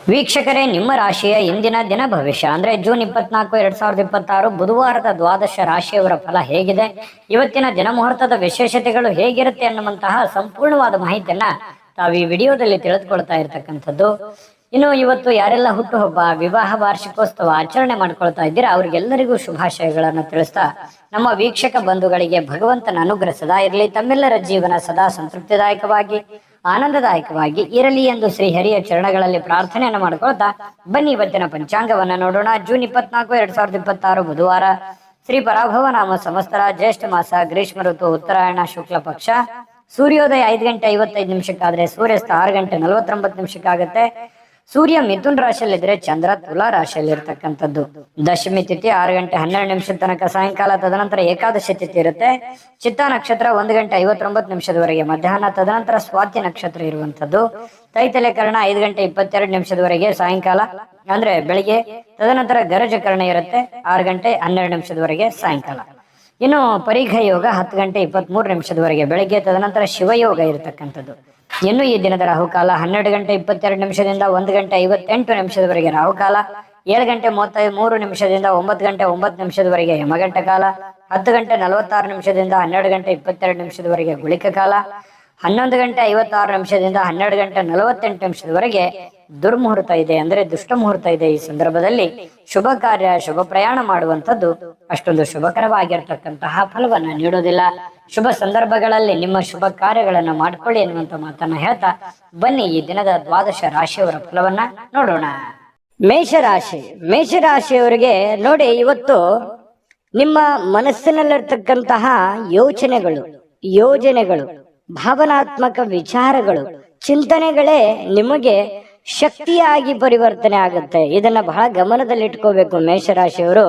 ವೀಕ್ಷಕರೇ, ನಿಮ್ಮ ರಾಶಿಯ ಇಂದಿನ ದಿನ ಭವಿಷ್ಯ ಅಂದ್ರೆ ಜೂನ್ 24, 2026 ಬುಧವಾರದ ದ್ವಾದಶ ರಾಶಿಯವರ ಫಲ ಹೇಗಿದೆ, ಇವತ್ತಿನ ದಿನ ಮುಹೂರ್ತದ ವಿಶೇಷತೆಗಳು ಹೇಗಿರುತ್ತೆ ಅನ್ನುವಂತಹ ಸಂಪೂರ್ಣವಾದ ಮಾಹಿತಿಯನ್ನ ತಾವು ಈ ವಿಡಿಯೋದಲ್ಲಿ ತಿಳಿದುಕೊಳ್ತಾ ಇರ್ತಕ್ಕಂಥದ್ದು. ಇನ್ನು ಇವತ್ತು ಯಾರೆಲ್ಲ ಹುಟ್ಟುಹಬ್ಬ, ವಿವಾಹ ವಾರ್ಷಿಕೋತ್ಸವ ಆಚರಣೆ ಮಾಡ್ಕೊಳ್ತಾ ಇದ್ದೀರಾ ಅವರಿಗೆಲ್ಲರಿಗೂ ಶುಭಾಶಯಗಳನ್ನು ತಿಳಿಸ್ತಾ ನಮ್ಮ ವೀಕ್ಷಕ ಬಂಧುಗಳಿಗೆ ಭಗವಂತನ ಅನುಗ್ರಹ ಸದಾ ಇರಲಿ, ತಮ್ಮೆಲ್ಲರ ಜೀವನ ಸದಾ ಸಂತೃಪ್ತಿದಾಯಕವಾಗಿ ಆನಂದದಾಯಕವಾಗಿ ಇರಲಿ ಎಂದು ಶ್ರೀಹರಿಯ ಚರಣಗಳಲ್ಲಿ ಪ್ರಾರ್ಥನೆಯನ್ನು ಮಾಡ್ಕೊಳ್ತಾ ಬನ್ನಿ ಇವತ್ತಿನ ಪಂಚಾಂಗವನ್ನ ನೋಡೋಣ. ಜೂನ್ 24, 2026 ಬುಧವಾರ, ಶ್ರೀ ಪರಾಭವ ನಾಮ ಸಂವತ್ಸರ, ಜ್ಯೇಷ್ಠ ಮಾಸ, ಗ್ರೀಷ್ಮ ಋತು, ಉತ್ತರಾಯಣ, ಶುಕ್ಲ ಪಕ್ಷ. ಸೂರ್ಯೋದಯ 5:55 ಸೂರ್ಯಾಸ್ತ 6:49 ಸೂರ್ಯ ಮಿಥುನ್ ರಾಶಿಯಲ್ಲಿದ್ರೆ ಚಂದ್ರ ತುಲಾ ರಾಶಿಯಲ್ಲಿ ಇರ್ತಕ್ಕಂಥದ್ದು. ದಶಮಿ ತಿಥಿ 6:12 ತನಕ ಸಾಯಂಕಾಲ, ತದನಂತರ ಏಕಾದಶಿ ತಿಥಿ ಇರುತ್ತೆ. ಚಿತ್ತಾ ನಕ್ಷತ್ರ 1:59 ಮಧ್ಯಾಹ್ನ, ತದನಂತರ ಸ್ವಾತಿ ನಕ್ಷತ್ರ ಇರುವಂತದ್ದು. ತೈತಲೆಕರಣ 5:22 ಸಾಯಂಕಾಲ ಅಂದ್ರೆ ಬೆಳಿಗ್ಗೆ, ತದನಂತರ ಗರಜಕರಣ ಇರುತ್ತೆ 6:12 ಸಾಯಂಕಾಲ. ಇನ್ನು ಪರಿಘ ಯೋಗ 10:23 ಬೆಳಿಗ್ಗೆ, ತದನಂತರ ಶಿವಯೋಗ ಇರತಕ್ಕಂಥದ್ದು. ಇನ್ನು ಈ ದಿನದ ರಾಹುಕಾಲ 12:22 1:58 ರಾಹುಕಾಲ, 7:33 9:09 ಯಮಗಂಟ ಕಾಲ, 10:46 12:22 ಗುಳಿಕ ಕಾಲ, 11:56 12:48 ದುರ್ಮುಹೂರ್ತ ಇದೆ, ಅಂದ್ರೆ ದುಷ್ಟ ಮುಹೂರ್ತ ಇದೆ. ಈ ಸಂದರ್ಭದಲ್ಲಿ ಶುಭ ಕಾರ್ಯ, ಶುಭ ಪ್ರಯಾಣ ಮಾಡುವಂಥದ್ದು ಅಷ್ಟೊಂದು ಶುಭಕರವಾಗಿರ್ತಕ್ಕಂತಹ ಫಲವನ್ನ ನೀಡೋದಿಲ್ಲ. ಶುಭ ಸಂದರ್ಭಗಳಲ್ಲಿ ನಿಮ್ಮ ಶುಭ ಕಾರ್ಯಗಳನ್ನು ಮಾಡ್ಕೊಳ್ಳಿ ಎನ್ನುವಂತ ಮಾತನ್ನ ಹೇಳ್ತಾ ಬನ್ನಿ ಈ ದಿನದ ದ್ವಾದಶ ರಾಶಿಯವರ ಫಲವನ್ನ ನೋಡೋಣ. ಮೇಷರಾಶಿ. ಮೇಷರಾಶಿಯವರಿಗೆ ನೋಡಿ, ಇವತ್ತು ನಿಮ್ಮ ಮನಸ್ಸಿನಲ್ಲಿರ್ತಕ್ಕಂತಹ ಯೋಚನೆಗಳು, ಯೋಜನೆಗಳು, ಭಾವನಾತ್ಮಕ ವಿಚಾರಗಳು, ಚಿಂತನೆಗಳೇ ನಿಮಗೆ ಶಕ್ತಿಯಾಗಿ ಪರಿವರ್ತನೆ ಆಗುತ್ತೆ. ಇದನ್ನ ಬಹಳ ಗಮನದಲ್ಲಿಟ್ಕೋಬೇಕು ಮೇಷರಾಶಿಯವರು.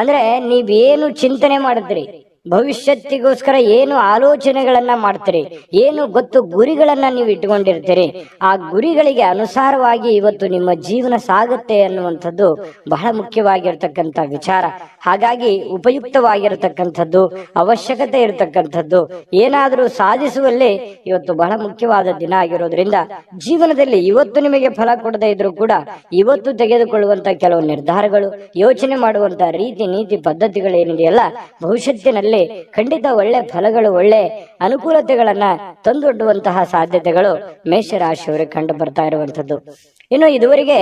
ಅಂದ್ರೆ ನೀವೇನು ಚಿಂತನೆ ಮಾಡಿದ್ರಿ, ಭವಿಷ್ಯತ್ತಿಗೋಸ್ಕರ ಏನು ಆಲೋಚನೆಗಳನ್ನ ಮಾಡ್ತೀರಿ, ಏನು ಗೊತ್ತು ಗುರಿಗಳನ್ನ ನೀವು ಇಟ್ಕೊಂಡಿರ್ತೀರಿ, ಆ ಗುರಿಗಳಿಗೆ ಅನುಸಾರವಾಗಿ ಇವತ್ತು ನಿಮ್ಮ ಜೀವನ ಸಾಗುತ್ತೆ ಅನ್ನುವಂಥದ್ದು ಬಹಳ ಮುಖ್ಯವಾಗಿರ್ತಕ್ಕಂಥ ವಿಚಾರ. ಹಾಗಾಗಿ ಉಪಯುಕ್ತವಾಗಿರತಕ್ಕಂಥದ್ದು, ಅವಶ್ಯಕತೆ ಇರತಕ್ಕಂಥದ್ದು, ಏನಾದರೂ ಸಾಧಿಸುವಲ್ಲಿ ಇವತ್ತು ಬಹಳ ಮುಖ್ಯವಾದ ದಿನ ಆಗಿರೋದ್ರಿಂದ ಜೀವನದಲ್ಲಿ ಇವತ್ತು ನಿಮಗೆ ಫಲ ಕೊಡದೇ ಇದ್ರೂ ಕೂಡ ಇವತ್ತು ತೆಗೆದುಕೊಳ್ಳುವಂತ ಕೆಲವು ನಿರ್ಧಾರಗಳು, ಯೋಚನೆ ಮಾಡುವಂತ ರೀತಿ ನೀತಿ ಪದ್ಧತಿಗಳೇನಿದೆಯಲ್ಲ, ಭವಿಷ್ಯತ್ತಿನಲ್ಲಿ ಖಂಡಿತ ಒಳ್ಳೆ ಫಲಗಳು, ಒಳ್ಳೆ ಅನುಕೂಲತೆಗಳನ್ನ ತಂದೊಡ್ಡುವಂತಹ ಸಾಧ್ಯತೆಗಳು ಮೇಷರಾಶಿಯವರಿಗೆ ಕಂಡು ಬರ್ತಾ ಇರುವಂತದ್ದು. ಇನ್ನು ಇದುವರೆಗೆ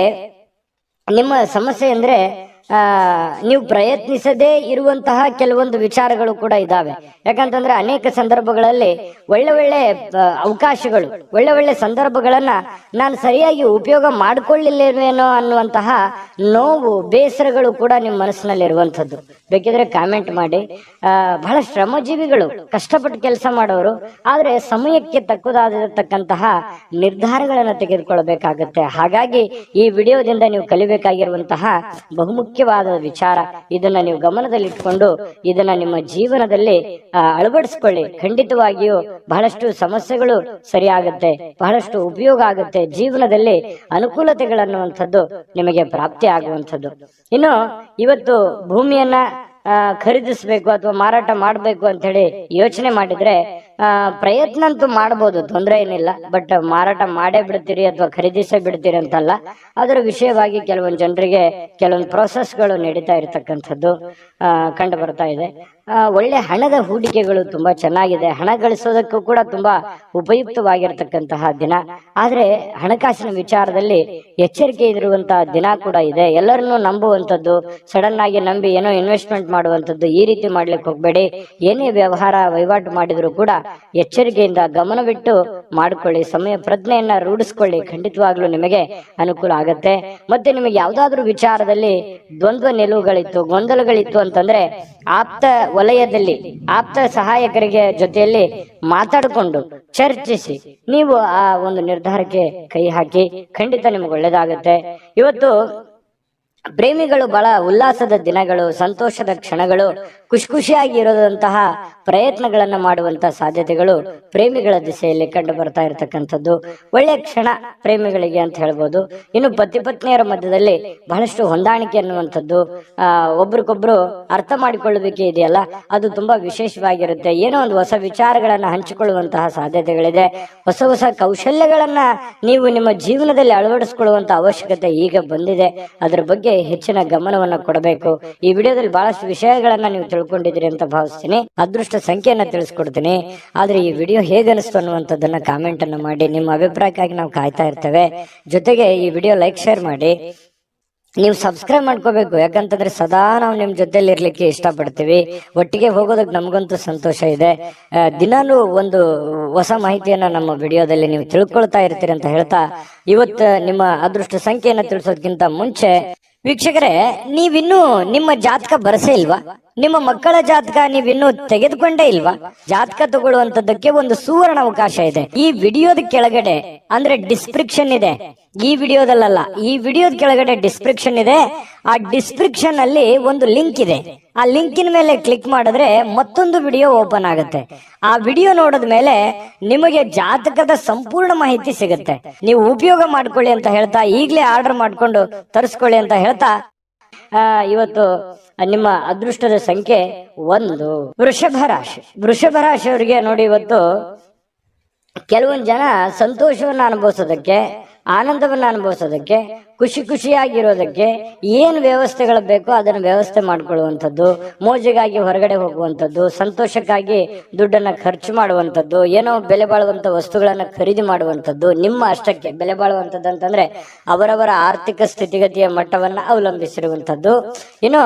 ನಿಮ್ಮ ಸಮಸ್ಯೆ ಅಂದ್ರೆ ನೀವು ಪ್ರಯತ್ನಿಸದೇ ಇರುವಂತಹ ಕೆಲವೊಂದು ವಿಚಾರಗಳು ಕೂಡ ಇದಾವೆ. ಯಾಕಂತಂದ್ರೆ ಅನೇಕ ಸಂದರ್ಭಗಳಲ್ಲಿ ಒಳ್ಳೆ ಒಳ್ಳೆ ಅವಕಾಶಗಳು, ಒಳ್ಳೆ ಒಳ್ಳೆ ಸಂದರ್ಭಗಳನ್ನ ನಾನು ಸರಿಯಾಗಿ ಉಪಯೋಗ ಮಾಡಿಕೊಳ್ಳಿಲ್ಲೇನೋ ಅನ್ನುವಂತಹ ನೋವು, ಬೇಸರಗಳು ಕೂಡ ನಿಮ್ಮ ಮನಸ್ಸಿನಲ್ಲಿ ಇರುವಂತದ್ದು. ಬೇಕಿದ್ರೆ ಕಾಮೆಂಟ್ ಮಾಡಿ. ಬಹಳ ಶ್ರಮಜೀವಿಗಳು, ಕಷ್ಟಪಟ್ಟು ಕೆಲಸ ಮಾಡೋರು, ಆದ್ರೆ ಸಮಯಕ್ಕೆ ತಕ್ಕುದಾಗಿರತಕ್ಕಂತಹ ನಿರ್ಧಾರಗಳನ್ನ ತೆಗೆದುಕೊಳ್ಳಬೇಕಾಗತ್ತೆ. ಹಾಗಾಗಿ ಈ ವಿಡಿಯೋದಿಂದ ನೀವು ಕಲಿಬೇಕಾಗಿರುವಂತಹ ಬಹುಮುಖ್ಯವಾದ ವಿಚಾರ, ಇದನ್ನ ನೀವು ಗಮನದಲ್ಲಿಟ್ಕೊಂಡು ಇದನ್ನ ನಿಮ್ಮ ಜೀವನದಲ್ಲಿ ಅಳವಡಿಸ್ಕೊಳ್ಳಿ. ಖಂಡಿತವಾಗಿಯೂ ಬಹಳಷ್ಟು ಸಮಸ್ಯೆಗಳು ಸರಿಯಾಗುತ್ತೆ, ಬಹಳಷ್ಟು ಉಪಯೋಗ ಆಗುತ್ತೆ, ಜೀವನದಲ್ಲಿ ಅನುಕೂಲತೆಗಳನ್ನುವಂಥದ್ದು ನಿಮಗೆ ಪ್ರಾಪ್ತಿ ಆಗುವಂಥದ್ದು. ಇನ್ನು ಇವತ್ತು ಭೂಮಿಯನ್ನ ಖರೀದಿಸಬೇಕು ಅಥವಾ ಮಾರಾಟ ಮಾಡಬೇಕು ಅಂತ ಹೇಳಿ ಯೋಚನೆ ಮಾಡಿದ್ರೆ ಪ್ರಯತ್ನ ಅಂತೂ ಮಾಡಬಹುದು, ತೊಂದರೆ ಏನಿಲ್ಲ. ಬಟ್ ಮಾರಾಟ ಮಾಡೇ ಬಿಡ್ತೀರಿ ಅಥವಾ ಖರೀದಿಸೇ ಬಿಡ್ತೀರಿ ಅಂತಲ್ಲ, ಅದರ ವಿಷಯವಾಗಿ ಕೆಲವೊಂದು ಜನರಿಗೆ ಕೆಲವೊಂದು ಪ್ರೋಸೆಸ್ಗಳು ನಡೀತಾ ಇರತಕ್ಕಂಥದ್ದು ಕಂಡು ಬರ್ತಾ ಇದೆ. ಒಳ್ಳೆ ಹಣದ ಹೂಡಿಕೆಗಳು ತುಂಬಾ ಚೆನ್ನಾಗಿದೆ, ಹಣ ಗಳಿಸೋದಕ್ಕೂ ಕೂಡ ತುಂಬಾ ಉಪಯುಕ್ತವಾಗಿರ್ತಕ್ಕಂತಹ ದಿನ. ಆದ್ರೆ ಹಣಕಾಸಿನ ವಿಚಾರದಲ್ಲಿ ಎಚ್ಚರಿಕೆ ಇರುವಂತಹ ದಿನ ಕೂಡ ಇದೆ. ಎಲ್ಲರನ್ನೂ ನಂಬುವಂಥದ್ದು, ಸಡನ್ ಆಗಿ ನಂಬಿ ಏನೋ ಇನ್ವೆಸ್ಟ್ಮೆಂಟ್ ಮಾಡುವಂಥದ್ದು, ಈ ರೀತಿ ಮಾಡ್ಲಿಕ್ಕೆ ಹೋಗ್ಬೇಡಿ. ಏನೇ ವ್ಯವಹಾರ ವಹಿವಾಟು ಮಾಡಿದ್ರು ಕೂಡ ಎಚ್ಚರಿಕೆಯಿಂದ ಗಮನವಿಟ್ಟು ಮಾಡಿಕೊಳ್ಳಿ, ಸಮಯ ಪ್ರಜ್ಞೆಯನ್ನ ರೂಢಿಸ್ಕೊಳ್ಳಿ. ಖಂಡಿತವಾಗ್ಲೂ ನಿಮಗೆ ಅನುಕೂಲ ಆಗತ್ತೆ. ಮತ್ತೆ ನಿಮಗೆ ಯಾವ್ದಾದ್ರು ವಿಚಾರದಲ್ಲಿ ದ್ವಂದ್ವ ನಿಲುವುಗಳಿತ್ತು, ಗೊಂದಲಗಳಿತ್ತು ಅಂತಂದ್ರೆ ಆಪ್ತ ವಲಯದಲ್ಲಿ ಆಪ್ತ ಸಹಾಯಕರಿಗೆ ಜೊತೆಯಲ್ಲಿ ಮಾತಾಡಿಕೊಂಡು ಚರ್ಚಿಸಿ ನೀವು ಆ ಒಂದು ನಿರ್ಧಾರಕ್ಕೆ ಕೈ ಹಾಕಿ, ಖಂಡಿತ ನಿಮ್ಗೆ ಒಳ್ಳೇದಾಗತ್ತೆ. ಇವತ್ತು ಪ್ರೇಮಿಗಳು ಬಹಳ ಉಲ್ಲಾಸದ ದಿನಗಳು, ಸಂತೋಷದ ಕ್ಷಣಗಳು, ಖುಷಿಯಾಗಿ ಇರೋದಂತಹ ಪ್ರಯತ್ನಗಳನ್ನ ಮಾಡುವಂತಹ ಸಾಧ್ಯತೆಗಳು ಪ್ರೇಮಿಗಳ ದಿಸೆಯಲ್ಲಿ ಕಂಡು ಬರ್ತಾ ಇರತಕ್ಕಂಥದ್ದು ಒಳ್ಳೆಯ ಕ್ಷಣ ಪ್ರೇಮಿಗಳಿಗೆ ಅಂತ ಹೇಳ್ಬೋದು. ಇನ್ನು ಪತಿ ಪತ್ನಿಯರ ಮಧ್ಯದಲ್ಲಿ ಬಹಳಷ್ಟು ಹೊಂದಾಣಿಕೆ ಅನ್ನುವಂಥದ್ದು, ಒಬ್ರಿಗೊಬ್ರು ಅರ್ಥ ಮಾಡಿಕೊಳ್ಳಬೇಕೆ ಇದೆಯಲ್ಲ, ಅದು ತುಂಬಾ ವಿಶೇಷವಾಗಿರುತ್ತೆ. ಏನೋ ಒಂದು ಹೊಸ ವಿಚಾರಗಳನ್ನ ಹಂಚಿಕೊಳ್ಳುವಂತಹ ಸಾಧ್ಯತೆಗಳಿದೆ. ಹೊಸ ಹೊಸ ಕೌಶಲ್ಯಗಳನ್ನ ನೀವು ನಿಮ್ಮ ಜೀವನದಲ್ಲಿ ಅಳವಡಿಸಿಕೊಳ್ಳುವಂತ ಅವಶ್ಯಕತೆ ಈಗ ಬಂದಿದೆ. ಅದರ ಬಗ್ಗೆ ಹೆಚ್ಚಿನ ಗಮನವನ್ನ ಕೊಡಬೇಕು. ಈ ವಿಡಿಯೋದಲ್ಲಿ ಬಹಳಷ್ಟು ವಿಷಯಗಳನ್ನ ನೀವು ತಿಳ್ಕೊಂಡಿದ್ದೀರಿ ಅಂತ ಭಾವಿಸ್ತೀನಿ. ಅದೃಷ್ಟ ಸಂಖ್ಯೆಯನ್ನ ತಿಳಿಸ್ಕೊಡ್ತೀನಿ. ಆದ್ರೆ ಈ ವಿಡಿಯೋ ಹೇಗೆ ಅನಿಸ್ತು ಅನ್ನುವಂಥದ್ದನ್ನ ಕಾಮೆಂಟ್ ಅನ್ನು ಮಾಡಿ. ನಿಮ್ಮ ಅಭಿಪ್ರಾಯಕ್ಕಾಗಿ ನಾವು ಕಾಯ್ತಾ ಇರ್ತೇವೆ. ಜೊತೆಗೆ ಈ ವಿಡಿಯೋ ಲೈಕ್, ಶೇರ್ ಮಾಡಿ. ನೀವು ಸಬ್ಸ್ಕ್ರೈಬ್ ಮಾಡ್ಕೋಬೇಕು, ಯಾಕಂತಂದ್ರೆ ಸದಾ ನಾವು ನಿಮ್ ಜೊತೆಲಿ ಇರ್ಲಿಕ್ಕೆ ಇಷ್ಟಪಡ್ತೀವಿ. ಒಟ್ಟಿಗೆ ಹೋಗೋದಕ್ಕೆ ನಮಗಂತೂ ಸಂತೋಷ ಇದೆ. ದಿನಾಲೂ ಒಂದು ಹೊಸ ಮಾಹಿತಿಯನ್ನ ನಮ್ಮ ವಿಡಿಯೋದಲ್ಲಿ ನೀವು ತಿಳ್ಕೊಳ್ತಾ ಇರ್ತೀರಿ ಅಂತ ಹೇಳ್ತಾ, ಇವತ್ತು ನಿಮ್ಮ ಅದೃಷ್ಟ ಸಂಖ್ಯೆಯನ್ನ ತಿಳಿಸೋದಕ್ಕಿಂತ ಮುಂಚೆ ವೀಕ್ಷಕರೇ, ನೀವಿನ್ನೂ ನಿಮ್ಮ ಜಾತಕ ಬರಸೇ ಇಲ್ವಾ? ನಿಮ್ಮ ಮಕ್ಕಳ ಜಾತಕ ನೀವಿನ್ನೂ ತೆಗೆದುಕೊಂಡೇ ಇಲ್ವಾ? ಜಾತಕ ತಗೊಳ್ಳುವಂತದ್ದಕ್ಕೆ ಒಂದು ಸುವರ್ಣ ಅವಕಾಶ ಇದೆ. ಈ ವಿಡಿಯೋದ ಕೆಳಗಡೆ ಅಂದ್ರೆ ಡಿಸ್ಕ್ರಿಪ್ಷನ್ ಇದೆ. ಈ ವಿಡಿಯೋದಲ್ಲ, ಈ ವಿಡಿಯೋದ ಕೆಳಗಡೆ ಡಿಸ್ಕ್ರಿಪ್ಷನ್ ಇದೆ. ಆ ಡಿಸ್ಕ್ರಿಪ್ಷನ್ ಅಲ್ಲಿ ಒಂದು ಲಿಂಕ್ ಇದೆ. ಆ ಲಿಂಕಿನ ಮೇಲೆ ಕ್ಲಿಕ್ ಮಾಡಿದ್ರೆ ಮತ್ತೊಂದು ವಿಡಿಯೋ ಓಪನ್ ಆಗುತ್ತೆ. ಆ ವಿಡಿಯೋ ನೋಡಿದ ಮೇಲೆ ನಿಮಗೆ ಜಾತಕದ ಸಂಪೂರ್ಣ ಮಾಹಿತಿ ಸಿಗುತ್ತೆ. ನೀವು ಉಪಯೋಗ ಮಾಡ್ಕೊಳ್ಳಿ ಅಂತ ಹೇಳ್ತಾ, ಈಗಲೇ ಆರ್ಡರ್ ಮಾಡ್ಕೊಂಡು ತರಿಸ್ಕೊಳ್ಳಿ ಅಂತ ಹೇಳ್ತಾ, ಇವತ್ತು ನಿಮ್ಮ ಅದೃಷ್ಟದ ಸಂಖ್ಯೆ 1 ವೃಷಭ ರಾಶಿ. ವೃಷಭ ರಾಶಿಯವರಿಗೆ ನೋಡಿ, ಇವತ್ತು ಕೆಲವೊಂದು ಜನ ಸಂತೋಷವನ್ನ ಅನುಭವಿಸೋದಕ್ಕೆ, ಆನಂದವನ್ನ ಅನುಭವಿಸೋದಕ್ಕೆ, ಖುಷಿಯಾಗಿರೋದಕ್ಕೆ ಏನು ವ್ಯವಸ್ಥೆಗಳು ಬೇಕೋ ಅದನ್ನು ವ್ಯವಸ್ಥೆ ಮಾಡ್ಕೊಳ್ಳುವಂಥದ್ದು, ಮೋಜಿಗಾಗಿ ಹೊರಗಡೆ ಹೋಗುವಂಥದ್ದು, ಸಂತೋಷಕ್ಕಾಗಿ ದುಡ್ಡನ್ನ ಖರ್ಚು ಮಾಡುವಂಥದ್ದು, ಏನೋ ಬೆಲೆ ಬಾಳುವಂತ ವಸ್ತುಗಳನ್ನ ಖರೀದಿ ಮಾಡುವಂಥದ್ದು, ನಿಮ್ಮ ಅಷ್ಟಕ್ಕೆ ಬೆಲೆ ಬಾಳುವಂಥದ್ದು ಅಂತಂದ್ರೆ ಅವರವರ ಆರ್ಥಿಕ ಸ್ಥಿತಿಗತಿಯ ಮಟ್ಟವನ್ನ ಅವಲಂಬಿಸಿರುವಂಥದ್ದು. ಇನ್ನು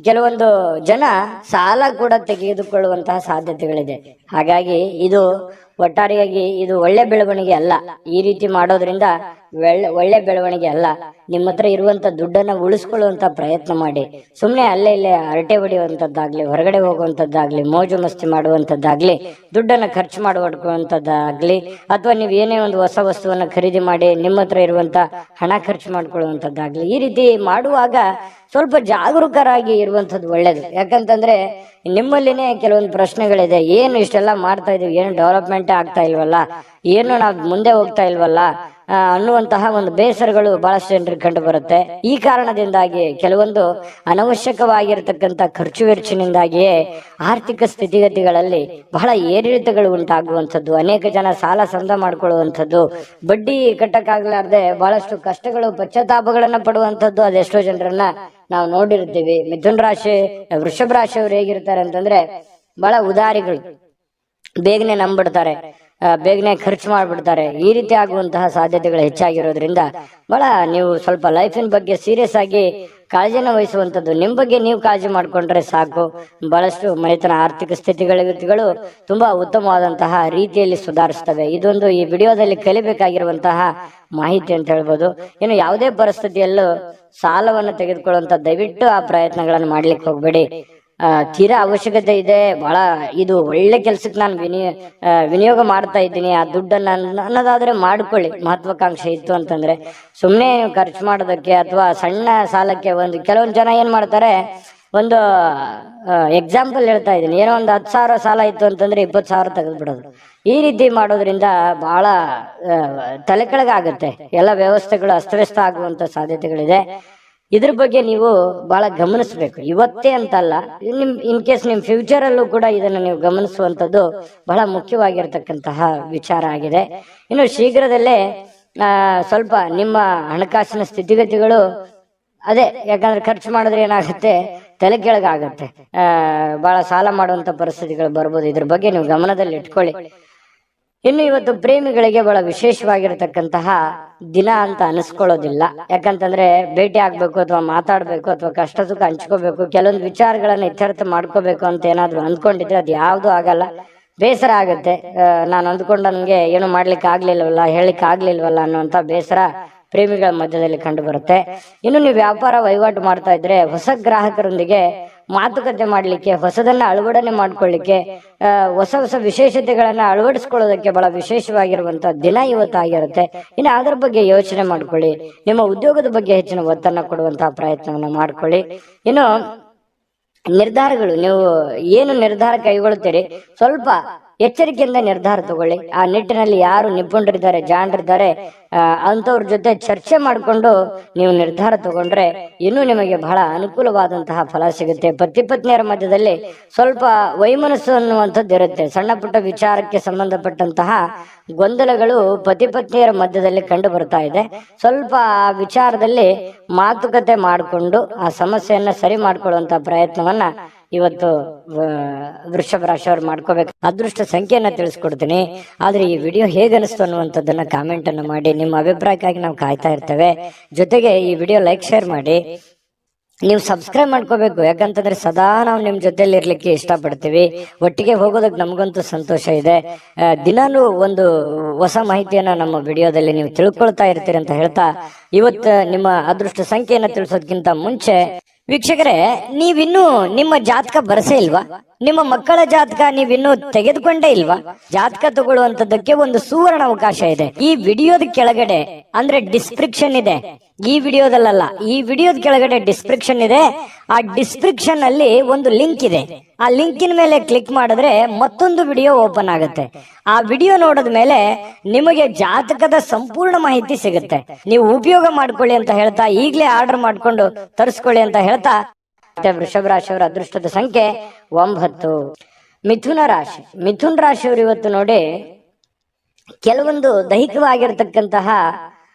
ಕೆಲವೊಂದು ಜನ ಸಾಲ ಕೂಡ ತೆಗೆದುಕೊಳ್ಳುವಂತಹ ಸಾಧ್ಯತೆಗಳಿದೆ. ಹಾಗಾಗಿ ಇದು ಒಟ್ಟಾರೆಯಾಗಿ ಇದು ಒಳ್ಳೆ ಬೆಳವಣಿಗೆ ಅಲ್ಲ. ಈ ರೀತಿ ಮಾಡೋದ್ರಿಂದ ಒಳ್ಳೆ ಬೆಳವಣಿಗೆ ಅಲ್ಲ. ನಿಮ್ಮ ಹತ್ರ ಇರುವಂತ ದುಡ್ಡನ್ನ ಉಳಿಸ್ಕೊಳ್ಳುವಂತ ಪ್ರಯತ್ನ ಮಾಡಿ. ಸುಮ್ನೆ ಅಲ್ಲೇ ಇಲ್ಲೇ ಹರಟೆ ಹೊಡೆಯುವಂತದ್ದಾಗ್ಲಿ, ಹೊರಗಡೆ ಹೋಗುವಂತದ್ದಾಗ್ಲಿ, ಮೋಜು ಮಸ್ತಿ ಮಾಡುವಂತದ್ದಾಗ್ಲಿ, ದುಡ್ಡನ್ನ ಖರ್ಚು ಮಾಡುವಂತದ್ದಾಗ್ಲಿ, ಅಥವಾ ನೀವು ಏನೇ ಒಂದು ಹೊಸ ವಸ್ತುವನ್ನ ಖರೀದಿ ಮಾಡಿ ನಿಮ್ಮ ಹತ್ರ ಇರುವಂತ ಹಣ ಖರ್ಚು ಮಾಡ್ಕೊಳ್ಳುವಂತದ್ದಾಗ್ಲಿ, ಈ ರೀತಿ ಮಾಡುವಾಗ ಸ್ವಲ್ಪ ಜಾಗರೂಕರಾಗಿ ಇರುವಂತದ್ದು ಒಳ್ಳೇದು. ಯಾಕಂತಂದ್ರೆ ನಿಮ್ಮಲ್ಲಿನೇ ಕೆಲವೊಂದು ಪ್ರಶ್ನೆಗಳಿದೆ. ಏನು ಇಷ್ಟೆಲ್ಲ ಮಾಡ್ತಾ ಇದೀವಿ, ಏನು ಡೆವಲಪ್ಮೆಂಟ್ ಆಗ್ತಾ ಇಲ್ವಲ್ಲ, ಏನು ನಾವು ಮುಂದೆ ಹೋಗ್ತಾ ಇಲ್ವಲ್ಲ ಅನ್ನುವಂತಹ ಒಂದು ಬೇಸರಗಳು ಬಹಳಷ್ಟು ಜನರಿಗೆ ಕಂಡು ಬರುತ್ತೆ. ಈ ಕಾರಣದಿಂದಾಗಿ ಕೆಲವೊಂದು ಅನವಶ್ಯಕವಾಗಿರತಕ್ಕಂತ ಖರ್ಚು ವೆಚ್ಚನಿಂದಾಗಿಯೇ ಆರ್ಥಿಕ ಸ್ಥಿತಿಗತಿಗಳಲ್ಲಿ ಬಹಳ ಏರಿಳಿತಗಳು ಉಂಟಾಗುವಂಥದ್ದು, ಅನೇಕ ಜನ ಸಾಲ ಸಂದ ಮಾಡ್ಕೊಳ್ಳುವಂಥದ್ದು, ಬಡ್ಡಿ ಕಟ್ಟಕ್ಕಾಗ್ಲಾರ್ದೆ ಬಹಳಷ್ಟು ಕಷ್ಟಗಳು, ಪಶ್ಚಾತ್ತಾಪಗಳನ್ನ ಪಡುವಂಥದ್ದು ಅದೆಷ್ಟೋ ಜನರನ್ನ ನಾವು ನೋಡಿರ್ತೀವಿ. ಮಿಥುನ ರಾಶಿ, ವೃಷಭ ರಾಶಿಯವರು ಹೇಗಿರ್ತಾರೆ ಅಂತಂದ್ರೆ ಬಹಳ ಉದಾರಿಗಳು, ಬೇಗನೆ ನಂಬಿಡ್ತಾರೆ, ಬೇಗನೆ ಖರ್ಚು ಮಾಡ್ಬಿಡ್ತಾರೆ. ಈ ರೀತಿ ಆಗುವಂತಹ ಸಾಧ್ಯತೆಗಳು ಹೆಚ್ಚಾಗಿರೋದ್ರಿಂದ ಬಹಳ ನೀವು ಸ್ವಲ್ಪ ಲೈಫಿನ ಬಗ್ಗೆ ಸೀರಿಯಸ್ ಆಗಿ ಕಾಳಜಿನ ವಹಿಸುವಂಥದ್ದು. ನಿಮ್ ಬಗ್ಗೆ ನೀವು ಕಾಳಜಿ ಮಾಡ್ಕೊಂಡ್ರೆ ಸಾಕು. ಬಹಳಷ್ಟು ಮನೆತನ ಆರ್ಥಿಕ ಸ್ಥಿತಿಗಳು ತುಂಬಾ ಉತ್ತಮವಾದಂತಹ ರೀತಿಯಲ್ಲಿ ಸುಧಾರಿಸ್ತವೆ. ಇದೊಂದು ಈ ವಿಡಿಯೋದಲ್ಲಿ ಕಲಿಬೇಕಾಗಿರುವಂತಹ ಮಾಹಿತಿ ಅಂತ ಹೇಳ್ಬೋದು. ಇನ್ನು ಯಾವುದೇ ಪರಿಸ್ಥಿತಿಯಲ್ಲೂ ಸಾಲವನ್ನು ತೆಗೆದುಕೊಳ್ಳುವಂತ ದಯವಿಟ್ಟು ಆ ಪ್ರಯತ್ನಗಳನ್ನು ಮಾಡ್ಲಿಕ್ಕೆ ಹೋಗ್ಬೇಡಿ. ತೀರಾ ಅವಶ್ಯಕತೆ ಇದೆ, ಬಹಳ ಇದು ಒಳ್ಳೆ ಕೆಲ್ಸಕ್ಕೆ ನಾನು ವಿನಿಯೋಗ ಮಾಡ್ತಾ ಇದ್ದೀನಿ, ಆ ದುಡ್ಡನ್ನ ಅನ್ನೋದಾದ್ರೆ ಮಾಡ್ಕೊಳ್ಳಿ. ಮಹತ್ವಾಕಾಂಕ್ಷೆ ಇತ್ತು ಅಂತಂದ್ರೆ ಸುಮ್ನೆ ಖರ್ಚು ಮಾಡೋದಕ್ಕೆ ಅಥವಾ ಸಣ್ಣ ಸಾಲಕ್ಕೆ ಕೆಲವೊಂದು ಜನ ಏನ್ ಮಾಡ್ತಾರೆ, ಒಂದು ಎಕ್ಸಾಂಪಲ್ ಹೇಳ್ತಾ ಇದ್ದೀನಿ, ಏನೋ ಒಂದು 10,000 ಸಾಲ ಇತ್ತು ಅಂತಂದ್ರೆ 20,000 ತೆಗೆದ್ಬಿಡೋದು. ಈ ರೀತಿ ಮಾಡೋದ್ರಿಂದ ಬಹಳ ತಲೆ ಕೆಳಗಾಗುತ್ತೆ. ಎಲ್ಲ ವ್ಯವಸ್ಥೆಗಳು ಅಸ್ತವ್ಯಸ್ತ ಆಗುವಂತ ಸಾಧ್ಯತೆಗಳಿದೆ. ಇದ್ರ ಬಗ್ಗೆ ನೀವು ಬಹಳ ಗಮನಿಸಬೇಕು. ಇವತ್ತೇ ಅಂತಲ್ಲ, ಇನ್ ಕೇಸ್ ನಿಮ್ ಫ್ಯೂಚರ್ ಅಲ್ಲೂ ಕೂಡ ಇದನ್ನ ನೀವು ಗಮನಿಸುವಂತದ್ದು ಬಹಳ ಮುಖ್ಯವಾಗಿರ್ತಕ್ಕಂತಹ ವಿಚಾರ ಆಗಿದೆ. ಇನ್ನು ಶೀಘ್ರದಲ್ಲೇ ಸ್ವಲ್ಪ ನಿಮ್ಮ ಹಣಕಾಸಿನ ಸ್ಥಿತಿಗತಿಗಳು ಅದೇ, ಯಾಕಂದ್ರೆ ಖರ್ಚು ಮಾಡಿದ್ರೆ ಏನಾಗುತ್ತೆ, ತಲೆ ಕೆಳಗಾಗತ್ತೆ, ಬಹಳ ಸಾಲ ಮಾಡುವಂತ ಪರಿಸ್ಥಿತಿಗಳು ಬರ್ಬೋದು. ಇದ್ರ ಬಗ್ಗೆ ನೀವು ಗಮನದಲ್ಲಿ ಇಟ್ಕೊಳ್ಳಿ. ಇನ್ನು ಇವತ್ತು ಪ್ರೇಮಿಗಳಿಗೆ ಬಹಳ ವಿಶೇಷವಾಗಿರತಕ್ಕಂತಹ ದಿನ ಅಂತ ಅನಿಸ್ಕೊಳ್ಳೋದಿಲ್ಲ. ಯಾಕಂತಂದ್ರೆ ಭೇಟಿ ಆಗ್ಬೇಕು ಅಥವಾ ಮಾತಾಡ್ಬೇಕು ಅಥವಾ ಕಷ್ಟ ಸುಖ ಹಂಚ್ಕೋಬೇಕು, ಕೆಲವೊಂದು ವಿಚಾರಗಳನ್ನ ಇತ್ಯರ್ಥ ಮಾಡ್ಕೋಬೇಕು ಅಂತ ಏನಾದ್ರು ಅಂದ್ಕೊಂಡಿದ್ರೆ ಅದು ಯಾವ್ದು ಆಗಲ್ಲ. ಬೇಸರ ಆಗುತ್ತೆ. ನಾನು ಅಂದ್ಕೊಂಡಂಗೆ ಏನು ಮಾಡ್ಲಿಕ್ಕೆ ಆಗ್ಲಿಲ್ವಲ್ಲ, ಹೇಳಿಕ್ ಆಗ್ಲಿಲ್ವಲ್ಲ ಅನ್ನುವಂತ ಬೇಸರ ಪ್ರೇಮಿಗಳ ಮಧ್ಯದಲ್ಲಿ ಕಂಡು ಬರುತ್ತೆ. ಇನ್ನು ನೀವು ವ್ಯಾಪಾರ ವಹಿವಾಟು ಮಾಡ್ತಾ ಇದ್ರೆ ಹೊಸ ಗ್ರಾಹಕರೊಂದಿಗೆ ಮಾತುಕತೆ ಮಾಡ್ಲಿಕ್ಕೆ, ಹೊಸದನ್ನ ಅಳವಡನೆ ಮಾಡ್ಕೊಳ್ಳಿಕ್ಕೆ, ಹೊಸ ಹೊಸ ವಿಶೇಷತೆಗಳನ್ನ ಅಳವಡಿಸ್ಕೊಳ್ಳೋದಕ್ಕೆ ಬಹಳ ವಿಶೇಷವಾಗಿರುವಂತ ದಿನ ಇವತ್ತಾಗಿರುತ್ತೆ. ಇನ್ನು ಅದ್ರ ಬಗ್ಗೆ ಯೋಚನೆ ಮಾಡ್ಕೊಳ್ಳಿ. ನಿಮ್ಮ ಉದ್ಯೋಗದ ಬಗ್ಗೆ ಹೆಚ್ಚಿನ ಒತ್ತನ್ನ ಕೊಡುವಂತಹ ಪ್ರಯತ್ನವನ್ನ ಮಾಡ್ಕೊಳ್ಳಿ. ಇನ್ನು ನಿರ್ಧಾರಗಳು, ನೀವು ಏನು ನಿರ್ಧಾರ ಕೈಗೊಳ್ತೀರಿ ಸ್ವಲ್ಪ ಎಚ್ಚರಿಕೆಯಿಂದ ನಿರ್ಧಾರ ತಗೊಳ್ಳಿ. ಆ ನಿಟ್ಟಿನಲ್ಲಿ ಯಾರು ನಿಪುಣರಿದ್ದಾರೆ, ಜಾಣರಿದ್ದಾರೆ, ಅಂತವ್ರ ಜೊತೆ ಚರ್ಚೆ ಮಾಡಿಕೊಂಡು ನೀವು ನಿರ್ಧಾರ ತಗೊಂಡ್ರೆ ಇನ್ನೂ ನಿಮಗೆ ಬಹಳ ಅನುಕೂಲವಾದಂತಹ ಫಲ ಸಿಗುತ್ತೆ. ಪತಿ ಪತ್ನಿಯರ ಮಧ್ಯದಲ್ಲಿ ಸ್ವಲ್ಪ ವೈಮನಸ್ಸು ಅನ್ನುವಂಥದ್ದು ಇರುತ್ತೆ. ಸಣ್ಣ ಪುಟ್ಟ ವಿಚಾರಕ್ಕೆ ಸಂಬಂಧಪಟ್ಟಂತಹ ಗೊಂದಲಗಳು ಪತಿ ಪತ್ನಿಯರ ಮಧ್ಯದಲ್ಲಿ ಕಂಡು ಬರ್ತಾ ಇದೆ. ಸ್ವಲ್ಪ ಆ ವಿಚಾರದಲ್ಲಿ ಮಾತುಕತೆ ಮಾಡಿಕೊಂಡು ಆ ಸಮಸ್ಯೆಯನ್ನ ಸರಿ ಮಾಡ್ಕೊಳ್ಳುವಂತ ಪ್ರಯತ್ನವನ್ನ ಇವತ್ತು ವೃಷಭ ರಾಶಿಯವ್ರು ಮಾಡ್ಕೋಬೇಕು. ಅದೃಷ್ಟ ಸಂಖ್ಯೆಯನ್ನ ತಿಳಿಸ್ಕೊಡ್ತೀನಿ. ಆದ್ರೆ ಈ ವಿಡಿಯೋ ಹೇಗೆ ಅನಿಸ್ತು ಅನ್ನುವಂಥದ್ದನ್ನ ಕಾಮೆಂಟ್ ಅನ್ನು ಮಾಡಿ. ನಿಮ್ಮ ಅಭಿಪ್ರಾಯಕ್ಕಾಗಿ ನಾವು ಕಾಯ್ತಾ ಇರ್ತೇವೆ. ಜೊತೆಗೆ ಈ ವಿಡಿಯೋ ಲೈಕ್ ಶೇರ್ ಮಾಡಿ. ನೀವು ಸಬ್ಸ್ಕ್ರೈಬ್ ಮಾಡ್ಕೋಬೇಕು, ಯಾಕಂತಂದ್ರೆ ಸದಾ ನಾವು ನಿಮ್ ಜೊತೆಲಿ ಇರ್ಲಿಕ್ಕೆ ಇಷ್ಟಪಡ್ತೀವಿ. ಒಟ್ಟಿಗೆ ಹೋಗೋದಕ್ಕೆ ನಮಗಂತೂ ಸಂತೋಷ ಇದೆ. ದಿನಾನು ಒಂದು ಹೊಸ ಮಾಹಿತಿಯನ್ನ ನಮ್ಮ ವಿಡಿಯೋದಲ್ಲಿ ನೀವು ತಿಳ್ಕೊಳ್ತಾ ಇರ್ತೀರಿ ಅಂತ ಹೇಳ್ತಾ, ಇವತ್ತು ನಿಮ್ಮ ಅದೃಷ್ಟ ಸಂಖ್ಯೆಯನ್ನ ತಿಳಿಸೋದಕ್ಕಿಂತ ಮುಂಚೆ ವೀಕ್ಷಕರೇ, ನೀವಿನ್ನೂ ನಿಮ್ಮ ಜಾತಕ ಬರಸೇ ಇಲ್ವಾ? ನಿಮ್ಮ ಮಕ್ಕಳ ಜಾತಕ ನೀವಿನ್ನೂ ತೆಗೆದುಕೊಂಡೇ ಇಲ್ವಾ? ಜಾತಕ ತಗೊಳ್ಳುವಂತದ್ದಕ್ಕೆ ಒಂದು ಸುವರ್ಣ ಅವಕಾಶ ಇದೆ. ಈ ವಿಡಿಯೋದ ಕೆಳಗಡೆ ಅಂದ್ರೆ ಡಿಸ್ಕ್ರಿಪ್ಷನ್ ಇದೆ. ಈ ವಿಡಿಯೋದಲ್ಲ, ಈ ವಿಡಿಯೋದ ಕೆಳಗಡೆ ಡಿಸ್ಕ್ರಿಪ್ಷನ್ ಇದೆ. ಆ ಡಿಸ್ಕ್ರಿಪ್ಷನ್ ಅಲ್ಲಿ ಒಂದು ಲಿಂಕ್ ಇದೆ. ಆ ಲಿಂಕಿನ ಮೇಲೆ ಕ್ಲಿಕ್ ಮಾಡಿದ್ರೆ ಮತ್ತೊಂದು ವಿಡಿಯೋ ಓಪನ್ ಆಗುತ್ತೆ. ಆ ವಿಡಿಯೋ ನೋಡಿದ ಮೇಲೆ ನಿಮಗೆ ಜಾತಕದ ಸಂಪೂರ್ಣ ಮಾಹಿತಿ ಸಿಗುತ್ತೆ. ನೀವು ಉಪಯೋಗ ಮಾಡ್ಕೊಳ್ಳಿ ಅಂತ ಹೇಳ್ತಾ, ಈಗಲೇ ಆರ್ಡರ್ ಮಾಡ್ಕೊಂಡು ತರಿಸ್ಕೊಳ್ಳಿ ಅಂತ ಹೇಳ್ತಾ, ವೃಷಭ ರಾಶಿಯವರ ಅದೃಷ್ಟದ ಸಂಖ್ಯೆ 9. ಮಿಥುನ ರಾಶಿ. ಮಿಥುನ ರಾಶಿಯವರು ಇವತ್ತು ನೋಡಿ, ಕೆಲವೊಂದು ದೈಹಿಕವಾಗಿರ್ತಕ್ಕಂತಹ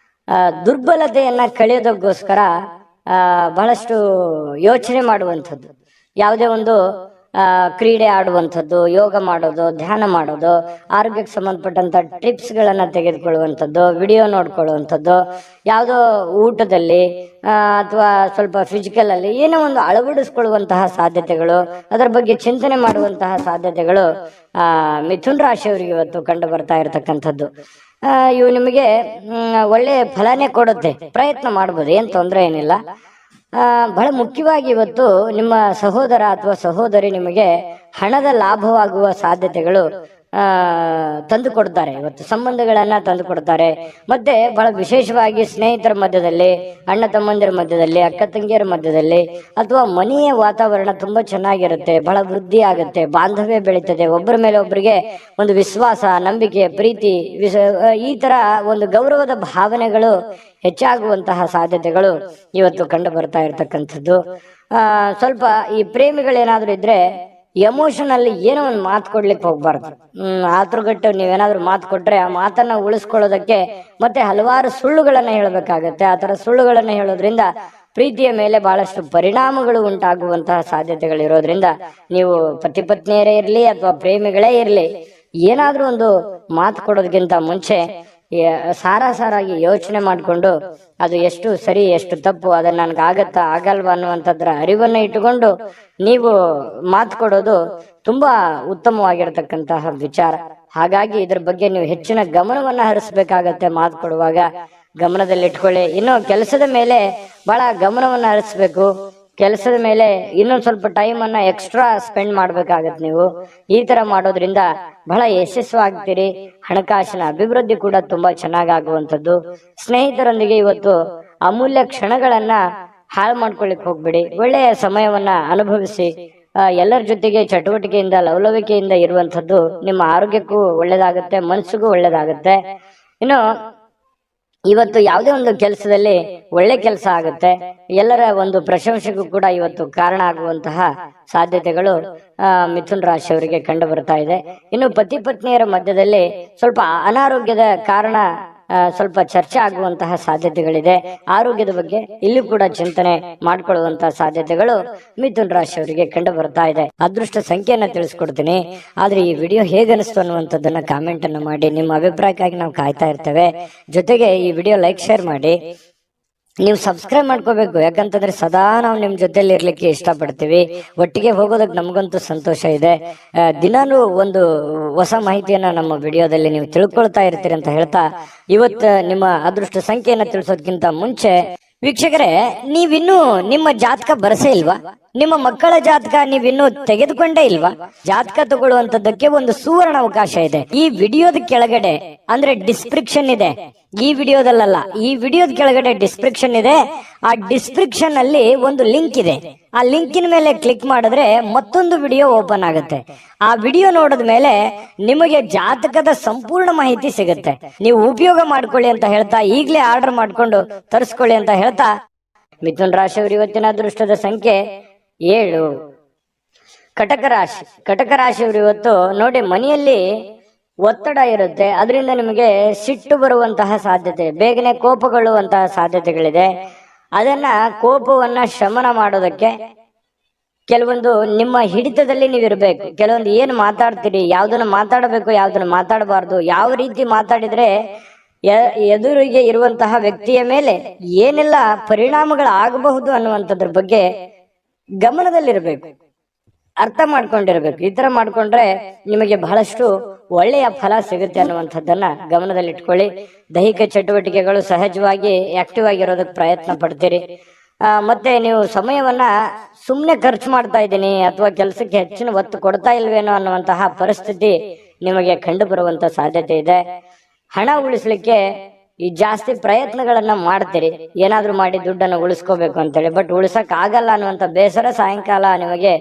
ದುರ್ಬಲತೆಯನ್ನ ಕಳೆಯೋದಕ್ಕೋಸ್ಕರ ಬಹಳಷ್ಟು ಯೋಚನೆ ಮಾಡುವಂಥದ್ದು, ಯಾವುದೇ ಒಂದು ಕ್ರೀಡೆ ಆಡುವಂಥದ್ದು, ಯೋಗ ಮಾಡೋದು, ಧ್ಯಾನ ಮಾಡೋದು, ಆರೋಗ್ಯಕ್ಕೆ ಸಂಬಂಧಪಟ್ಟಂತ ಟಿಪ್ಸ್ ಗಳನ್ನ ತೆಗೆದುಕೊಳ್ಳುವಂಥದ್ದು, ವಿಡಿಯೋ ನೋಡ್ಕೊಳ್ಳುವಂಥದ್ದು, ಯಾವುದೋ ಊಟದಲ್ಲಿ ಅಥವಾ ಸ್ವಲ್ಪ ಫಿಸಿಕಲ್ ಅಲ್ಲಿ ಏನೋ ಒಂದು ಅಳವಡಿಸ್ಕೊಳ್ಳುವಂತಹ ಸಾಧ್ಯತೆಗಳು, ಅದರ ಬಗ್ಗೆ ಚಿಂತನೆ ಮಾಡುವಂತಹ ಸಾಧ್ಯತೆಗಳು ಮಿಥುನ್ ರಾಶಿಯವರಿಗೆ ಇವತ್ತು ಕಂಡು ಬರ್ತಾ ಇರತಕ್ಕಂಥದ್ದು. ಇವು ನಿಮಗೆ ಒಳ್ಳೆ ಫಲನೇ ಕೊಡುತ್ತೆ. ಪ್ರಯತ್ನ ಮಾಡ್ಬೋದು, ಏನ್ ತೊಂದರೆ ಏನಿಲ್ಲ. ಬಹಳ ಮುಖ್ಯವಾಗಿ ಇವತ್ತು ನಿಮ್ಮ ಸಹೋದರ ಅಥವಾ ಸಹೋದರಿ ನಿಮಗೆ ಹಣದ ಲಾಭವಾಗುವ ಸಾಧ್ಯತೆಗಳು ತಂದು ಕೊಡ್ತಾರೆ. ಇವತ್ತು ಸಂಬಂಧಗಳನ್ನ ತಂದು ಕೊಡ್ತಾರೆ. ಮತ್ತೆ ಬಹಳ ವಿಶೇಷವಾಗಿ ಸ್ನೇಹಿತರ ಮಧ್ಯದಲ್ಲಿ, ಅಣ್ಣ ತಮ್ಮಂದಿರ ಮಧ್ಯದಲ್ಲಿ, ಅಕ್ಕ ತಂಗಿಯರ ಮಧ್ಯದಲ್ಲಿ, ಅಥವಾ ಮನೆಯ ವಾತಾವರಣ ತುಂಬಾ ಚೆನ್ನಾಗಿರುತ್ತೆ. ಬಹಳ ವೃದ್ಧಿ ಆಗುತ್ತೆ, ಬಾಂಧವ್ಯ ಬೆಳೀತದೆ. ಒಬ್ಬರ ಮೇಲೆ ಒಬ್ಬರಿಗೆ ಒಂದು ವಿಶ್ವಾಸ, ನಂಬಿಕೆ, ಪ್ರೀತಿ, ಈ ತರ ಒಂದು ಗೌರವದ ಭಾವನೆಗಳು ಹೆಚ್ಚಾಗುವಂತಹ ಸಾಧ್ಯತೆಗಳು ಇವತ್ತು ಕಂಡು ಬರ್ತಾ ಇರತಕ್ಕಂಥದ್ದು. ಸ್ವಲ್ಪ ಈ ಪ್ರೇಮಿಗಳೇನಾದ್ರೂ ಇದ್ರೆ ಎಮೋಷನ್ ಏನೋ ಒಂದು ಮಾತು ಕೊಡ್ಲಿಕ್ಕೆ ಹೋಗ್ಬಾರ್ದು. ಆತುರಗಟ್ಟು ನೀವೇನಾದ್ರೂ ಮಾತು ಕೊಟ್ರೆ ಆ ಮಾತನ್ನ ಉಳಿಸ್ಕೊಳ್ಳೋದಕ್ಕೆ ಮತ್ತೆ ಹಲವಾರು ಸುಳ್ಳುಗಳನ್ನ ಹೇಳಬೇಕಾಗತ್ತೆ. ಆ ತರ ಸುಳ್ಳುಗಳನ್ನ ಹೇಳೋದ್ರಿಂದ ಪ್ರೀತಿಯ ಮೇಲೆ ಬಹಳಷ್ಟು ಪರಿಣಾಮಗಳು ಉಂಟಾಗುವಂತಹ ಸಾಧ್ಯತೆಗಳಿರೋದ್ರಿಂದ ನೀವು ಪತಿ ಪತ್ನಿಯರೇ ಇರ್ಲಿ ಅಥವಾ ಪ್ರೇಮಿಗಳೇ ಇರ್ಲಿ, ಏನಾದ್ರೂ ಒಂದು ಮಾತು ಕೊಡೋದಕ್ಕಿಂತ ಮುಂಚೆ ಸಾರಾಗಿ ಯೋಚನೆ ಮಾಡಿಕೊಂಡು ಅದು ಎಷ್ಟು ಸರಿ ಎಷ್ಟು ತಪ್ಪು, ಅದನ್ನ ನನ್ಗೆ ಆಗತ್ತಾ ಆಗಲ್ವಾ ಅನ್ನುವಂಥದ್ರ ಅರಿವನ್ನ ಇಟ್ಟುಕೊಂಡು ನೀವು ಮಾತು ಕೊಡೋದು ತುಂಬಾ ಉತ್ತಮವಾಗಿರತಕ್ಕಂತಹ ವಿಚಾರ. ಹಾಗಾಗಿ ಇದ್ರ ಬಗ್ಗೆ ನೀವು ಹೆಚ್ಚಿನ ಗಮನವನ್ನ ಹರಿಸ್ಬೇಕಾಗತ್ತೆ. ಮಾತು ಕೊಡುವಾಗ ಗಮನದಲ್ಲಿಟ್ಕೊಳ್ಳಿ. ಇನ್ನು ಕೆಲಸದ ಮೇಲೆ ಬಹಳ ಗಮನವನ್ನ ಹರಿಸ್ಬೇಕು. ಕೆಲಸದ ಮೇಲೆ ಇನ್ನೊಂದು ಸ್ವಲ್ಪ ಟೈಮ್ ಅನ್ನ ಎಕ್ಸ್ಟ್ರಾ ಸ್ಪೆಂಡ್ ಮಾಡ್ಬೇಕಾಗತ್ತೆ. ನೀವು ಈ ತರ ಮಾಡೋದ್ರಿಂದ ಬಹಳ ಯಶಸ್ವಾಗ್ತೀರಿ. ಹಣಕಾಸಿನ ಅಭಿವೃದ್ಧಿ ಕೂಡ ತುಂಬಾ ಚೆನ್ನಾಗಾಗುವಂಥದ್ದು. ಸ್ನೇಹಿತರೊಂದಿಗೆ ಇವತ್ತು ಅಮೂಲ್ಯ ಕ್ಷಣಗಳನ್ನ ಹಾಳು ಮಾಡ್ಕೊಳ್ಳಿಕ್ ಹೋಗ್ಬಿಡಿ. ಒಳ್ಳೆಯ ಸಮಯವನ್ನ ಅನುಭವಿಸಿ. ಎಲ್ಲರ ಜೊತೆಗೆ ಚಟುವಟಿಕೆಯಿಂದ, ಲವಲವಿಕೆಯಿಂದ ಇರುವಂತದ್ದು ನಿಮ್ಮ ಆರೋಗ್ಯಕ್ಕೂ ಒಳ್ಳೇದಾಗುತ್ತೆ, ಮನಸ್ಸಿಗೂ ಒಳ್ಳೇದಾಗುತ್ತೆ. ಇನ್ನು ಇವತ್ತು ಯಾವುದೇ ಒಂದು ಕೆಲಸದಲ್ಲಿ ಒಳ್ಳೆ ಕೆಲಸ ಆಗುತ್ತೆ. ಎಲ್ಲರ ಒಂದು ಪ್ರಶಂಸೆಗೂ ಕೂಡ ಇವತ್ತು ಕಾರಣ ಆಗುವಂತಹ ಸಾಧ್ಯತೆಗಳು ಮಿಥುನ್ ರಾಶಿಯವರಿಗೆ ಕಂಡು ಬರ್ತಾ ಇದೆ. ಇನ್ನು ಪತಿ ಪತ್ನಿಯರ ಮಧ್ಯದಲ್ಲಿ ಸ್ವಲ್ಪ ಅನಾರೋಗ್ಯದ ಕಾರಣ ಸ್ವಲ್ಪ ಚರ್ಚೆ ಆಗುವಂತಹ ಸಾಧ್ಯತೆಗಳಿದೆ. ಆರೋಗ್ಯದ ಬಗ್ಗೆ ಇಲ್ಲಿ ಕೂಡ ಚಿಂತನೆ ಮಾಡ್ಕೊಳ್ಳುವಂತಹ ಸಾಧ್ಯತೆಗಳು ಮಿಥುನ್ ರಾಶಿಯವರಿಗೆ ಕಂಡು ಬರ್ತಾ ಇದೆ. ಅದೃಷ್ಟ ಸಂಖ್ಯೆಯನ್ನ ತಿಳಿಸ್ಕೊಡ್ತೀನಿ. ಆದ್ರೆ ಈ ವಿಡಿಯೋ ಹೇಗೆ ಅನಿಸ್ತು ಅನ್ನುವಂಥದ್ದನ್ನ ಕಾಮೆಂಟ್ ಅನ್ನು ಮಾಡಿ. ನಿಮ್ಮ ಅಭಿಪ್ರಾಯಕ್ಕಾಗಿ ನಾವು ಕಾಯ್ತಾ ಇರ್ತೇವೆ. ಜೊತೆಗೆ ಈ ವಿಡಿಯೋ ಲೈಕ್ ಶೇರ್ ಮಾಡಿ. ನೀವು ಸಬ್ಸ್ಕ್ರೈಬ್ ಮಾಡ್ಕೋಬೇಕು, ಯಾಕಂತಂದ್ರೆ ಸದಾ ನಾವು ನಿಮ್ ಜೊತೆಲಿ ಇರ್ಲಿಕ್ಕೆ ಇಷ್ಟಪಡ್ತೀವಿ. ಒಟ್ಟಿಗೆ ಹೋಗೋದಕ್ಕೆ ನಮಗಂತೂ ಸಂತೋಷ ಇದೆ. ದಿನಾನು ಒಂದು ಹೊಸ ಮಾಹಿತಿಯನ್ನ ನಮ್ಮ ವಿಡಿಯೋದಲ್ಲಿ ನೀವು ತಿಳ್ಕೊಳ್ತಾ ಇರ್ತೀರಿ ಅಂತ ಹೇಳ್ತಾ, ಇವತ್ತು ನಿಮ್ಮ ಅದೃಷ್ಟ ಸಂಖ್ಯೆಯನ್ನ ತಿಳಿಸೋದಕ್ಕಿಂತ ಮುಂಚೆ ವೀಕ್ಷಕರೇ, ನೀವಿನ್ನೂ ನಿಮ್ಮ ಜಾತಕ ಬರಸೇ ಇಲ್ವಾ? ನಿಮ್ಮ ಮಕ್ಕಳ ಜಾತಕ ನೀವಿನ್ನೂ ತೆಗೆದುಕೊಂಡೇ ಇಲ್ವಾ? ಜಾತಕ ತಗೊಳ್ಳುವಂತದ್ದಕ್ಕೆ ಒಂದು ಸುವರ್ಣ ಅವಕಾಶ ಇದೆ. ಈ ವಿಡಿಯೋದ ಕೆಳಗಡೆ ಅಂದ್ರೆ ಡಿಸ್ಕ್ರಿಪ್ಷನ್ ಇದೆ, ಈ ವಿಡಿಯೋದಲ್ಲ, ಈ ವಿಡಿಯೋದ ಕೆಳಗಡೆ ಡಿಸ್ಕ್ರಿಪ್ಷನ್ ಇದೆ. ಆ ಡಿಸ್ಕ್ರಿಪ್ಷನ್ ಅಲ್ಲಿ ಒಂದು ಲಿಂಕ್ ಇದೆ. ಆ ಲಿಂಕಿನ ಮೇಲೆ ಕ್ಲಿಕ್ ಮಾಡಿದ್ರೆ ಮತ್ತೊಂದು ವಿಡಿಯೋ ಓಪನ್ ಆಗುತ್ತೆ. ಆ ವಿಡಿಯೋ ನೋಡಿದ ಮೇಲೆ ನಿಮಗೆ ಜಾತಕದ ಸಂಪೂರ್ಣ ಮಾಹಿತಿ ಸಿಗುತ್ತೆ. ನೀವು ಉಪಯೋಗ ಮಾಡ್ಕೊಳ್ಳಿ ಅಂತ ಹೇಳ್ತಾ, ಈಗಲೇ ಆರ್ಡರ್ ಮಾಡ್ಕೊಂಡು ತರಿಸ್ಕೊಳ್ಳಿ ಅಂತ ಹೇಳ್ತಾ, ಮಿಥುನ್ ರಾಶಿಯವರು ಇವತ್ತಿನ ಅದೃಷ್ಟದ ಸಂಖ್ಯೆ 7. ಕಟಕ ರಾಶಿಯವರು ಇವತ್ತು ನೋಡಿ, ಮನೆಯಲ್ಲಿ ಒತ್ತಡ ಇರುತ್ತೆ, ಅದರಿಂದ ನಿಮಗೆ ಸಿಟ್ಟು ಬರುವಂತಹ ಸಾಧ್ಯತೆ, ಬೇಗನೆ ಕೋಪಗೊಳ್ಳುವಂತಹ ಸಾಧ್ಯತೆಗಳಿದೆ. ಅದನ್ನ ಕೋಪವನ್ನ ಶಮನ ಮಾಡೋದಕ್ಕೆ ಕೆಲವೊಂದು ನಿಮ್ಮ ಹಿಡಿತದಲ್ಲಿ ನೀವಿರ್ಬೇಕು. ಕೆಲವೊಂದು ಏನು ಮಾತಾಡ್ತೀರಿ, ಯಾವ್ದನ್ನ ಮಾತಾಡಬೇಕು, ಯಾವ್ದನ್ನ ಮಾತಾಡಬಾರ್ದು, ಯಾವ ರೀತಿ ಮಾತಾಡಿದ್ರೆ ಎದುರಿಗೆ ಇರುವಂತಹ ವ್ಯಕ್ತಿಯ ಮೇಲೆ ಏನೆಲ್ಲ ಪರಿಣಾಮಗಳು ಆಗಬಹುದು ಅನ್ನುವಂಥದ್ರ ಬಗ್ಗೆ ಗಮನದಲ್ಲಿರ್ಬೇಕು, ಅರ್ಥ ಮಾಡ್ಕೊಂಡಿರ್ಬೇಕು. ಈ ತರ ಮಾಡ್ಕೊಂಡ್ರೆ ನಿಮಗೆ ಬಹಳಷ್ಟು ಒಳ್ಳೆಯ ಫಲ ಸಿಗುತ್ತೆ ಅನ್ನುವಂಥದ್ದನ್ನ ಗಮನದಲ್ಲಿಟ್ಕೊಳ್ಳಿ. ದೈಹಿಕ ಚಟುವಟಿಕೆಗಳು ಸಹಜವಾಗಿ ಆಕ್ಟಿವ್ ಆಗಿರೋದಕ್ಕೆ ಪ್ರಯತ್ನ ಪಡ್ತೀರಿ. ಮತ್ತೆ ನೀವು ಸಮಯವನ್ನ ಸುಮ್ಮನೆ ಖರ್ಚು ಮಾಡ್ತಾ ಇದ್ದೀನಿ ಅಥವಾ ಕೆಲಸಕ್ಕೆ ಹೆಚ್ಚಿನ ಒತ್ತು ಕೊಡ್ತಾ ಇಲ್ವೇನೋ ಅನ್ನುವಂತಹ ಪರಿಸ್ಥಿತಿ ನಿಮಗೆ ಕಂಡು ಬರುವಂತ ಸಾಧ್ಯತೆ ಇದೆ. ಹಣ ಉಳಿಸ್ಲಿಕ್ಕೆ ಈ ಜಾಸ್ತಿ ಪ್ರಯತ್ನಗಳನ್ನ ಮಾಡ್ತೀರಿ, ಏನಾದ್ರೂ ಮಾಡಿ ದುಡ್ಡನ್ನು ಉಳಿಸ್ಕೋಬೇಕು ಅಂತೇಳಿ. ಬಟ್ ಉಳಿಸಕ್ ಆಗಲ್ಲ ಅನ್ನುವಂತ ಬೇಸರ ಸಾಯಂಕಾಲ ನಿಮಗೆ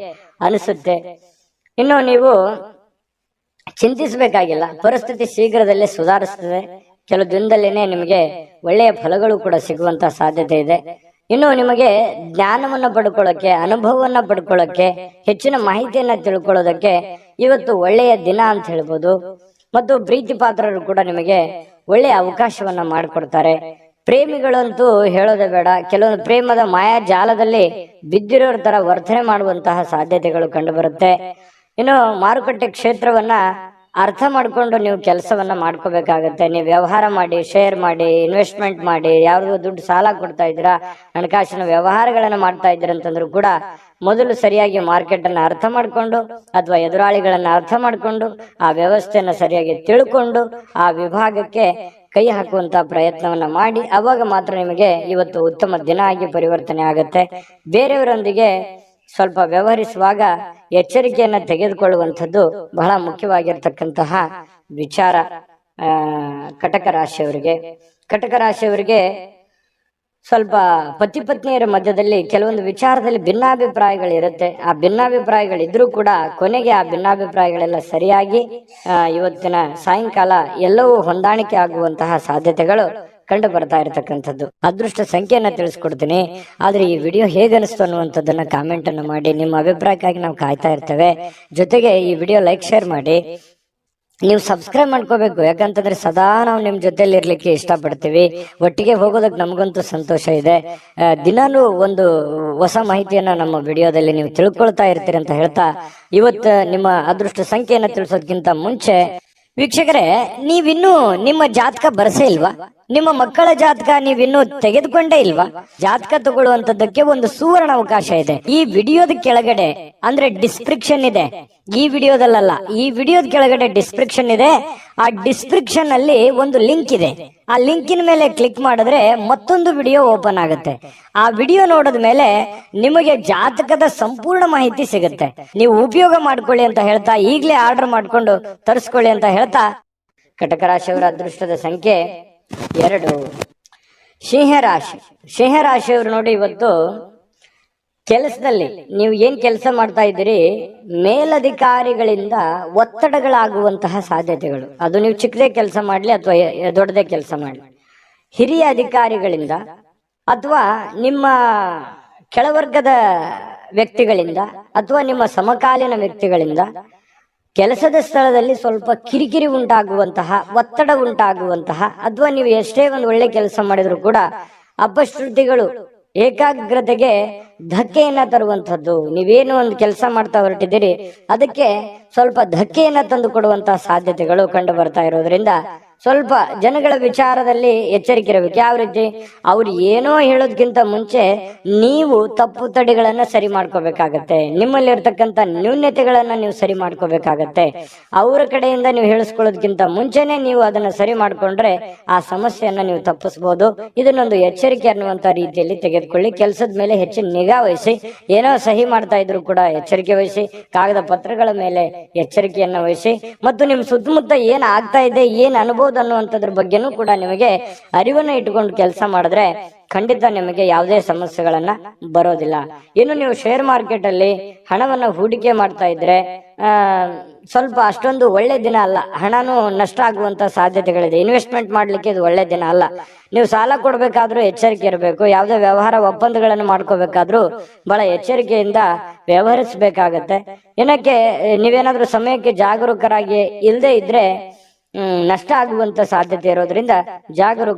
ಅನಿಸುತ್ತೆ. ಇನ್ನು ನೀವು ಚಿಂತಿಸಬೇಕಾಗಿಲ್ಲ, ಪರಿಸ್ಥಿತಿ ಶೀಘ್ರದಲ್ಲೇ ಸುಧಾರಿಸ್ತದೆ. ಕೆಲವು ದಿನದಲ್ಲೇನೆ ನಿಮಗೆ ಒಳ್ಳೆಯ ಫಲಗಳು ಕೂಡ ಸಿಗುವಂತ ಸಾಧ್ಯತೆ ಇದೆ. ಇನ್ನು ನಿಮಗೆ ಜ್ಞಾನವನ್ನ ಪಡ್ಕೊಳ್ಳೋಕೆ, ಅನುಭವವನ್ನ ಪಡ್ಕೊಳ್ಳೋಕೆ, ಹೆಚ್ಚಿನ ಮಾಹಿತಿಯನ್ನ ತಿಳ್ಕೊಳ್ಳೋದಕ್ಕೆ ಇವತ್ತು ಒಳ್ಳೆಯ ದಿನ ಅಂತ ಹೇಳ್ಬೋದು. ಮತ್ತು ಪ್ರೀತಿ ಪಾತ್ರರು ಕೂಡ ನಿಮಗೆ ಒಳ್ಳೆಯ ಅವಕಾಶವನ್ನ ಮಾಡಿಕೊಡ್ತಾರೆ. ಪ್ರೇಮಿಗಳಂತೂ ಹೇಳೋದೇ ಬೇಡ, ಕೆಲವೊಂದು ಪ್ರೇಮದ ಮಾಯಾ ಜಾಲದಲ್ಲಿ ಬಿದ್ದಿರೋರ ತರ ವರ್ತನೆ ಮಾಡುವಂತಹ ಸಾಧ್ಯತೆಗಳು ಕಂಡು ಬರುತ್ತೆ. ಇನ್ನು ಮಾರುಕಟ್ಟೆ ಕ್ಷೇತ್ರವನ್ನ ಅರ್ಥ ಮಾಡ್ಕೊಂಡು ನೀವು ಕೆಲಸವನ್ನ ಮಾಡ್ಕೋಬೇಕಾಗತ್ತೆ. ನೀವು ವ್ಯವಹಾರ ಮಾಡಿ, ಶೇರ್ ಮಾಡಿ, ಇನ್ವೆಸ್ಟ್ಮೆಂಟ್ ಮಾಡಿ, ಯಾವ್ದು ದುಡ್ಡು ಸಾಲ ಕೊಡ್ತಾ ಇದ್ದೀರಾ, ಹಣಕಾಸಿನ ವ್ಯವಹಾರಗಳನ್ನ ಮಾಡ್ತಾ ಇದ್ದೀರಾ ಅಂತಂದ್ರೂ ಕೂಡ ಮೊದಲು ಸರಿಯಾಗಿ ಮಾರ್ಕೆಟ್ ಅನ್ನ ಅರ್ಥ ಮಾಡ್ಕೊಂಡು ಅಥವಾ ಎದುರಾಳಿಗಳನ್ನ ಅರ್ಥ ಮಾಡ್ಕೊಂಡು ಆ ವ್ಯವಸ್ಥೆಯನ್ನ ಸರಿಯಾಗಿ ತಿಳ್ಕೊಂಡು ಆ ವಿಭಾಗಕ್ಕೆ ಕೈ ಹಾಕುವಂತ ಪ್ರಯತ್ನವನ್ನ ಮಾಡಿ, ಅವಾಗ ಮಾತ್ರ ನಿಮಗೆ ಇವತ್ತು ಉತ್ತಮ ದಿನ ಆಗಿ ಪರಿವರ್ತನೆ ಆಗತ್ತೆ. ಬೇರೆಯವರೊಂದಿಗೆ ಸ್ವಲ್ಪ ವ್ಯವಹರಿಸುವಾಗ ಎಚ್ಚರಿಕೆಯನ್ನ ತೆಗೆದುಕೊಳ್ಳುವಂಥದ್ದು ಬಹಳ ಮುಖ್ಯವಾಗಿರ್ತಕ್ಕಂತಹ ವಿಚಾರ. ಕಟಕ ರಾಶಿಯವರಿಗೆ ಸ್ವಲ್ಪ ಪತಿ ಪತ್ನಿಯರ ಮಧ್ಯದಲ್ಲಿ ಕೆಲವೊಂದು ವಿಚಾರದಲ್ಲಿ ಭಿನ್ನಾಭಿಪ್ರಾಯಗಳಿರುತ್ತೆ. ಆ ಭಿನ್ನಾಭಿಪ್ರಾಯಗಳಿದ್ರೂ ಕೂಡ ಕೊನೆಗೆ ಆ ಭಿನ್ನಾಭಿಪ್ರಾಯಗಳೆಲ್ಲ ಸರಿಯಾಗಿ ಇವತ್ತಿನ ಸಾಯಂಕಾಲ ಎಲ್ಲವೂ ಹೊಂದಾಣಿಕೆ ಆಗುವಂತಹ ಸಾಧ್ಯತೆಗಳು ಕಂಡು ಬರ್ತಾ ಇರತಕ್ಕಂಥದ್ದು. ಅದೃಷ್ಟ ಸಂಖ್ಯೆಯನ್ನ ತಿಳಿಸ್ಕೊಡ್ತೀನಿ. ಆದ್ರೆ ಈ ವಿಡಿಯೋ ಹೇಗನಿಸ್ತು ಅನ್ನುವಂಥದ್ದನ್ನ ಕಾಮೆಂಟ್ ಅನ್ನು ಮಾಡಿ. ನಿಮ್ಮ ಅಭಿಪ್ರಾಯಕ್ಕಾಗಿ ನಾವು ಕಾಯ್ತಾ ಇರ್ತೇವೆ. ಜೊತೆಗೆ ಈ ವಿಡಿಯೋ ಲೈಕ್, ಶೇರ್ ಮಾಡಿ. ನೀವು ಸಬ್ಸ್ಕ್ರೈಬ್ ಮಾಡ್ಕೋಬೇಕು, ಯಾಕಂತಂದ್ರೆ ಸದಾ ನಾವು ನಿಮ್ ಜೊತೆಲಿ ಇರ್ಲಿಕ್ಕೆ ಇಷ್ಟಪಡ್ತೀವಿ. ಒಟ್ಟಿಗೆ ಹೋಗೋದಕ್ಕೆ ನಮಗಂತೂ ಸಂತೋಷ ಇದೆ. ದಿನಾನು ಒಂದು ಹೊಸ ಮಾಹಿತಿಯನ್ನ ನಮ್ಮ ವಿಡಿಯೋದಲ್ಲಿ ನೀವು ತಿಳ್ಕೊಳ್ತಾ ಇರ್ತೀರಿ ಅಂತ ಹೇಳ್ತಾ, ಇವತ್ತು ನಿಮ್ಮ ಅದೃಷ್ಟ ಸಂಖ್ಯೆಯನ್ನ ತಿಳಿಸೋದಕ್ಕಿಂತ ಮುಂಚೆ ವೀಕ್ಷಕರೇ, ನೀವಿನ್ನೂ ನಿಮ್ಮ ಜಾತಕ ಬರಸೇ ಇಲ್ವಾ? ನಿಮ್ಮ ಮಕ್ಕಳ ಜಾತಕ ನೀವಿನ್ನೂ ತೆಗೆದುಕೊಂಡೇ ಇಲ್ವಾ? ಜಾತಕ ತಗೊಳ್ಳುವಂತದ್ದಕ್ಕೆ ಒಂದು ಸುವರ್ಣ ಅವಕಾಶ ಇದೆ. ಈ ವಿಡಿಯೋದ ಕೆಳಗಡೆ ಅಂದ್ರೆ ಡಿಸ್ಕ್ರಿಪ್ಷನ್ ಇದೆ, ಈ ವಿಡಿಯೋದಲ್ಲ, ಈ ವಿಡಿಯೋದ ಕೆಳಗಡೆ ಡಿಸ್ಕ್ರಿಪ್ಷನ್ ಇದೆ. ಆ ಡಿಸ್ಕ್ರಿಪ್ಷನ್ ಅಲ್ಲಿ ಒಂದು ಲಿಂಕ್ ಇದೆ. ಆ ಲಿಂಕಿನ ಮೇಲೆ ಕ್ಲಿಕ್ ಮಾಡಿದ್ರೆ ಮತ್ತೊಂದು ವಿಡಿಯೋ ಓಪನ್ ಆಗುತ್ತೆ. ಆ ವಿಡಿಯೋ ನೋಡಿದ ಮೇಲೆ ನಿಮಗೆ ಜಾತಕದ ಸಂಪೂರ್ಣ ಮಾಹಿತಿ ಸಿಗುತ್ತೆ. ನೀವು ಉಪಯೋಗ ಮಾಡ್ಕೊಳ್ಳಿ ಅಂತ ಹೇಳ್ತಾ, ಈಗಲೇ ಆರ್ಡರ್ ಮಾಡ್ಕೊಂಡು ತರಿಸ್ಕೊಳ್ಳಿ ಅಂತ ಹೇಳ್ತಾ, ಕಟಕ ರಾಶಿಯವರ ಅದೃಷ್ಟದ ಸಂಖ್ಯೆ 2. ಸಿಂಹರಾಶಿಯವರು ನೋಡಿ, ಇವತ್ತು ಕೆಲಸದಲ್ಲಿ ನೀವು ಏನ್ ಕೆಲಸ ಮಾಡ್ತಾ ಇದ್ದೀರಿ, ಮೇಲಧಿಕಾರಿಗಳಿಂದ ಒತ್ತಡಗಳಾಗುವಂತಹ ಸಾಧ್ಯತೆಗಳು. ಅದು ನೀವು ಚಿಕ್ಕದೇ ಕೆಲಸ ಮಾಡ್ಲಿ ಅಥವಾ ದೊಡ್ಡದೇ ಕೆಲಸ ಮಾಡ್ಲಿ, ಹಿರಿಯ ಅಧಿಕಾರಿಗಳಿಂದ ಅಥವಾ ನಿಮ್ಮ ಕೆಳವರ್ಗದ ವ್ಯಕ್ತಿಗಳಿಂದ ಅಥವಾ ನಿಮ್ಮ ಸಮಕಾಲೀನ ವ್ಯಕ್ತಿಗಳಿಂದ ಕೆಲಸದ ಸ್ಥಳದಲ್ಲಿ ಸ್ವಲ್ಪ ಕಿರಿಕಿರಿ ಉಂಟಾಗುವಂತಹ, ಒತ್ತಡ ಉಂಟಾಗುವಂತಹ, ಅಥವಾ ನೀವು ಎಷ್ಟೇ ಒಂದು ಒಳ್ಳೆ ಕೆಲಸ ಮಾಡಿದ್ರು ಕೂಡ ಅಪಶ್ರುತಿಗಳು ಏಕಾಗ್ರತೆಗೆ ಧಕ್ಕೆಯನ್ನ ತರುವಂತದ್ದು. ನೀವೇನು ಒಂದು ಕೆಲಸ ಮಾಡ್ತಾ ಹೊರಟಿದ್ದೀರಿ ಅದಕ್ಕೆ ಸ್ವಲ್ಪ ಧಕ್ಕೆಯನ್ನ ತಂದು ಕೊಡುವಂತಹ ಸಾಧ್ಯತೆಗಳು ಕಂಡು ಬರ್ತಾ ಇರೋದ್ರಿಂದ ಸ್ವಲ್ಪ ಜನಗಳ ವಿಚಾರದಲ್ಲಿ ಎಚ್ಚರಿಕೆ ಇರಬೇಕು. ಯಾವ ರೀತಿ? ಅವ್ರು ಏನೋ ಹೇಳೋದಕ್ಕಿಂತ ಮುಂಚೆ ನೀವು ತಪ್ಪು ತಡೆಗಳನ್ನ ಸರಿ ಮಾಡ್ಕೋಬೇಕಾಗತ್ತೆ. ನಿಮ್ಮಲ್ಲಿ ಇರ್ತಕ್ಕಂಥ ನ್ಯೂನ್ಯತೆಗಳನ್ನ ನೀವು ಸರಿ ಮಾಡ್ಕೋಬೇಕಾಗತ್ತೆ. ಅವರ ಕಡೆಯಿಂದ ನೀವು ಹೇಳಿಸ್ಕೊಳ್ಳೋದಕ್ಕಿಂತ ಮುಂಚೆನೆ ನೀವು ಅದನ್ನ ಸರಿ ಮಾಡ್ಕೊಂಡ್ರೆ ಆ ಸಮಸ್ಯೆಯನ್ನ ನೀವು ತಪ್ಪಿಸಬಹುದು. ಇದನ್ನೊಂದು ಎಚ್ಚರಿಕೆ ಅನ್ನುವಂತ ರೀತಿಯಲ್ಲಿ ತೆಗೆದುಕೊಳ್ಳಿ. ಕೆಲಸದ ಮೇಲೆ ಹೆಚ್ಚಿನ ನಿಗಾ ನಿಗಾ ವಹಿಸಿ. ಏನೋ ಸಹಿ ಮಾಡ್ತಾ ಇದ್ರು ಕೂಡ ಎಚ್ಚರಿಕೆ ವಹಿಸಿ, ಕಾಗದ ಪತ್ರಗಳ ಮೇಲೆ ಎಚ್ಚರಿಕೆಯನ್ನ ವಹಿಸಿ, ಮತ್ತು ನಿಮ್ ಸುತ್ತಮುತ್ತ ಏನ್ ಆಗ್ತಾ ಇದೆ, ಏನ್ ಅನ್ಬೋದು ಅನ್ನುವಂಥದ್ರ ಬಗ್ಗೆನೂ ಕೂಡ ನಿಮಗೆ ಅರಿವನ್ನ ಇಟ್ಕೊಂಡು ಕೆಲಸ ಮಾಡಿದ್ರೆ ಖಂಡಿತ ನಿಮಗೆ ಯಾವುದೇ ಸಮಸ್ಯೆಗಳನ್ನ ಬರೋದಿಲ್ಲ. ಇನ್ನು ನೀವು ಶೇರ್ ಮಾರ್ಕೆಟ್ ಅಲ್ಲಿ ಹಣವನ್ನ ಹೂಡಿಕೆ ಮಾಡ್ತಾ ಇದ್ರೆ ಸ್ವಲ್ಪ ಅಷ್ಟೊಂದು ಒಳ್ಳೆ ದಿನ ಅಲ್ಲ. ಹಣನೂ ನಷ್ಟ ಆಗುವಂತ ಸಾಧ್ಯತೆಗಳಿದೆ. ಇನ್ವೆಸ್ಟ್ಮೆಂಟ್ ಮಾಡ್ಲಿಕ್ಕೆ ಇದು ಒಳ್ಳೆ ದಿನ ಅಲ್ಲ. ನೀವು ಸಾಲ ಕೊಡ್ಬೇಕಾದ್ರೂ ಎಚ್ಚರಿಕೆ ಇರಬೇಕು. ಯಾವುದೇ ವ್ಯವಹಾರ ಒಪ್ಪಂದಗಳನ್ನು ಮಾಡ್ಕೋಬೇಕಾದ್ರೂ ಬಹಳ ಎಚ್ಚರಿಕೆಯಿಂದ ವ್ಯವಹರಿಸಬೇಕಾಗತ್ತೆ. ಏನಕ್ಕೆ, ನೀವೇನಾದ್ರೂ ಸಮಯಕ್ಕೆ ಜಾಗರೂಕರಾಗಿ ಇಲ್ಲದೆ ಇದ್ರೆ ನಷ್ಟ ಆಗುವಂತ ಸಾಧ್ಯತೆ ಇರೋದ್ರಿಂದ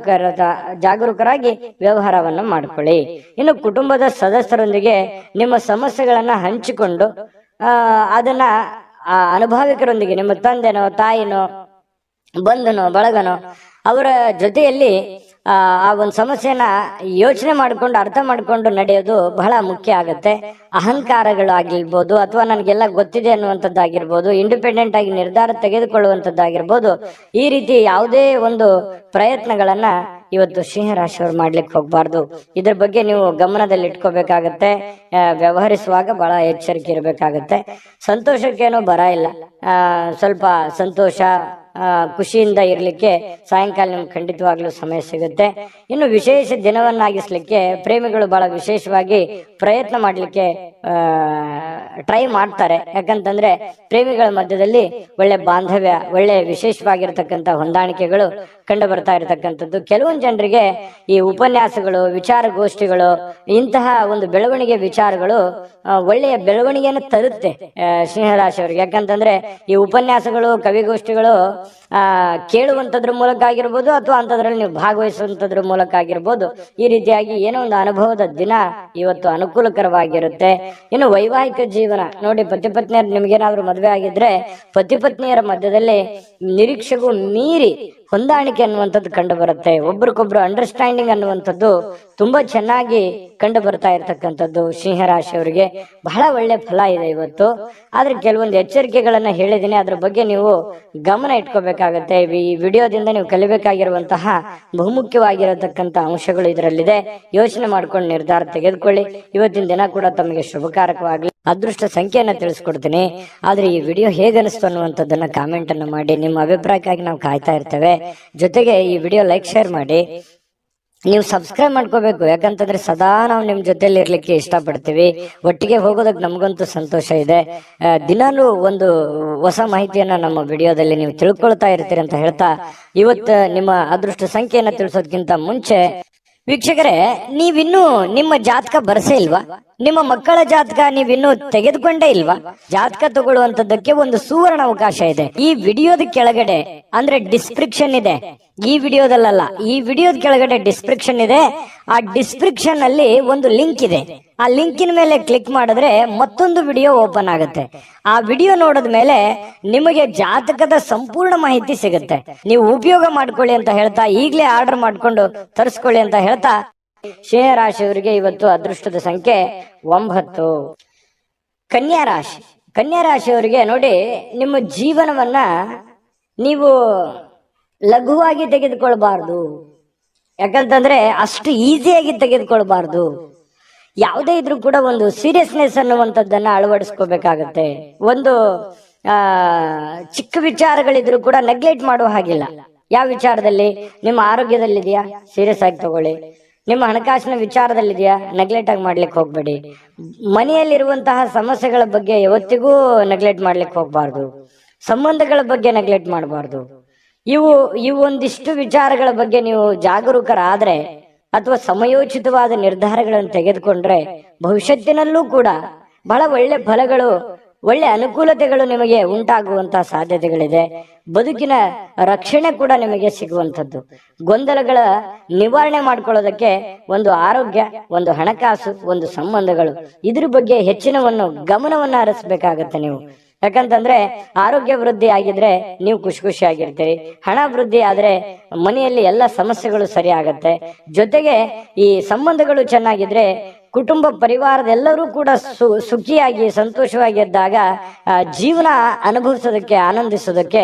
ಜಾಗರೂಕರಾಗಿ ವ್ಯವಹಾರವನ್ನು ಮಾಡ್ಕೊಳ್ಳಿ. ಇನ್ನು ಕುಟುಂಬದ ಸದಸ್ಯರೊಂದಿಗೆ ನಿಮ್ಮ ಸಮಸ್ಯೆಗಳನ್ನ ಹಂಚಿಕೊಂಡು ಅದನ್ನ ಅನುಭವಿಕರೊಂದಿಗೆ, ನಿಮ್ಮ ತಂದೆನೋ ತಾಯಿನೋ ಬಂಧನೋ ಬಳಗನೋ ಅವರ ಜೊತೆಯಲ್ಲಿ ಆ ಒಂದು ಸಮಸ್ಯೆನ ಯೋಚನೆ ಮಾಡ್ಕೊಂಡು ಅರ್ಥ ಮಾಡ್ಕೊಂಡು ನಡೆಯೋದು ಬಹಳ ಮುಖ್ಯ ಆಗತ್ತೆ. ಅಹಂಕಾರಗಳು ಆಗಿರ್ಬೋದು, ಅಥವಾ ನನಗೆಲ್ಲ ಗೊತ್ತಿದೆ ಅನ್ನುವಂಥದ್ದಾಗಿರ್ಬೋದು, ಇಂಡಿಪೆಂಡೆಂಟ್ ಆಗಿ ನಿರ್ಧಾರ ತೆಗೆದುಕೊಳ್ಳುವಂಥದ್ದಾಗಿರ್ಬೋದು, ಈ ರೀತಿ ಯಾವುದೇ ಒಂದು ಪ್ರಯತ್ನಗಳನ್ನ ಇವತ್ತು ಸಿಂಹರಾಶಿಯವರು ಮಾಡ್ಲಿಕ್ಕೆ ಹೋಗ್ಬಾರ್ದು. ಇದ್ರ ಬಗ್ಗೆ ನೀವು ಗಮನದಲ್ಲಿ ಇಟ್ಕೋಬೇಕಾಗತ್ತೆ. ವ್ಯವಹರಿಸುವಾಗ ಬಹಳ ಎಚ್ಚರಿಕೆ ಇರಬೇಕಾಗತ್ತೆ. ಸಂತೋಷಕ್ಕೇನೋ ಬರ ಇಲ್ಲ. ಸ್ವಲ್ಪ ಸಂತೋಷ ಖುಷಿಯಿಂದ ಇರ್ಲಿಕ್ಕೆ ಸಾಯಂಕಾಲ ನಿಮ್ಗೆ ಖಂಡಿತವಾಗ್ಲೂ ಸಮಯ ಸಿಗುತ್ತೆ. ಇನ್ನು ವಿಶೇಷ ದಿನವನ್ನಾಗಿಸ್ಲಿಕ್ಕೆ ಪ್ರೇಮಿಗಳು ಬಹಳ ವಿಶೇಷವಾಗಿ ಪ್ರಯತ್ನ ಮಾಡ್ಲಿಕ್ಕೆ ಟ್ರೈ ಮಾಡ್ತಾರೆ. ಯಾಕಂತಂದ್ರೆ ಪ್ರೇಮಿಗಳ ಮಧ್ಯದಲ್ಲಿ ಒಳ್ಳೆ ಬಾಂಧವ್ಯ, ಒಳ್ಳೆ ವಿಶೇಷವಾಗಿರ್ತಕ್ಕಂಥ ಹೊಂದಾಣಿಕೆಗಳು ಕಂಡು ಬರ್ತಾ ಇರತಕ್ಕಂಥದ್ದು. ಕೆಲವೊಂದು ಜನರಿಗೆ ಈ ಉಪನ್ಯಾಸಗಳು, ವಿಚಾರಗೋಷ್ಠಿಗಳು, ಇಂತಹ ಒಂದು ಬೆಳವಣಿಗೆ ವಿಚಾರಗಳು ಒಳ್ಳೆಯ ಬೆಳವಣಿಗೆಯನ್ನು ತರುತ್ತೆ ಸಿಂಹರಾಶಿಯವರಿಗೆ. ಯಾಕಂತಂದ್ರೆ ಈ ಉಪನ್ಯಾಸಗಳು, ಕವಿಗೋಷ್ಠಿಗಳು ಕೇಳುವಂತದ್ರ ಮೂಲಕ ಆಗಿರ್ಬೋದು, ಅಥವಾ ಅಂತದ್ರಲ್ಲಿ ನೀವು ಭಾಗವಹಿಸುವಂತದ್ರ ಮೂಲಕ ಆಗಿರ್ಬೋದು, ಈ ರೀತಿಯಾಗಿ ಏನೋ ಒಂದು ಅನುಭವದ ದಿನ ಇವತ್ತು ಅನುಕೂಲಕರವಾಗಿರುತ್ತೆ. ಇನ್ನು ವೈವಾಹಿಕ ಜೀವನ ನೋಡಿ, ಪತಿ ಪತ್ನಿಯರು ನಿಮ್ಗೇನಾದ್ರೂ ಮದುವೆ ಆಗಿದ್ರೆ ಪತಿ ಪತ್ನಿಯರ ಮಧ್ಯದಲ್ಲಿ ನಿರೀಕ್ಷೆಗೂ ಮೀರಿ ಹೊಂದಾಣಿಕೆ ಅನ್ನುವಂಥದ್ದು ಕಂಡು ಬರುತ್ತೆ. ಒಬ್ರಿಗೊಬ್ರು ಅಂಡರ್ಸ್ಟ್ಯಾಂಡಿಂಗ್ ಅನ್ನುವಂಥದ್ದು ತುಂಬಾ ಚೆನ್ನಾಗಿ ಕಂಡು ಬರ್ತಾ ಇರ್ತಕ್ಕಂಥದ್ದು ಸಿಂಹರಾಶಿಯವರಿಗೆ ಬಹಳ ಒಳ್ಳೆ ಫಲ ಇದೆ ಇವತ್ತು. ಆದ್ರೆ ಕೆಲವೊಂದು ಎಚ್ಚರಿಕೆಗಳನ್ನ ಹೇಳಿದ್ದೀನಿ, ಅದ್ರ ಬಗ್ಗೆ ನೀವು ಗಮನ ಇಟ್ಕೋಬೇಕಾಗತ್ತೆ. ಈ ವಿಡಿಯೋದಿಂದ ನೀವು ಕಲಿಬೇಕಾಗಿರುವಂತಹ ಬಹುಮುಖ್ಯವಾಗಿರತಕ್ಕಂತ ಅಂಶಗಳು ಇದರಲ್ಲಿದೆ. ಯೋಚನೆ ಮಾಡ್ಕೊಂಡು ನಿರ್ಧಾರ ತೆಗೆದುಕೊಳ್ಳಿ. ಇವತ್ತಿನ ದಿನ ಕೂಡ ತಮಗೆ ಶುಭಕಾರಕವಾಗಲಿ. ಅದೃಷ್ಟ ಸಂಖ್ಯೆಯನ್ನ ತಿಳಿಸ್ಕೊಡ್ತೀನಿ. ಆದ್ರೆ ಈ ವಿಡಿಯೋ ಹೇಗನಿಸ್ತು ಅನ್ನುವಂಥದ್ದನ್ನ ಕಾಮೆಂಟ್ ಅನ್ನು ಮಾಡಿ. ನಿಮ್ಮ ಅಭಿಪ್ರಾಯಕ್ಕಾಗಿ ನಾವು ಕಾಯ್ತಾ ಇರ್ತೇವೆ. ಜೊತೆಗೆ ಈ ವಿಡಿಯೋ ಲೈಕ್, ಶೇರ್ ಮಾಡಿ. ನೀವು ಸಬ್ಸ್ಕ್ರೈಬ್ ಮಾಡ್ಕೋಬೇಕು. ಯಾಕಂತಂದ್ರೆ ಸದಾ ನಾವು ನಿಮ್ ಜೊತೆಲಿ ಇರ್ಲಿಕ್ಕೆ ಇಷ್ಟಪಡ್ತೀವಿ. ಒಟ್ಟಿಗೆ ಹೋಗೋದಕ್ಕೆ ನಮಗಂತೂ ಸಂತೋಷ ಇದೆ. ದಿನಾಲೂ ಒಂದು ಹೊಸ ಮಾಹಿತಿಯನ್ನ ನಮ್ಮ ವಿಡಿಯೋದಲ್ಲಿ ನೀವು ತಿಳ್ಕೊಳ್ತಾ ಇರ್ತೀರಿ ಅಂತ ಹೇಳ್ತಾ, ಇವತ್ತು ನಿಮ್ಮ ಅದೃಷ್ಟ ಸಂಖ್ಯೆಯನ್ನ ತಿಳಿಸೋದಕ್ಕಿಂತ ಮುಂಚೆ ವೀಕ್ಷಕರೇ, ನೀವಿನ್ನೂ ನಿಮ್ಮ ಜಾತಕ ಬರಸೇ ಇಲ್ವಾ? ನಿಮ್ಮ ಮಕ್ಕಳ ಜಾತಕ ನೀವಿನ್ನೂ ತೆಗೆದುಕೊಂಡೇ ಇಲ್ವಾ? ಜಾತಕ ತಗೊಳ್ಳುವಂತದ್ದಕ್ಕೆ ಒಂದು ಸುವರ್ಣ ಅವಕಾಶ ಇದೆ. ಈ ವಿಡಿಯೋದ ಕೆಳಗಡೆ ಅಂದ್ರೆ ಡಿಸ್ಕ್ರಿಪ್ಷನ್ ಇದೆ. ಈ ವಿಡಿಯೋದಲ್ಲ, ಈ ವಿಡಿಯೋದ ಕೆಳಗಡೆ ಡಿಸ್ಕ್ರಿಪ್ಷನ್ ಇದೆ. ಆ ಡಿಸ್ಕ್ರಿಪ್ಷನ್ ಅಲ್ಲಿ ಒಂದು ಲಿಂಕ್ ಇದೆ. ಆ ಲಿಂಕಿನ ಮೇಲೆ ಕ್ಲಿಕ್ ಮಾಡಿದ್ರೆ ಮತ್ತೊಂದು ವಿಡಿಯೋ ಓಪನ್ ಆಗುತ್ತೆ. ಆ ವಿಡಿಯೋ ನೋಡಿದ ಮೇಲೆ ನಿಮಗೆ ಜಾತಕದ ಸಂಪೂರ್ಣ ಮಾಹಿತಿ ಸಿಗುತ್ತೆ. ನೀವು ಉಪಯೋಗ ಮಾಡ್ಕೊಳ್ಳಿ ಅಂತ ಹೇಳ್ತಾ, ಈಗಲೇ ಆರ್ಡರ್ ಮಾಡ್ಕೊಂಡು ತರಿಸ್ಕೊಳ್ಳಿ ಅಂತ ಹೇಳ್ತಾ, ಸಿಂಹರಾಶಿಯವರಿಗೆ ಇವತ್ತು ಅದೃಷ್ಟದ ಸಂಖ್ಯೆ 9. ಕನ್ಯಾ ರಾಶಿ. ಕನ್ಯಾ ರಾಶಿಯವರಿಗೆ ನೋಡಿ, ನಿಮ್ಮ ಜೀವನವನ್ನ ನೀವು ಲಘುವಾಗಿ ತೆಗೆದುಕೊಳ್ಬಾರ್ದು. ಯಾಕಂತಂದ್ರೆ ಅಷ್ಟು ಈಸಿಯಾಗಿ ತೆಗೆದುಕೊಳ್ಬಾರ್ದು. ಯಾವುದೇ ಇದ್ರೂ ಕೂಡ ಒಂದು ಸೀರಿಯಸ್ನೆಸ್ ಅನ್ನುವಂಥದ್ದನ್ನ ಅಳವಡಿಸ್ಕೋಬೇಕಾಗತ್ತೆ. ಒಂದು ಚಿಕ್ಕ ವಿಚಾರಗಳಿದ್ರು ಕೂಡ ನೆಗ್ಲೆಕ್ಟ್ ಮಾಡುವ ಹಾಗಿಲ್ಲ. ಯಾವ ವಿಚಾರದಲ್ಲಿ? ನಿಮ್ಮ ಆರೋಗ್ಯದಲ್ಲಿದೆಯಾ, ಸೀರಿಯಸ್ ಆಗಿ ತಗೊಳ್ಳಿ. ನಿಮ್ಮ ಹಣಕಾಸಿನ ವಿಚಾರದಲ್ಲಿದೆಯಾ, ನೆಗ್ಲೆಕ್ಟ್ ಆಗಿ ಮಾಡ್ಲಿಕ್ಕೆ ಹೋಗ್ಬೇಡಿ. ಮನೆಯಲ್ಲಿರುವಂತಹ ಸಮಸ್ಯೆಗಳ ಬಗ್ಗೆ ಯಾವತ್ತಿಗೂ ನೆಗ್ಲೆಕ್ಟ್ ಮಾಡ್ಲಿಕ್ಕೆ ಹೋಗ್ಬಾರ್ದು. ಸಂಬಂಧಗಳ ಬಗ್ಗೆ ನೆಗ್ಲೆಕ್ಟ್ ಮಾಡಬಾರ್ದು. ಇವು ಒಂದಿಷ್ಟು ವಿಚಾರಗಳ ಬಗ್ಗೆ ನೀವು ಜಾಗರೂಕರಾದ್ರೆ ಅಥವಾ ಸಮಯೋಚಿತವಾದ ನಿರ್ಧಾರಗಳನ್ನು ತೆಗೆದುಕೊಂಡ್ರೆ ಭವಿಷ್ಯತ್ತಿನಲ್ಲೂ ಕೂಡ ಬಹಳ ಒಳ್ಳೆ ಫಲಗಳು, ಒಳ್ಳೆ ಅನುಕೂಲತೆಗಳು ನಿಮಗೆ ಉಂಟಾಗುವಂತಹ ಸಾಧ್ಯತೆಗಳಿದೆ. ಬದುಕಿನ ರಕ್ಷಣೆ ಕೂಡ ನಿಮಗೆ ಸಿಗುವಂಥದ್ದು. ಗೊಂದಲಗಳ ನಿವಾರಣೆ ಮಾಡ್ಕೊಳ್ಳೋದಕ್ಕೆ ಒಂದು ಆರೋಗ್ಯ, ಒಂದು ಹಣಕಾಸು, ಒಂದು ಸಂಬಂಧಗಳು, ಇದ್ರ ಬಗ್ಗೆ ಹೆಚ್ಚಿನವನ್ನು ಗಮನವನ್ನ ಹರಿಸಬೇಕಾಗತ್ತೆ ನೀವು. ಯಾಕಂತಂದ್ರೆ ಆರೋಗ್ಯ ವೃದ್ಧಿ ಆಗಿದ್ರೆ ನೀವು ಖುಷಿ ಆಗಿರ್ತೀರಿ. ಹಣ ವೃದ್ಧಿ ಆದ್ರೆ ಮನೆಯಲ್ಲಿ ಎಲ್ಲ ಸಮಸ್ಯೆಗಳು ಸರಿ ಆಗತ್ತೆ. ಜೊತೆಗೆ ಈ ಸಂಬಂಧಗಳು ಚೆನ್ನಾಗಿದ್ರೆ ಕುಟುಂಬ ಪರಿವಾರದೆಲ್ಲರೂ ಕೂಡ ಸುಖಿಯಾಗಿ ಸಂತೋಷವಾಗಿದ್ದಾಗ ಜೀವನ ಅನುಭವಿಸೋದಕ್ಕೆ ಆನಂದಿಸೋದಕ್ಕೆ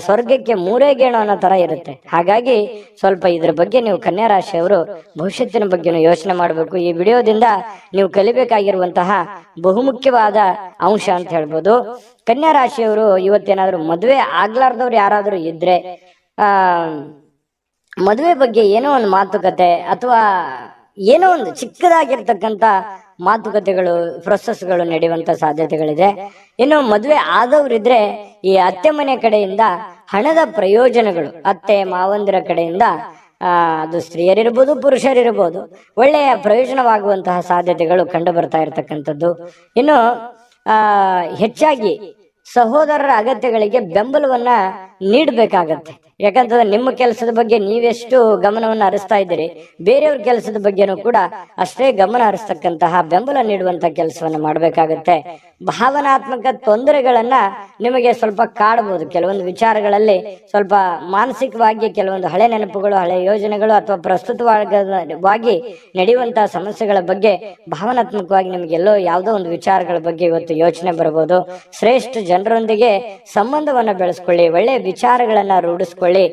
ಸ್ವರ್ಗಕ್ಕೆ ಮೂರೇ ಗೇಣು ಅನ್ನೋ ತರ ಇರುತ್ತೆ. ಹಾಗಾಗಿ ಸ್ವಲ್ಪ ಇದ್ರ ಬಗ್ಗೆ ನೀವು ಕನ್ಯಾ ರಾಶಿಯವರು ಭವಿಷ್ಯತ್ತಿನ ಬಗ್ಗೆ ಯೋಚನೆ ಮಾಡಬೇಕು. ಈ ವಿಡಿಯೋದಿಂದ ನೀವು ಕಲಿಬೇಕಾಗಿರುವಂತಹ ಬಹುಮುಖ್ಯವಾದ ಅಂಶ ಅಂತ ಹೇಳ್ಬೋದು. ಕನ್ಯಾ ರಾಶಿಯವರು ಇವತ್ತೇನಾದ್ರೂ ಮದುವೆ ಆಗ್ಲಾರ್ದವ್ರು ಯಾರಾದ್ರೂ ಇದ್ರೆ ಮದುವೆ ಬಗ್ಗೆ ಏನೋ ಒಂದು ಮಾತುಕತೆ ಅಥವಾ ಏನೋ ಒಂದು ಚಿಕ್ಕದಾಗಿರ್ತಕ್ಕಂಥ ಮಾತುಕತೆಗಳು ಪ್ರೊಸೆಸ್ಗಳು ನಡೆಯುವಂತ ಸಾಧ್ಯತೆಗಳಿದೆ. ಇನ್ನು ಮದುವೆ ಆದವರಿದ್ರೆ ಈ ಅತ್ತೆ ಮನೆ ಕಡೆಯಿಂದ ಹಣದ ಪ್ರಯೋಜನಗಳು ಅತ್ತೆ ಮಾವಂದಿರ ಕಡೆಯಿಂದ ಅದು ಸ್ತ್ರೀಯರಿರ್ಬೋದು ಪುರುಷರಿರ್ಬೋದು ಒಳ್ಳೆಯ ಪ್ರಯೋಜನವಾಗುವಂತಹ ಸಾಧ್ಯತೆಗಳು ಕಂಡು ಬರ್ತಾ ಇರತಕ್ಕಂಥದ್ದು. ಇನ್ನು ಹೆಚ್ಚಾಗಿ ಸಹೋದರರ ಅಗತ್ಯಗಳಿಗೆ ಬೆಂಬಲವನ್ನ ನೀಡಬೇಕಾಗತ್ತೆ. ಯಾಕಂತಂದ್ರೆ ನಿಮ್ಮ ಕೆಲಸದ ಬಗ್ಗೆ ನೀವೆಷ್ಟು ಗಮನವನ್ನು ಹರಿಸ್ತಾ ಇದ್ದೀರಿ, ಬೇರೆಯವ್ರ ಕೆಲಸದ ಬಗ್ಗೆನೂ ಕೂಡ ಅಷ್ಟೇ ಗಮನ ಹರಿಸ್ತಕ್ಕಂತಹ ಬೆಂಬಲ ನೀಡುವಂತ ಕೆಲಸವನ್ನ ಮಾಡಬೇಕಾಗತ್ತೆ. ಭಾವನಾತ್ಮಕ ತೊಂದರೆಗಳನ್ನ ನಿಮಗೆ ಸ್ವಲ್ಪ ಕಾಡಬಹುದು. ಕೆಲವೊಂದು ವಿಚಾರಗಳಲ್ಲಿ ಸ್ವಲ್ಪ ಮಾನಸಿಕವಾಗಿ ಕೆಲವೊಂದು ಹಳೆ ನೆನಪುಗಳು, ಹಳೆ ಯೋಜನೆಗಳು ಅಥವಾ ಪ್ರಸ್ತುತವಾಗಿ ನಡೆಯುವಂತಹ ಸಮಸ್ಯೆಗಳ ಬಗ್ಗೆ ಭಾವನಾತ್ಮಕವಾಗಿ ನಿಮಗೆಲ್ಲೋ ಯಾವುದೋ ಒಂದು ವಿಚಾರಗಳ ಬಗ್ಗೆ ಇವತ್ತು ಯೋಚನೆ ಬರಬಹುದು. ಶ್ರೇಷ್ಠ ಜನರೊಂದಿಗೆ ಸಂಬಂಧವನ್ನ ಬೆಳೆಸ್ಕೊಳ್ಳಿ, ಒಳ್ಳೆಯ ವಿಚಾರಗಳನ್ನ ರೂಢಿಸ್ಕೊಳ್ಳಿ,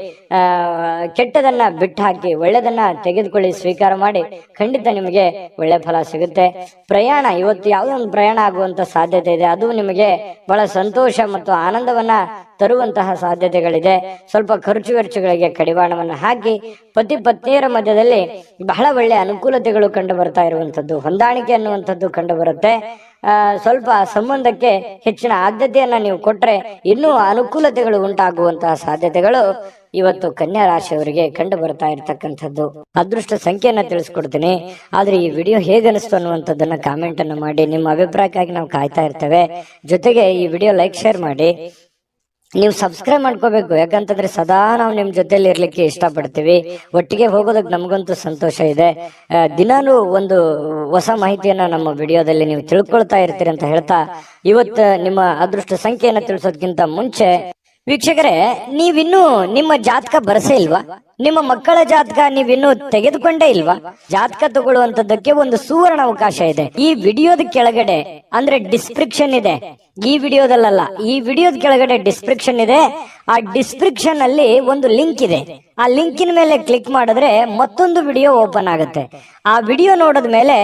ಕೆಟ್ಟದನ್ನ ಬಿಟ್ಟು ಹಾಕಿ ಒಳ್ಳೆದನ್ನ ತೆಗೆದುಕೊಳ್ಳಿ, ಸ್ವೀಕಾರ ಮಾಡಿ. ಖಂಡಿತ ನಿಮಗೆ ಒಳ್ಳೆ ಫಲ ಸಿಗುತ್ತೆ. ಪ್ರಯಾಣ ಇವತ್ತು ಯಾವುದೋ ಒಂದು ಪ್ರಯಾಣ ಆಗುವಂತ ಸಾಧ್ಯತೆ ಇದೆ. ಅದು ನಿಮಗೆ ಬಹಳ ಸಂತೋಷ ಮತ್ತು ಆನಂದವನ್ನ ತರುವಂತಹ ಸಾಧ್ಯತೆಗಳಿದೆ. ಸ್ವಲ್ಪ ಖರ್ಚು ವೆಚ್ಚಗಳಿಗೆ ಕಡಿವಾಣವನ್ನ ಹಾಕಿ ಪತಿ ಪತ್ನಿಯರ ಮಧ್ಯದಲ್ಲಿ ಬಹಳ ಒಳ್ಳೆ ಅನುಕೂಲತೆಗಳು ಕಂಡು ಬರ್ತಾ ಇರುವಂತದ್ದು, ಹೊಂದಾಣಿಕೆ ಅನ್ನುವಂಥದ್ದು ಕಂಡು ಬರುತ್ತೆ. ಸ್ವಲ್ಪ ಸಂಬಂಧಕ್ಕೆ ಹೆಚ್ಚಿನ ಆದ್ಯತೆಯನ್ನ ನೀವು ಕೊಟ್ರೆ ಇನ್ನೂ ಅನುಕೂಲತೆಗಳು ಉಂಟಾಗುವಂತಹ ಸಾಧ್ಯತೆಗಳು ಇವತ್ತು ಕನ್ಯಾ ರಾಶಿಯವರಿಗೆ ಕಂಡು ಬರ್ತಾ ಇರತಕ್ಕಂಥದ್ದು. ಅದೃಷ್ಟ ಸಂಖ್ಯೆಯನ್ನ ತಿಳಿಸ್ಕೊಡ್ತೀನಿ. ಆದ್ರೆ ಈ ವಿಡಿಯೋ ಹೇಗನಿಸ್ತು ಅನ್ನುವಂಥದ್ದನ್ನ ಕಾಮೆಂಟ್ ಅನ್ನು ಮಾಡಿ. ನಿಮ್ಮ ಅಭಿಪ್ರಾಯಕ್ಕಾಗಿ ನಾವು ಕಾಯ್ತಾ ಇರ್ತೇವೆ. ಜೊತೆಗೆ ಈ ವಿಡಿಯೋ ಲೈಕ್ ಶೇರ್ ಮಾಡಿ. ನೀವು ಸಬ್ಸ್ಕ್ರೈಬ್ ಮಾಡ್ಕೋಬೇಕು. ಯಾಕಂತಂದ್ರೆ ಸದಾ ನಾವು ನಿಮ್ ಜೊತೆಲಿ ಇರ್ಲಿಕ್ಕೆ ಇಷ್ಟಪಡ್ತೀವಿ. ಒಟ್ಟಿಗೆ ಹೋಗೋದಕ್ಕೆ ನಮಗಂತೂ ಸಂತೋಷ ಇದೆ. ದಿನಾನು ಒಂದು ಹೊಸ ಮಾಹಿತಿಯನ್ನ ನಮ್ಮ ವಿಡಿಯೋದಲ್ಲಿ ನೀವು ತಿಳ್ಕೊಳ್ತಾ ಇರ್ತೀರಿ ಅಂತ ಹೇಳ್ತಾ ಇವತ್ತು ನಿಮ್ಮ ಅದೃಷ್ಟ ಸಂಖ್ಯೆಯನ್ನ ತಿಳಿಸೋದಕ್ಕಿಂತ ಮುಂಚೆ ವೀಕ್ಷಕರೇ, ನೀವಿನ್ನೂ ನಿಮ್ಮ ಜಾತಕ ಬರಸೇ ಇಲ್ವಾ? ನಿಮ್ಮ ಮಕ್ಕಳ ಜಾತಕ ನೀವಿನ್ನೂ ತೆಗೆದುಕೊಂಡೇ ಇಲ್ವಾ? ಜಾತಕ ತಗೊಳ್ಳುವಂತದ್ದಕ್ಕೆ ಒಂದು ಸುವರ್ಣ ಅವಕಾಶ ಇದೆ. ಈ ವಿಡಿಯೋದ ಕೆಳಗಡೆ ಅಂದ್ರೆ ಡಿಸ್ಕ್ರಿಪ್ಷನ್ ಇದೆ. ಈ ವಿಡಿಯೋದಲ್ಲ, ಈ ವಿಡಿಯೋದ ಕೆಳಗಡೆ ಡಿಸ್ಕ್ರಿಪ್ಷನ್ ಇದೆ. ಆ ಡಿಸ್ಕ್ರಿಪ್ಷನ್ ಅಲ್ಲಿ ಒಂದು ಲಿಂಕ್ ಇದೆ. ಆ ಲಿಂಕಿನ ಮೇಲೆ ಕ್ಲಿಕ್ ಮಾಡಿದ್ರೆ ಮತ್ತೊಂದು ವಿಡಿಯೋ ಓಪನ್ ಆಗುತ್ತೆ. ಆ ವಿಡಿಯೋ ನೋಡಿದ ಮೇಲೆ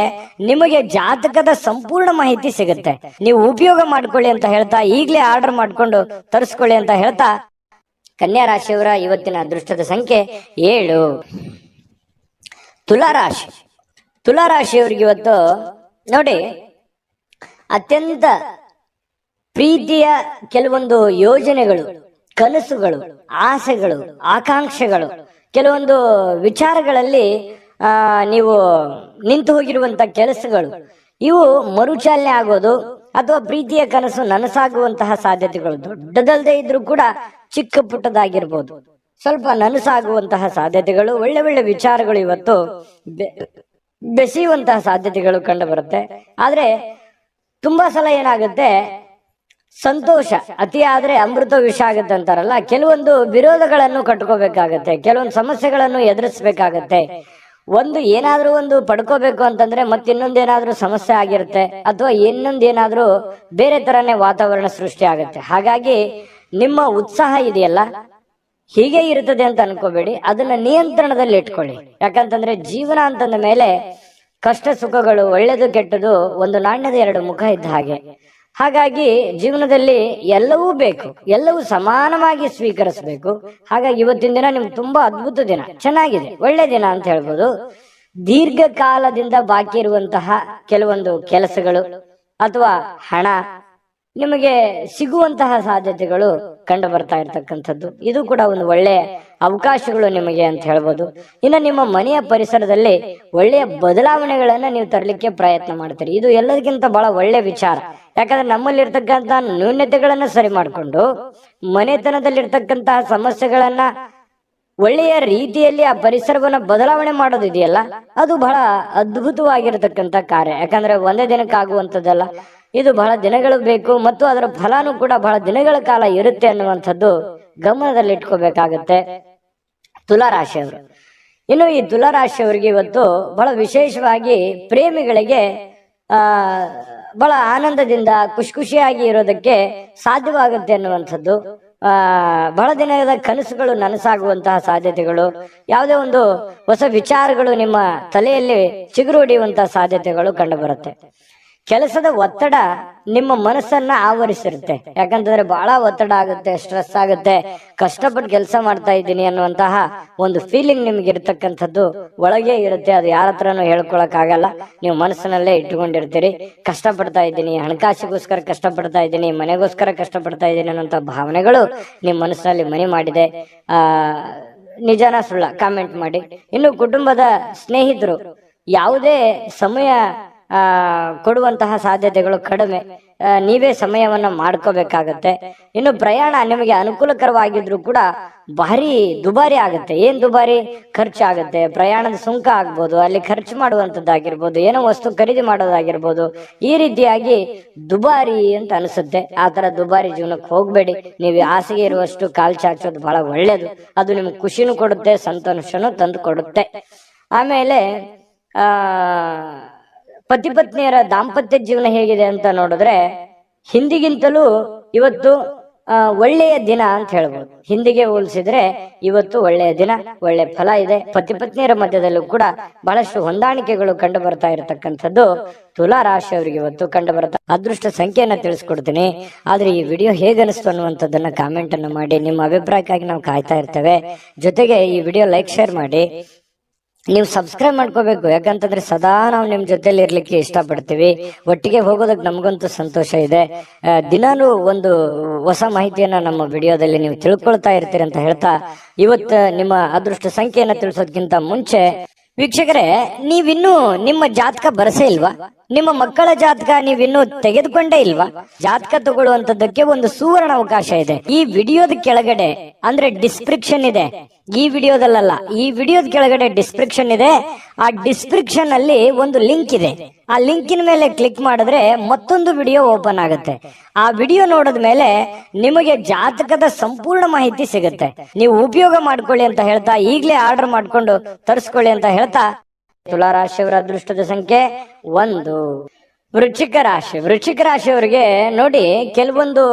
ನಿಮಗೆ ಜಾತಕದ ಸಂಪೂರ್ಣ ಮಾಹಿತಿ ಸಿಗುತ್ತೆ. ನೀವು ಉಪಯೋಗ ಮಾಡ್ಕೊಳ್ಳಿ ಅಂತ ಹೇಳ್ತಾ, ಈಗಲೇ ಆರ್ಡರ್ ಮಾಡ್ಕೊಂಡು ತರಿಸ್ಕೊಳ್ಳಿ ಅಂತ ಹೇಳ್ತಾ, ಕನ್ಯಾ ರಾಶಿಯವರ ಇವತ್ತಿನ ಅದೃಷ್ಟದ ಸಂಖ್ಯೆ 7. ತುಲಾರಾಶಿ. ತುಲಾರಾಶಿಯವರಿಗೆ ಇವತ್ತು ನೋಡಿ, ಅತ್ಯಂತ ಪ್ರೀತಿಯ ಕೆಲವೊಂದು ಯೋಜನೆಗಳು, ಕನಸುಗಳು, ಆಸೆಗಳು, ಆಕಾಂಕ್ಷೆಗಳು, ಕೆಲವೊಂದು ವಿಚಾರಗಳಲ್ಲಿ ನೀವು ನಿಂತು ಹೋಗಿರುವಂತ ಕೆಲಸಗಳು ಇವು ಮರುಚಾಲನೆ ಆಗೋದು ಅಥವಾ ಪ್ರೀತಿಯ ಕನಸು ನನಸಾಗುವಂತಹ ಸಾಧ್ಯತೆಗಳು ದೊಡ್ಡದಲ್ಲದೆ ಇದ್ರೂ ಕೂಡ ಚಿಕ್ಕ ಪುಟ್ಟದಾಗಿರ್ಬೋದು, ಸ್ವಲ್ಪ ನನಸಾಗುವಂತಹ ಸಾಧ್ಯತೆಗಳು, ಒಳ್ಳೆ ಒಳ್ಳೆ ವಿಚಾರಗಳು ಇವತ್ತು ಬೆಸೆಯುವಂತಹ ಸಾಧ್ಯತೆಗಳು ಕಂಡು ಬರುತ್ತೆ. ಆದ್ರೆ ತುಂಬಾ ಸಲ ಏನಾಗುತ್ತೆ, ಸಂತೋಷ ಅತಿ ಆದ್ರೆ ಅಮೃತ ವಿಷ ಆಗುತ್ತೆ ಅಂತಾರಲ್ಲ, ಕೆಲವೊಂದು ವಿರೋಧಗಳನ್ನು ಕಟ್ಕೋಬೇಕಾಗತ್ತೆ, ಕೆಲವೊಂದು ಸಮಸ್ಯೆಗಳನ್ನು ಎದುರಿಸಬೇಕಾಗತ್ತೆ. ಒಂದು ಏನಾದ್ರೂ ಒಂದು ಪಡ್ಕೋಬೇಕು ಅಂತಂದ್ರೆ ಮತ್ತಿನ್ನೊಂದೇನಾದ್ರೂ ಸಮಸ್ಯೆ ಆಗಿರುತ್ತೆ ಅಥವಾ ಇನ್ನೊಂದೇನಾದ್ರೂ ಬೇರೆ ತರನೇ ವಾತಾವರಣ ಸೃಷ್ಟಿ ಆಗುತ್ತೆ. ಹಾಗಾಗಿ ನಿಮ್ಮ ಉತ್ಸಾಹ ಇದೆಯಲ್ಲ ಹೀಗೆ ಇರ್ತದೆ ಅಂತ ಅನ್ಕೋಬೇಡಿ, ಅದನ್ನ ನಿಯಂತ್ರಣದಲ್ಲಿ ಇಟ್ಕೊಳ್ಳಿ. ಯಾಕಂತಂದ್ರೆ ಜೀವನ ಅಂತಂದ ಮೇಲೆ ಕಷ್ಟ ಸುಖಗಳು, ಒಳ್ಳೇದು ಕೆಟ್ಟದು ಒಂದು ನಾಣ್ಯದ ಎರಡು ಮುಖ ಇದ್ದ ಹಾಗೆ. ಹಾಗಾಗಿ ಜೀವನದಲ್ಲಿ ಎಲ್ಲವೂ ಬೇಕು, ಎಲ್ಲವೂ ಸಮಾನವಾಗಿ ಸ್ವೀಕರಿಸಬೇಕು. ಹಾಗಾಗಿ ಇವತ್ತಿನ ದಿನ ನಿಮ್ಗೆ ತುಂಬಾ ಅದ್ಭುತ ದಿನ, ಚೆನ್ನಾಗಿದೆ, ಒಳ್ಳೆ ದಿನ ಅಂತ ಹೇಳ್ಬೋದು. ದೀರ್ಘಕಾಲದಿಂದ ಬಾಕಿ ಇರುವಂತಹ ಕೆಲವೊಂದು ಕೆಲಸಗಳು ಅಥವಾ ಹಣ ನಿಮಗೆ ಸಿಗುವಂತಹ ಸಾಧ್ಯತೆಗಳು ಕಂಡು ಬರ್ತಾ ಇರ್ತಕ್ಕಂಥದ್ದು, ಇದು ಕೂಡ ಒಂದು ಒಳ್ಳೆಯ ಅವಕಾಶಗಳು ನಿಮಗೆ ಅಂತ ಹೇಳ್ಬೋದು. ಇನ್ನು ನಿಮ್ಮ ಮನೆಯ ಪರಿಸರದಲ್ಲಿ ಒಳ್ಳೆಯ ಬದಲಾವಣೆಗಳನ್ನ ನೀವು ತರಲಿಕ್ಕೆ ಪ್ರಯತ್ನ ಮಾಡ್ತೀರಿ, ಇದು ಎಲ್ಲದಕ್ಕಿಂತ ಬಹಳ ಒಳ್ಳೆ ವಿಚಾರ. ಯಾಕಂದ್ರೆ ನಮ್ಮಲ್ಲಿರ್ತಕ್ಕಂಥ ನ್ಯೂನ್ಯತೆಗಳನ್ನ ಸರಿ ಮಾಡಿಕೊಂಡು ಮನೆತನದಲ್ಲಿರ್ತಕ್ಕಂತಹ ಸಮಸ್ಯೆಗಳನ್ನ ಒಳ್ಳೆಯ ರೀತಿಯಲ್ಲಿ ಆ ಪರಿಸರವನ್ನ ಬದಲಾವಣೆ ಮಾಡೋದಿದೆಯಲ್ಲ, ಅದು ಬಹಳ ಅದ್ಭುತವಾಗಿರತಕ್ಕಂತ ಕಾರ್ಯ. ಯಾಕಂದ್ರೆ ಒಂದೇ ದಿನಕ್ಕೆ ಆಗುವಂಥದ್ದಲ್ಲ, ಇದು ಬಹಳ ದಿನಗಳು ಬೇಕು ಮತ್ತು ಅದರ ಫಲಾನು ಕೂಡ ಬಹಳ ದಿನಗಳ ಕಾಲ ಇರುತ್ತೆ ಅನ್ನುವಂಥದ್ದು ಗಮನದಲ್ಲಿ ಇಟ್ಕೋಬೇಕಾಗತ್ತೆ. ತುಲಾರಾಶಿಯವರು ಇನ್ನು ಈ ತುಲಾರಾಶಿಯವರಿಗೆ ಇವತ್ತು ಬಹಳ ವಿಶೇಷವಾಗಿ ಪ್ರೇಮಿಗಳಿಗೆ ಬಹಳ ಆನಂದದಿಂದ ಖುಷಿಯಾಗಿ ಇರೋದಕ್ಕೆ ಸಾಧ್ಯವಾಗುತ್ತೆ ಅನ್ನುವಂಥದ್ದು. ಬಹಳ ದಿನದ ಕನಸುಗಳು ನನಸಾಗುವಂತಹ ಸಾಧ್ಯತೆಗಳು, ಯಾವುದೇ ಒಂದು ಹೊಸ ವಿಚಾರಗಳು ನಿಮ್ಮ ತಲೆಯಲ್ಲಿ ಚಿಗುರು ಹೊಡೆಯುವಂತಹ ಸಾಧ್ಯತೆಗಳು ಕಂಡು ಬರುತ್ತೆ. ಕೆಲಸದ ಒತ್ತಡ ನಿಮ್ಮ ಮನಸ್ಸನ್ನ ಆವರಿಸಿರುತ್ತೆ. ಯಾಕಂತಂದ್ರೆ ಬಹಳ ಒತ್ತಡ ಆಗುತ್ತೆ, ಸ್ಟ್ರೆಸ್ ಆಗುತ್ತೆ, ಕಷ್ಟಪಟ್ಟು ಕೆಲಸ ಮಾಡ್ತಾ ಇದ್ದೀನಿ ಅನ್ನುವಂತಹ ಒಂದು ಫೀಲಿಂಗ್ ನಿಮ್ಗೆ ಇರತಕ್ಕಂಥದ್ದು ಒಳಗೆ ಇರುತ್ತೆ. ಅದು ಯಾರ ಹತ್ರನೂ ಹೇಳ್ಕೊಳಕ್ ಆಗಲ್ಲ, ನೀವು ಮನಸ್ಸಿನಲ್ಲೇ ಇಟ್ಟುಕೊಂಡಿರ್ತೀರಿ. ಕಷ್ಟಪಡ್ತಾ ಇದ್ದೀನಿ, ಹಣಕಾಸಿಗೋಸ್ಕರ ಕಷ್ಟಪಡ್ತಾ ಇದ್ದೀನಿ, ಮನೆಗೋಸ್ಕರ ಕಷ್ಟಪಡ್ತಾ ಇದ್ದೀನಿ ಅನ್ನುವಂಥ ಭಾವನೆಗಳು ನಿಮ್ಮ ಮನಸ್ಸಿನಲ್ಲಿ ಮನೆ ಮಾಡಿದೆ. ನಿಜಾನ ಸುಳ್ಳ ಕಾಮೆಂಟ್ ಮಾಡಿ. ಇನ್ನು ಕುಟುಂಬದ ಸ್ನೇಹಿತರು ಯಾವುದೇ ಸಮಯ ಕೊಡುವಂತಹ ಸಾಧ್ಯತೆಗಳು ಕಡಿಮೆ, ನೀವೇ ಸಮಯವನ್ನ ಮಾಡ್ಕೋಬೇಕಾಗತ್ತೆ. ಇನ್ನು ಪ್ರಯಾಣ ನಿಮಗೆ ಅನುಕೂಲಕರವಾಗಿದ್ರು ಕೂಡ ಭಾರಿ ದುಬಾರಿ ಆಗುತ್ತೆ. ಏನ್ ದುಬಾರಿ? ಖರ್ಚಾಗುತ್ತೆ. ಪ್ರಯಾಣದ ಸುಂಕ ಆಗ್ಬೋದು, ಅಲ್ಲಿ ಖರ್ಚು ಮಾಡುವಂತದ್ದಾಗಿರ್ಬೋದು, ಏನೋ ವಸ್ತು ಖರೀದಿ ಮಾಡೋದಾಗಿರ್ಬೋದು, ಈ ರೀತಿಯಾಗಿ ದುಬಾರಿ ಅಂತ ಅನಿಸುತ್ತೆ. ಆ ತರ ದುಬಾರಿ ಜೀವನಕ್ಕೆ ಹೋಗ್ಬೇಡಿ. ನೀವು ಹಾಸಿಗೆ ಇರುವಷ್ಟು ಕಾಲ್ ಚಾಚೋದು ಬಹಳ ಒಳ್ಳೇದು. ಅದು ನಿಮ್ಗೆ ಖುಷಿನೂ ಕೊಡುತ್ತೆ, ಸಂತೋಷನೂ ತಂದು ಕೊಡುತ್ತೆ. ಆಮೇಲೆ ಪತಿ ಪತ್ನಿಯರ ದಾಂಪತ್ಯ ಜೀವನ ಹೇಗಿದೆ ಅಂತ ನೋಡಿದ್ರೆ ಹಿಂದಿಗಿಂತಲೂ ಇವತ್ತು ಒಳ್ಳೆಯ ದಿನ ಅಂತ ಹೇಳ್ಬೋದು. ಹಿಂದಿಗೆ ಹೋಲಿಸಿದ್ರೆ ಇವತ್ತು ಒಳ್ಳೆಯ ದಿನ, ಒಳ್ಳೆ ಫಲ ಇದೆ. ಪತಿ ಪತ್ನಿಯರ ಮಧ್ಯದಲ್ಲೂ ಕೂಡ ಬಹಳಷ್ಟು ಹೊಂದಾಣಿಕೆಗಳು ಕಂಡು ಬರ್ತಾ ಇರತಕ್ಕಂಥದ್ದು ತುಲಾ ರಾಶಿಯವರಿಗೆ ಇವತ್ತು ಕಂಡು ಬರ್ತಾ. ಅದೃಷ್ಟ ಸಂಖ್ಯೆಯನ್ನ ತಿಳಿಸ್ಕೊಡ್ತೀನಿ. ಆದ್ರೆ ಈ ವಿಡಿಯೋ ಹೇಗನಿಸ್ತು ಅನ್ನುವಂಥದ್ದನ್ನ ಕಾಮೆಂಟ್ ಅನ್ನು ಮಾಡಿ. ನಿಮ್ಮ ಅಭಿಪ್ರಾಯಕ್ಕಾಗಿ ನಾವು ಕಾಯ್ತಾ ಇರ್ತೇವೆ. ಜೊತೆಗೆ ಈ ವಿಡಿಯೋ ಲೈಕ್ ಶೇರ್ ಮಾಡಿ. ನೀವು ಸಬ್ಸ್ಕ್ರೈಬ್ ಮಾಡ್ಕೋಬೇಕು. ಯಾಕಂತಂದ್ರೆ ಸದಾ ನಾವು ನಿಮ್ ಜೊತೆಲಿ ಇರ್ಲಿಕ್ಕೆ ಇಷ್ಟಪಡ್ತೀವಿ. ಒಟ್ಟಿಗೆ ಹೋಗೋದಕ್ಕೆ ನಮಗಂತೂ ಸಂತೋಷ ಇದೆ. ದಿನಾನು ಒಂದು ಹೊಸ ಮಾಹಿತಿಯನ್ನ ನಮ್ಮ ವಿಡಿಯೋದಲ್ಲಿ ನೀವು ತಿಳ್ಕೊಳ್ತಾ ಇರ್ತೀರಿ ಅಂತ ಹೇಳ್ತಾ, ಇವತ್ತು ನಿಮ್ಮ ಅದೃಷ್ಟ ಸಂಖ್ಯೆಯನ್ನ ತಿಳಿಸೋದಕ್ಕಿಂತ ಮುಂಚೆ ವೀಕ್ಷಕರೇ, ನೀವಿನ್ನೂ ನಿಮ್ಮ ಜಾತಕ ಬರಸೇ ಇಲ್ವಾ? ನಿಮ್ಮ ಮಕ್ಕಳ ಜಾತಕ ನೀವಿನ್ನೂ ತೆಗೆದುಕೊಂಡೇ ಇಲ್ವಾ? ಜಾತಕ ತಗೊಳ್ಳುವಂತದ್ದಕ್ಕೆ ಒಂದು ಸುವರ್ಣ ಅವಕಾಶ ಇದೆ. ಈ ವಿಡಿಯೋದ ಕೆಳಗಡೆ ಅಂದ್ರೆ ಡಿಸ್ಕ್ರಿಪ್ಷನ್ ಇದೆ. ಈ ವಿಡಿಯೋದಲ್ಲ, ಈ ವಿಡಿಯೋದ ಕೆಳಗಡೆ ಡಿಸ್ಕ್ರಿಪ್ಷನ್ ಇದೆ. ಆ ಡಿಸ್ಕ್ರಿಪ್ಷನ್ ಅಲ್ಲಿ ಒಂದು ಲಿಂಕ್ ಇದೆ. ಆ ಲಿಂಕಿನ ಮೇಲೆ ಕ್ಲಿಕ್ ಮಾಡಿದ್ರೆ ಮತ್ತೊಂದು ವಿಡಿಯೋ ಓಪನ್ ಆಗುತ್ತೆ. ಆ ವಿಡಿಯೋ ನೋಡಿದ ಮೇಲೆ ನಿಮಗೆ ಜಾತಕದ ಸಂಪೂರ್ಣ ಮಾಹಿತಿ ಸಿಗುತ್ತೆ. ನೀವು ಉಪಯೋಗ ಮಾಡ್ಕೊಳ್ಳಿ ಅಂತ ಹೇಳ್ತಾ, ಈಗಲೇ ಆರ್ಡರ್ ಮಾಡ್ಕೊಂಡು ತರಿಸ್ಕೊಳ್ಳಿ ಅಂತ ಹೇಳ್ತಾ, ತುಲಾರಾಶಿಯವರ ಅದೃಷ್ಟದ ಸಂಖ್ಯೆ 1. ವೃಶ್ಚಿಕ ರಾಶಿಯವರಿಗೆ ನೋಡಿ, ಕೆಲವೊಂದು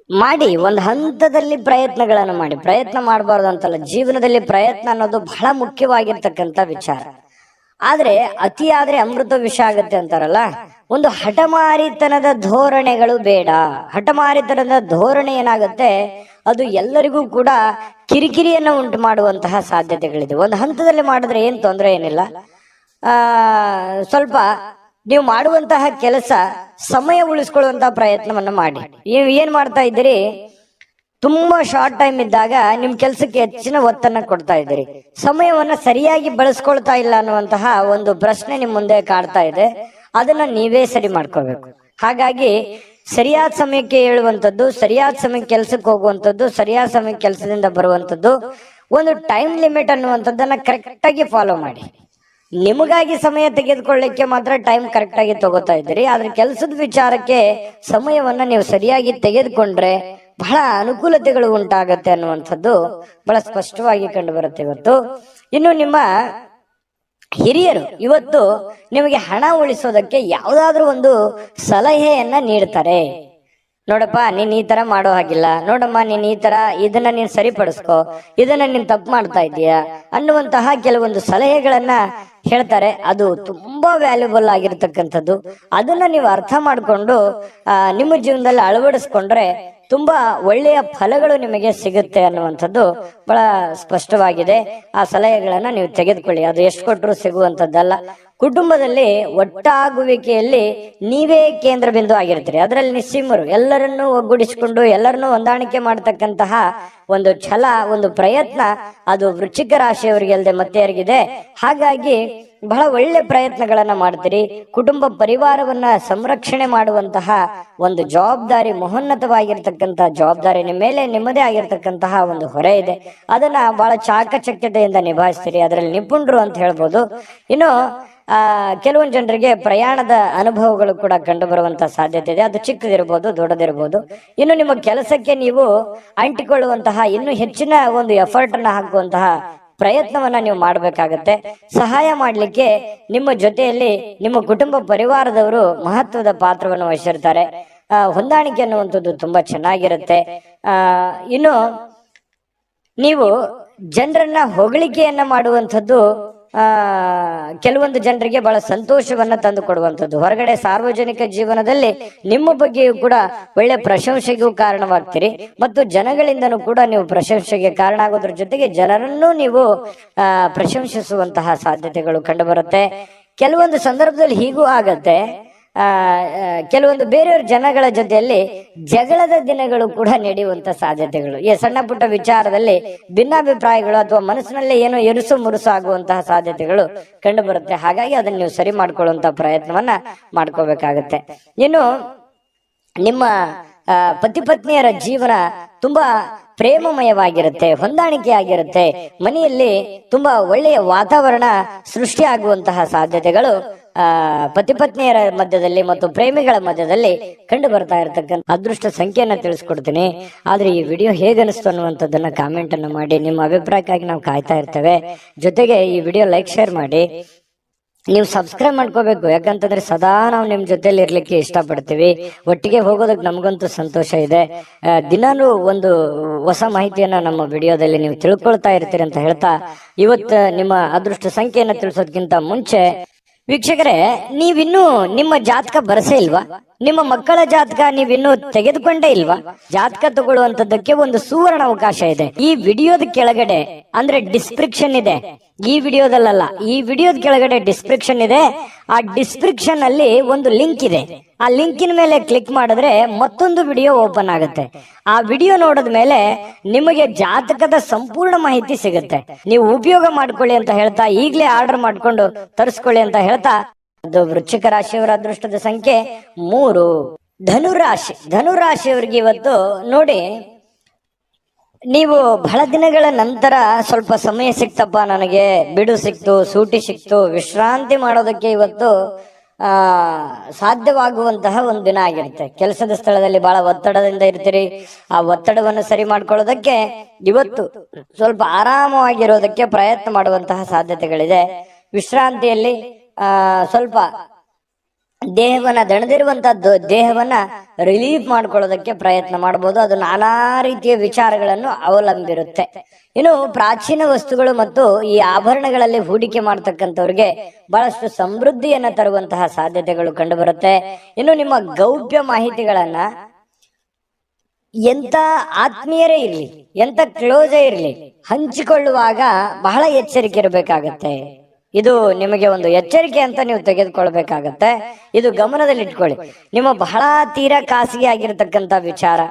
ಮಾಡಿ ಒಂದು ಹಂತದಲ್ಲಿ ಪ್ರಯತ್ನಗಳನ್ನು ಮಾಡಿ. ಪ್ರಯತ್ನ ಮಾಡಬಾರ್ದು ಅಂತಲ್ಲ, ಜೀವನದಲ್ಲಿ ಪ್ರಯತ್ನ ಅನ್ನೋದು ಬಹಳ ಮುಖ್ಯವಾಗಿರ್ತಕ್ಕಂಥ ವಿಚಾರ. ಆದ್ರೆ ಅತಿ ಆದ್ರೆ ಅಮೃತ ವಿಷ ಆಗುತ್ತೆ ಅಂತಾರಲ್ಲ, ಒಂದು ಹಠಮಾರಿತನದ ಧೋರಣೆಗಳು ಬೇಡ. ಹಠಮಾರಿತನದ ಧೋರಣೆ ಏನಾಗುತ್ತೆ, ಅದು ಎಲ್ಲರಿಗೂ ಕೂಡ ಕಿರಿಕಿರಿಯನ್ನು ಉಂಟು ಮಾಡುವಂತಹ ಸಾಧ್ಯತೆಗಳಿದೆ. ಒಂದು ಹಂತದಲ್ಲಿ ಮಾಡಿದ್ರೆ ಏನ್ ತೊಂದರೆ ಏನಿಲ್ಲ. ಸ್ವಲ್ಪ ನೀವು ಮಾಡುವಂತಹ ಕೆಲಸ ಸಮಯ ಉಳಿಸ್ಕೊಳ್ಳುವಂತಹ ಪ್ರಯತ್ನವನ್ನ ಮಾಡಿ. ಏನ್ ಮಾಡ್ತಾ ಇದ್ದೀರಿ, ತುಂಬಾ ಶಾರ್ಟ್ ಟೈಮ್ ಇದ್ದಾಗ ನಿಮ್ ಕೆಲ್ಸಕ್ಕೆ ಹೆಚ್ಚಿನ ಒತ್ತನ್ನ ಕೊಡ್ತಾ ಇದ್ದೀರಿ, ಸಮಯವನ್ನ ಸರಿಯಾಗಿ ಬಳಸ್ಕೊಳ್ತಾ ಇಲ್ಲ ಅನ್ನುವಂತಹ ಒಂದು ಪ್ರಶ್ನೆ ನಿಮ್ ಮುಂದೆ ಕಾಡ್ತಾ ಇದೆ. ಅದನ್ನ ನೀವೇ ಸರಿ ಮಾಡ್ಕೋಬೇಕು. ಹಾಗಾಗಿ ಸರಿಯಾದ ಸಮಯಕ್ಕೆ ಹೇಳುವಂಥದ್ದು, ಸರಿಯಾದ ಸಮಯಕ್ಕೆ ಕೆಲ್ಸಕ್ಕೆ ಹೋಗುವಂಥದ್ದು, ಸರಿಯಾದ ಸಮಯಕ್ಕೆ ಕೆಲಸದಿಂದ ಬರುವಂಥದ್ದು, ಒಂದು ಟೈಮ್ ಲಿಮಿಟ್ ಅನ್ನುವಂಥದ್ದನ್ನ ಕರೆಕ್ಟ್ ಆಗಿ ಫಾಲೋ ಮಾಡಿ. ನಿಮಗಾಗಿ ಸಮಯ ತೆಗೆದುಕೊಳ್ಳಿಕ್ಕೆ ಮಾತ್ರ ಟೈಮ್ ಕರೆಕ್ಟ್ ಆಗಿ ತಗೋತಾ ಇದ್ದೀರಿ. ಆದ್ರೆ ಕೆಲಸದ ವಿಚಾರಕ್ಕೆ ಸಮಯವನ್ನ ನೀವು ಸರಿಯಾಗಿ ತೆಗೆದುಕೊಂಡ್ರೆ ಬಹಳ ಅನುಕೂಲತೆಗಳು ಉಂಟಾಗತ್ತೆ ಅನ್ನುವಂಥದ್ದು ಬಹಳ ಸ್ಪಷ್ಟವಾಗಿ ಕಂಡು ಬರುತ್ತೆ ಇವತ್ತು. ಇನ್ನು ನಿಮ್ಮ ಹಿರಿಯರು ಇವತ್ತು ನಿಮಗೆ ಹಣ ಉಳಿಸೋದಕ್ಕೆ ಯಾವುದಾದ್ರೂ ಒಂದು ಸಲಹೆಯನ್ನ ನೀಡ್ತಾರೆ. ನೋಡಪ್ಪ, ನೀನ್ ಈ ತರ ಮಾಡೋ ಹಾಗಿಲ್ಲ, ನೋಡಮ್ಮ ನೀನ್ ಈ ತರ ಇದನ್ನ ನೀನ್ ಸರಿಪಡಿಸ್ಕೋ, ಇದನ್ನ ನೀನ್ ತಪ್ಪು ಮಾಡ್ತಾ ಇದೀಯಾ ಅನ್ನುವಂತಹ ಕೆಲವೊಂದು ಸಲಹೆಗಳನ್ನ ಹೇಳ್ತಾರೆ. ಅದು ತುಂಬಾ ವ್ಯಾಲ್ಯೂಬಲ್ ಆಗಿರ್ತಕ್ಕಂಥದ್ದು. ಅದನ್ನ ನೀವು ಅರ್ಥ ಮಾಡ್ಕೊಂಡು ನಿಮ್ಮ ಜೀವನದಲ್ಲಿ ಅಳವಡಿಸ್ಕೊಂಡ್ರೆ ತುಂಬಾ ಒಳ್ಳೆಯ ಫಲಗಳು ನಿಮಗೆ ಸಿಗುತ್ತೆ ಅನ್ನುವಂಥದ್ದು ಬಹಳ ಸ್ಪಷ್ಟವಾಗಿದೆ. ಆ ಸಲಹೆಗಳನ್ನ ನೀವು ತೆಗೆದುಕೊಳ್ಳಿ. ಅದು ಎಷ್ಟು ಕೊಟ್ಟರು ಸಿಗುವಂತದ್ದಲ್ಲ. ಕುಟುಂಬದಲ್ಲಿ ಒಟ್ಟಾಗುವಿಕೆಯಲ್ಲಿ ನೀವೇ ಕೇಂದ್ರ ಬಿಂದು ಆಗಿರ್ತೀರಿ. ಅದರಲ್ಲಿ ನಿಸ್ಸೀಮರು, ಎಲ್ಲರನ್ನೂ ಒಗ್ಗೂಡಿಸಿಕೊಂಡು ಎಲ್ಲರನ್ನೂ ಹೊಂದಾಣಿಕೆ ಮಾಡತಕ್ಕಂತಹ ಒಂದು ಛಲ, ಒಂದು ಪ್ರಯತ್ನ ಅದು ವೃಶ್ಚಿಕ ರಾಶಿಯವರಿಗೆ ಅಲ್ಲದೆ ಮತ್ತೆ ಯಾರಿಗಿದೆ. ಹಾಗಾಗಿ ಬಹಳ ಒಳ್ಳೆ ಪ್ರಯತ್ನಗಳನ್ನ ಮಾಡ್ತೀರಿ. ಕುಟುಂಬ ಪರಿವಾರವನ್ನ ಸಂರಕ್ಷಣೆ ಮಾಡುವಂತಹ ಒಂದು ಜವಾಬ್ದಾರಿ, ಮಹೋನ್ನತವಾಗಿರ್ತಕ್ಕಂತಹ ಜವಾಬ್ದಾರಿ ನಿಮ್ಮ ಮೇಲೆ ನಿಮ್ಮದೇ ಆಗಿರ್ತಕ್ಕಂತಹ ಒಂದು ಹೊರೆ ಇದೆ. ಅದನ್ನ ಬಹಳ ಚಾಕಚಕ್ಯತೆಯಿಂದ ನಿಭಾಯಿಸ್ತೀರಿ. ಅದರಲ್ಲಿ ನಿಪುಣರು ಅಂತ ಹೇಳ್ಬೋದು. ಇನ್ನು ಕೆಲವೊಂದು ಜನರಿಗೆ ಪ್ರಯಾಣದ ಅನುಭವಗಳು ಕೂಡ ಕಂಡು ಬರುವಂತಹ ಸಾಧ್ಯತೆ ಇದೆ. ಅದು ಚಿಕ್ಕದಿರ್ಬೋದು, ದೊಡ್ಡದಿರ್ಬೋದು. ಇನ್ನು ನಿಮ್ಮ ಕೆಲಸಕ್ಕೆ ನೀವು ಅಂಟಿಕೊಳ್ಳುವಂತಹ ಇನ್ನೂ ಹೆಚ್ಚಿನ ಒಂದು ಎಫರ್ಟ್ ಅನ್ನ ಹಾಕುವಂತಹ ಪ್ರಯತ್ನವನ್ನ ನೀವು ಮಾಡಬೇಕಾಗತ್ತೆ. ಸಹಾಯ ಮಾಡಲಿಕ್ಕೆ ನಿಮ್ಮ ಜೊತೆಯಲ್ಲಿ ನಿಮ್ಮ ಕುಟುಂಬ ಪರಿವಾರದವರು ಮಹತ್ವದ ಪಾತ್ರವನ್ನು ವಹಿಸಿರ್ತಾರೆ. ಹೊಂದಾಣಿಕೆ ಅನ್ನುವಂಥದ್ದು ತುಂಬಾ ಚೆನ್ನಾಗಿರುತ್ತೆ. ಇನ್ನು ನೀವು ಜನರನ್ನ ಹೊಗಳಿಕೆಯನ್ನ ಮಾಡುವಂಥದ್ದು ಕೆಲವೊಂದು ಜನರಿಗೆ ಬಹಳ ಸಂತೋಷವನ್ನ ತಂದು ಕೊಡುವಂಥದ್ದು. ಹೊರಗಡೆ ಸಾರ್ವಜನಿಕ ಜೀವನದಲ್ಲಿ ನಿಮ್ಮ ಬಗ್ಗೆಯೂ ಕೂಡ ಒಳ್ಳೆ ಪ್ರಶಂಸೆಗೂ ಕಾರಣವಾಗ್ತೀರಿ ಮತ್ತು ಜನಗಳಿಂದನೂ ಕೂಡ ನೀವು ಪ್ರಶಂಸೆಗೆ ಕಾರಣ ಆಗೋದ್ರ ಜೊತೆಗೆ ಜನರನ್ನು ನೀವು ಪ್ರಶಂಸಿಸುವಂತಹ ಸಾಧ್ಯತೆಗಳು ಕಂಡು ಬರುತ್ತೆ. ಕೆಲವೊಂದು ಸಂದರ್ಭದಲ್ಲಿ ಹೀಗೂ ಆಗತ್ತೆ, ಕೆಲವೊಂದು ಬೇರೆಯವ್ರ ಜನಗಳ ಜೊತೆಯಲ್ಲಿ ಜಗಳದ ದಿನಗಳು ಕೂಡ ನಡೆಯುವಂತ ಸಾಧ್ಯತೆಗಳು, ಈ ಸಣ್ಣ ಪುಟ್ಟ ವಿಚಾರದಲ್ಲಿ ಭಿನ್ನಾಭಿಪ್ರಾಯಗಳು ಅಥವಾ ಮನಸ್ಸಿನಲ್ಲಿ ಏನೋ ಎರುಸು ಮುರುಸು ಆಗುವಂತಹ ಸಾಧ್ಯತೆಗಳು ಕಂಡು ಬರುತ್ತೆ. ಹಾಗಾಗಿ ಅದನ್ನ ನೀವು ಸರಿ ಮಾಡ್ಕೊಳ್ಳುವಂತ ಪ್ರಯತ್ನವನ್ನ ಮಾಡ್ಕೋಬೇಕಾಗತ್ತೆ. ಇನ್ನು ನಿಮ್ಮ ಪತಿ ಪತ್ನಿಯರ ಜೀವನ ತುಂಬಾ ಪ್ರೇಮಮಯವಾಗಿರುತ್ತೆ, ಹೊಂದಾಣಿಕೆ ಆಗಿರುತ್ತೆ. ಮನೆಯಲ್ಲಿ ತುಂಬಾ ಒಳ್ಳೆಯ ವಾತಾವರಣ ಸೃಷ್ಟಿ ಆಗುವಂತಹ ಸಾಧ್ಯತೆಗಳು ಪತಿ ಪತ್ನಿಯರ ಮಧ್ಯದಲ್ಲಿ ಮತ್ತು ಪ್ರೇಮಿಗಳ ಮಧ್ಯದಲ್ಲಿ ಕಂಡು ಬರ್ತಾ ಇರತಕ್ಕಂಥ ಅದೃಷ್ಟ ಸಂಖ್ಯೆಯನ್ನ ತಿಳಿಸ್ಕೊಡ್ತೀನಿ. ಆದ್ರೆ ಈ ವಿಡಿಯೋ ಹೇಗನಿಸ್ತು ಅನ್ನುವಂಥದ್ದನ್ನ ಕಾಮೆಂಟ್ ಅನ್ನು ಮಾಡಿ. ನಿಮ್ಮ ಅಭಿಪ್ರಾಯಕ್ಕಾಗಿ ನಾವು ಕಾಯ್ತಾ ಇರ್ತೇವೆ. ಜೊತೆಗೆ ಈ ವಿಡಿಯೋ ಲೈಕ್ ಶೇರ್ ಮಾಡಿ. ನೀವು ಸಬ್ಸ್ಕ್ರೈಬ್ ಮಾಡ್ಕೋಬೇಕು, ಯಾಕಂತಂದ್ರೆ ಸದಾ ನಾವು ನಿಮ್ ಜೊತೆಲಿ ಇರ್ಲಿಕ್ಕೆ ಇಷ್ಟಪಡ್ತೀವಿ. ಒಟ್ಟಿಗೆ ಹೋಗೋದಕ್ಕೆ ನಮಗಂತೂ ಸಂತೋಷ ಇದೆ. ದಿನಾನು ಒಂದು ಹೊಸ ಮಾಹಿತಿಯನ್ನ ನಮ್ಮ ವಿಡಿಯೋದಲ್ಲಿ ನೀವು ತಿಳ್ಕೊಳ್ತಾ ಇರ್ತೀರಿ ಅಂತ ಹೇಳ್ತಾ, ಇವತ್ತು ನಿಮ್ಮ ಅದೃಷ್ಟ ಸಂಖ್ಯೆಯನ್ನ ತಿಳಿಸೋದಕ್ಕಿಂತ ಮುಂಚೆ ವೀಕ್ಷಕರೇ, ನೀವಿನ್ನೂ ನಿಮ್ಮ ಜಾತಕ ಬರಸೇ ಇಲ್ವಾ? ನಿಮ್ಮ ಮಕ್ಕಳ ಜಾತಕ ನೀವಿನ್ನೂ ತೆಗೆದುಕೊಂಡೇ ಇಲ್ವಾ? ಜಾತಕ ತಗೊಳ್ಳುವಂತದ್ದಕ್ಕೆ ಒಂದು ಸುವರ್ಣ ಅವಕಾಶ ಇದೆ. ಈ ವಿಡಿಯೋದ ಕೆಳಗಡೆ ಅಂದ್ರೆ ಡಿಸ್ಕ್ರಿಪ್ಷನ್ ಇದೆ, ಈ ವಿಡಿಯೋದಲ್ಲ, ಈ ವಿಡಿಯೋದ ಕೆಳಗಡೆ ಡಿಸ್ಕ್ರಿಪ್ಷನ್ ಇದೆ. ಆ ಡಿಸ್ಕ್ರಿಪ್ಷನ್ ಅಲ್ಲಿ ಒಂದು ಲಿಂಕ್ ಇದೆ. ಆ ಲಿಂಕಿನ ಮೇಲೆ ಕ್ಲಿಕ್ ಮಾಡಿದ್ರೆ ಮತ್ತೊಂದು ವಿಡಿಯೋ ಓಪನ್ ಆಗುತ್ತೆ. ಆ ವಿಡಿಯೋ ನೋಡಿದ ಮೇಲೆ ನಿಮಗೆ ಜಾತಕದ ಸಂಪೂರ್ಣ ಮಾಹಿತಿ ಸಿಗುತ್ತೆ. ನೀವು ಉಪಯೋಗ ಮಾಡ್ಕೊಳ್ಳಿ ಅಂತ ಹೇಳ್ತಾ, ಈಗಲೇ ಆರ್ಡರ್ ಮಾಡ್ಕೊಂಡು ತರಿಸ್ಕೊಳ್ಳಿ ಅಂತ ಹೇಳ್ತಾ, ಅದು ವೃಶ್ಚಿಕ ರಾಶಿಯವರ ಅದೃಷ್ಟದ ಸಂಖ್ಯೆ 3. ಧನುರಾಶಿ, ಧನುರಾಶಿಯವರಿಗೆ ಇವತ್ತು ನೋಡಿ, ನೀವು ಬಹಳ ದಿನಗಳ ನಂತರ ಸ್ವಲ್ಪ ಸಮಯ ಸಿಕ್ತಪ್ಪ, ನನಗೆ ಬಿಡು ಸಿಕ್ತು, ಸೂಟಿ ಸಿಕ್ತು, ವಿಶ್ರಾಂತಿ ಮಾಡೋದಕ್ಕೆ ಇವತ್ತು ಸಾಧ್ಯವಾಗುವಂತಹ ಒಂದು ದಿನ ಆಗಿರುತ್ತೆ. ಕೆಲಸದ ಸ್ಥಳದಲ್ಲಿ ಬಹಳ ಒತ್ತಡದಿಂದ ಇರ್ತೀರಿ. ಆ ಒತ್ತಡವನ್ನು ಸರಿ ಮಾಡ್ಕೊಳ್ಳೋದಕ್ಕೆ ಇವತ್ತು ಸ್ವಲ್ಪ ಆರಾಮವಾಗಿರೋದಕ್ಕೆ ಪ್ರಯತ್ನ ಮಾಡುವಂತಹ ಸಾಧ್ಯತೆಗಳಿದೆ. ವಿಶ್ರಾಂತಿಯಲ್ಲಿ ಸ್ವಲ್ಪ ದೇಹವನ್ನ ದಣದಿರುವಂತದ್ದು ದೇಹವನ್ನ ರಿಲೀಫ್ ಮಾಡ್ಕೊಳ್ಳೋದಕ್ಕೆ ಪ್ರಯತ್ನ ಮಾಡಬಹುದು. ಅದು ನಾನಾ ರೀತಿಯ ವಿಚಾರಗಳನ್ನು ಅವಲಂಬಿರುತ್ತೆ. ಇನ್ನು ಪ್ರಾಚೀನ ವಸ್ತುಗಳು ಮತ್ತು ಈ ಆಭರಣಗಳಲ್ಲಿ ಹೂಡಿಕೆ ಮಾಡ್ತಕ್ಕಂಥವ್ರಿಗೆ ಬಹಳಷ್ಟು ಸಮೃದ್ಧಿಯನ್ನ ತರುವಂತಹ ಸಾಧ್ಯತೆಗಳು ಕಂಡು ಬರುತ್ತೆ. ಇನ್ನು ನಿಮ್ಮ ಗೌಪ್ಯ ಮಾಹಿತಿಗಳನ್ನ ಎಂತ ಆತ್ಮೀಯರೇ ಇರ್ಲಿ, ಎಂತ ಕ್ಲೋಸೇ ಇರ್ಲಿ, ಹಂಚಿಕೊಳ್ಳುವಾಗ ಬಹಳ ಎಚ್ಚರಿಕೆ ಇರಬೇಕಾಗತ್ತೆ. ಇದು ನಿಮಗೆ ಒಂದು ಎಚ್ಚರಿಕೆ ಅಂತ ನೀವು ತೆಗೆದುಕೊಳ್ಬೇಕಾಗತ್ತೆ. ಇದು ಗಮನದಲ್ಲಿ ಇಟ್ಕೊಳ್ಳಿ. ನಿಮ್ಮ ಬಹಳ ತೀರಾ ಖಾಸಗಿ ಆಗಿರತಕ್ಕಂತ ವಿಚಾರ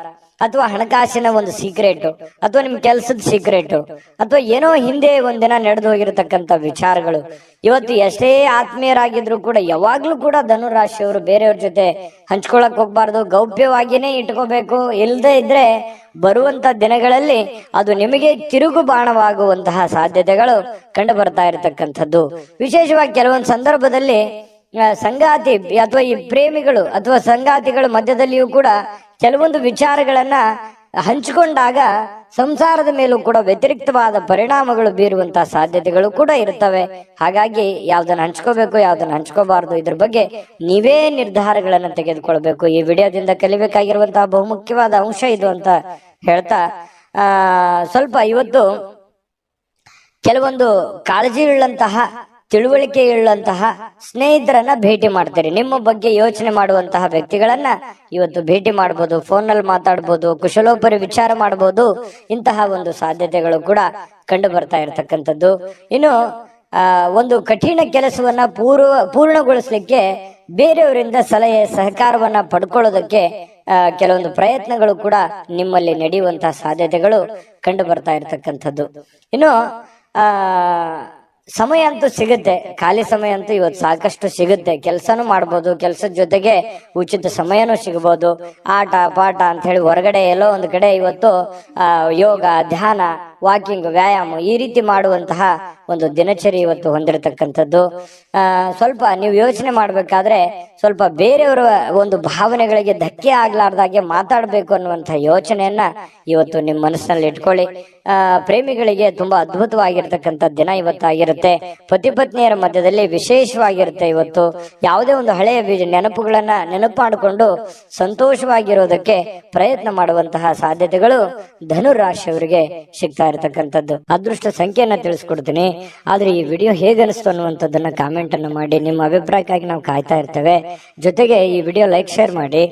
ಅಥವಾ ಹಣಕಾಸಿನ ಒಂದು ಸೀಕ್ರೆಟ್ ಅಥವಾ ನಿಮ್ ಕೆಲಸದ ಸೀಕ್ರೆಟ್ ಅಥವಾ ಏನೋ ಹಿಂದೆ ಒಂದಿನ ನಡೆದು ಹೋಗಿರತಕ್ಕಂತ ವಿಚಾರಗಳು ಇವತ್ತು ಎಷ್ಟೇ ಆತ್ಮೀಯರಾಗಿದ್ರು ಕೂಡ ಯಾವಾಗ್ಲೂ ಕೂಡ ಧನುರಾಶಿಯವರು ಬೇರೆಯವ್ರ ಜೊತೆ ಹಂಚ್ಕೊಳಕ್ ಹೋಗ್ಬಾರ್ದು, ಗೌಪ್ಯವಾಗಿನೇ ಇಟ್ಕೋಬೇಕು. ಇಲ್ಲದೆ ಇದ್ರೆ ಬರುವಂತ ದಿನಗಳಲ್ಲಿ ಅದು ನಿಮಗೆ ತಿರುಗು ಬಾಣವಾಗುವಂತಹ ಸಾಧ್ಯತೆಗಳು ಕಂಡು ಬರ್ತಾ ಇರತಕ್ಕಂಥದ್ದು. ವಿಶೇಷವಾಗಿ ಕೆಲವೊಂದು ಸಂದರ್ಭದಲ್ಲಿ ಸಂಗಾತಿ ಅಥವಾ ಈ ಪ್ರೇಮಿಗಳು ಅಥವಾ ಸಂಗಾತಿಗಳ ಮಧ್ಯದಲ್ಲಿಯೂ ಕೂಡ ಕೆಲವೊಂದು ವಿಚಾರಗಳನ್ನ ಹಂಚಿಕೊಂಡಾಗ ಸಂಸಾರದ ಮೇಲೂ ಕೂಡ ವ್ಯತಿರಿಕ್ತವಾದ ಪರಿಣಾಮಗಳು ಬೀರುವಂತಹ ಸಾಧ್ಯತೆಗಳು ಕೂಡ ಇರ್ತವೆ. ಹಾಗಾಗಿ ಯಾವ್ದನ್ನ ಹಂಚ್ಕೋಬೇಕು, ಯಾವ್ದನ್ನ ಹಂಚ್ಕೋಬಾರ್ದು, ಇದ್ರ ಬಗ್ಗೆ ನೀವೇ ನಿರ್ಧಾರಗಳನ್ನ ತೆಗೆದುಕೊಳ್ಬೇಕು. ಈ ವಿಡಿಯೋದಿಂದ ಕಲಿಬೇಕಾಗಿರುವಂತಹ ಬಹುಮುಖ್ಯವಾದ ಅಂಶ ಇದು ಅಂತ ಹೇಳ್ತಾ, ಸ್ವಲ್ಪ ಇವತ್ತು ಕೆಲವೊಂದು ಕಾಳಜಿ ಉಳ್ಳಂತಹ ತಿಳುವಳಿಕೆ ಉಳ್ಳಂತಹ ಸ್ನೇಹಿತರನ್ನ ಭೇಟಿ ಮಾಡ್ತೀರಿ. ನಿಮ್ಮ ಬಗ್ಗೆ ಯೋಚನೆ ಮಾಡುವಂತಹ ವ್ಯಕ್ತಿಗಳನ್ನ ಇವತ್ತು ಭೇಟಿ ಮಾಡಬಹುದು, ಫೋನ್ ನಲ್ಲಿ ಮಾತಾಡ್ಬೋದು, ಕುಶಲೋಪರಿ ವಿಚಾರ ಮಾಡಬಹುದು. ಇಂತಹ ಒಂದು ಸಾಧ್ಯತೆಗಳು ಕೂಡ ಕಂಡು ಬರ್ತಾ ಇರತಕ್ಕಂಥದ್ದು. ಇನ್ನು ಒಂದು ಕಠಿಣ ಕೆಲಸವನ್ನ ಪೂರ್ಣಗೊಳಿಸ್ಲಿಕ್ಕೆ ಬೇರೆಯವರಿಂದ ಸಲಹೆ ಸಹಕಾರವನ್ನ ಪಡ್ಕೊಳ್ಳೋದಕ್ಕೆ ಕೆಲವೊಂದು ಪ್ರಯತ್ನಗಳು ಕೂಡ ನಿಮ್ಮಲ್ಲಿ ನಡೆಯುವಂತಹ ಸಾಧ್ಯತೆಗಳು ಕಂಡು ಬರ್ತಾ ಇರತಕ್ಕಂಥದ್ದು. ಇನ್ನು ಸಮಯ ಅಂತೂ ಸಿಗುತ್ತೆ, ಖಾಲಿ ಸಮಯ ಅಂತೂ ಇವತ್ತು ಸಾಕಷ್ಟು ಸಿಗುತ್ತೆ. ಕೆಲಸನೂ ಮಾಡ್ಬೋದು, ಕೆಲಸದ ಜೊತೆಗೆ ಉಚಿತ ಸಮಯನೂ ಸಿಗಬಹುದು. ಆಟ ಪಾಠ ಅಂತ ಹೇಳಿ ಹೊರಗಡೆ ಎಲ್ಲೋ ಒಂದು ಕಡೆ ಇವತ್ತು ಯೋಗ ಧ್ಯಾನ ವಾಕಿಂಗ್, ವ್ಯಾಯಾಮ ಈ ರೀತಿ ಮಾಡುವಂತಹ ಒಂದು ದಿನಚರಿ ಇವತ್ತು ಹೊಂದಿರತಕ್ಕಂಥದ್ದು. ಸ್ವಲ್ಪ ನೀವು ಯೋಚನೆ ಮಾಡ್ಬೇಕಾದ್ರೆ ಸ್ವಲ್ಪ ಬೇರೆಯವರ ಒಂದು ಭಾವನೆಗಳಿಗೆ ಧಕ್ಕೆ ಆಗ್ಲಾರ್ದಾಗೆ ಮಾತಾಡ್ಬೇಕು ಅನ್ನುವಂತಹ ಯೋಚನೆಯನ್ನ ಇವತ್ತು ನಿಮ್ಮ ಮನಸ್ಸಿನಲ್ಲಿ ಇಟ್ಕೊಳ್ಳಿ. ಪ್ರೇಮಿಗಳಿಗೆ ತುಂಬಾ ಅದ್ಭುತವಾಗಿರ್ತಕ್ಕಂಥ ದಿನ ಇವತ್ತಾಗಿರುತ್ತೆ. ಪತಿ ಪತ್ನಿಯರ ಮಧ್ಯದಲ್ಲಿ ವಿಶೇಷವಾಗಿರುತ್ತೆ ಇವತ್ತು. ಯಾವುದೇ ಒಂದು ಹಳೆಯ ನೆನಪುಗಳನ್ನ ನೆನಪು ಮಾಡಿಕೊಂಡು ಸಂತೋಷವಾಗಿರೋದಕ್ಕೆ ಪ್ರಯತ್ನ ಮಾಡುವಂತಹ ಸಾಧ್ಯತೆಗಳು ಧನುರಾಶಿಯವರಿಗೆ ಸಿಗ್ತಾ ಇರತಕ್ಕಂಥದ್ದು. ಅದೃಷ್ಟ ಸಂಖ್ಯೆಯನ್ನ ತಿಳಿಸ್ಕೊಡ್ತೀನಿ. ಆದ್ರೆ ಈ ವಿಡಿಯೋ ಹೇಗನಿಸ್ತು ಅನ್ನುವಂಥದ್ದನ್ನ ಕಾಮೆಂಟ್ ಅನ್ನು ಮಾಡಿ. ನಿಮ್ಮ ಅಭಿಪ್ರಾಯಕ್ಕಾಗಿ ನಾವು ಕಾಯ್ತಾ ಇರ್ತೇವೆ. ಜೊತೆಗೆ ಈ ವಿಡಿಯೋ ಲೈಕ್, ಶೇರ್ ಮಾಡಿ.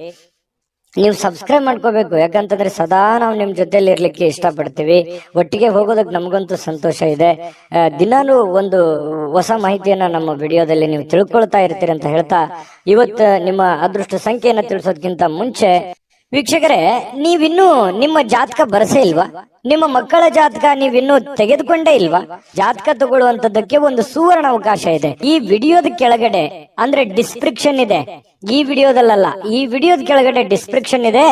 ನೀವು ಸಬ್ಸ್ಕ್ರೈಬ್ ಮಾಡ್ಕೋಬೇಕು, ಯಾಕಂತಂದ್ರೆ ಸದಾ ನಾವು ನಿಮ್ ಜೊತೆಲಿ ಇರ್ಲಿಕ್ಕೆ ಇಷ್ಟಪಡ್ತೀವಿ. ಒಟ್ಟಿಗೆ ಹೋಗೋದಕ್ಕೆ ನಮಗಂತೂ ಸಂತೋಷ ಇದೆ. ದಿನಾನು ಒಂದು ಹೊಸ ಮಾಹಿತಿಯನ್ನ ನಮ್ಮ ವಿಡಿಯೋದಲ್ಲಿ ನೀವು ತಿಳ್ಕೊಳ್ತಾ ಇರ್ತೀರಿ ಅಂತ ಹೇಳ್ತಾ, ಇವತ್ತು ನಿಮ್ಮ ಅದೃಷ್ಟ ಸಂಖ್ಯೆಯನ್ನ ತಿಳಿಸೋದಕ್ಕಿಂತ ಮುಂಚೆ ವೀಕ್ಷಕರೇ, ನೀವಿನ್ನೂ ನಿಮ್ಮ ಜಾತಕ ಬರಸೇ ಇಲ್ವಾ? ನಿಮ್ಮ ಮಕ್ಕಳ ಜಾತಕ ನೀವಿನ್ನೂ ತೆಗೆದುಕೊಂಡೇ ಇಲ್ವಾ? ಜಾತಕ ತಗೊಳ್ಳುವಂತದ್ದಕ್ಕೆ ಒಂದು ಸುವರ್ಣ ಅವಕಾಶ ಇದೆ. ಈ ವಿಡಿಯೋದ ಕೆಳಗಡೆ ಅಂದ್ರೆ ಡಿಸ್ಕ್ರಿಪ್ಷನ್ ಇದೆ. ಈ ವಿಡಿಯೋದಲ್ಲ, ಈ ವಿಡಿಯೋದ ಕೆಳಗಡೆ ಡಿಸ್ಕ್ರಿಪ್ಷನ್ ಇದೆ.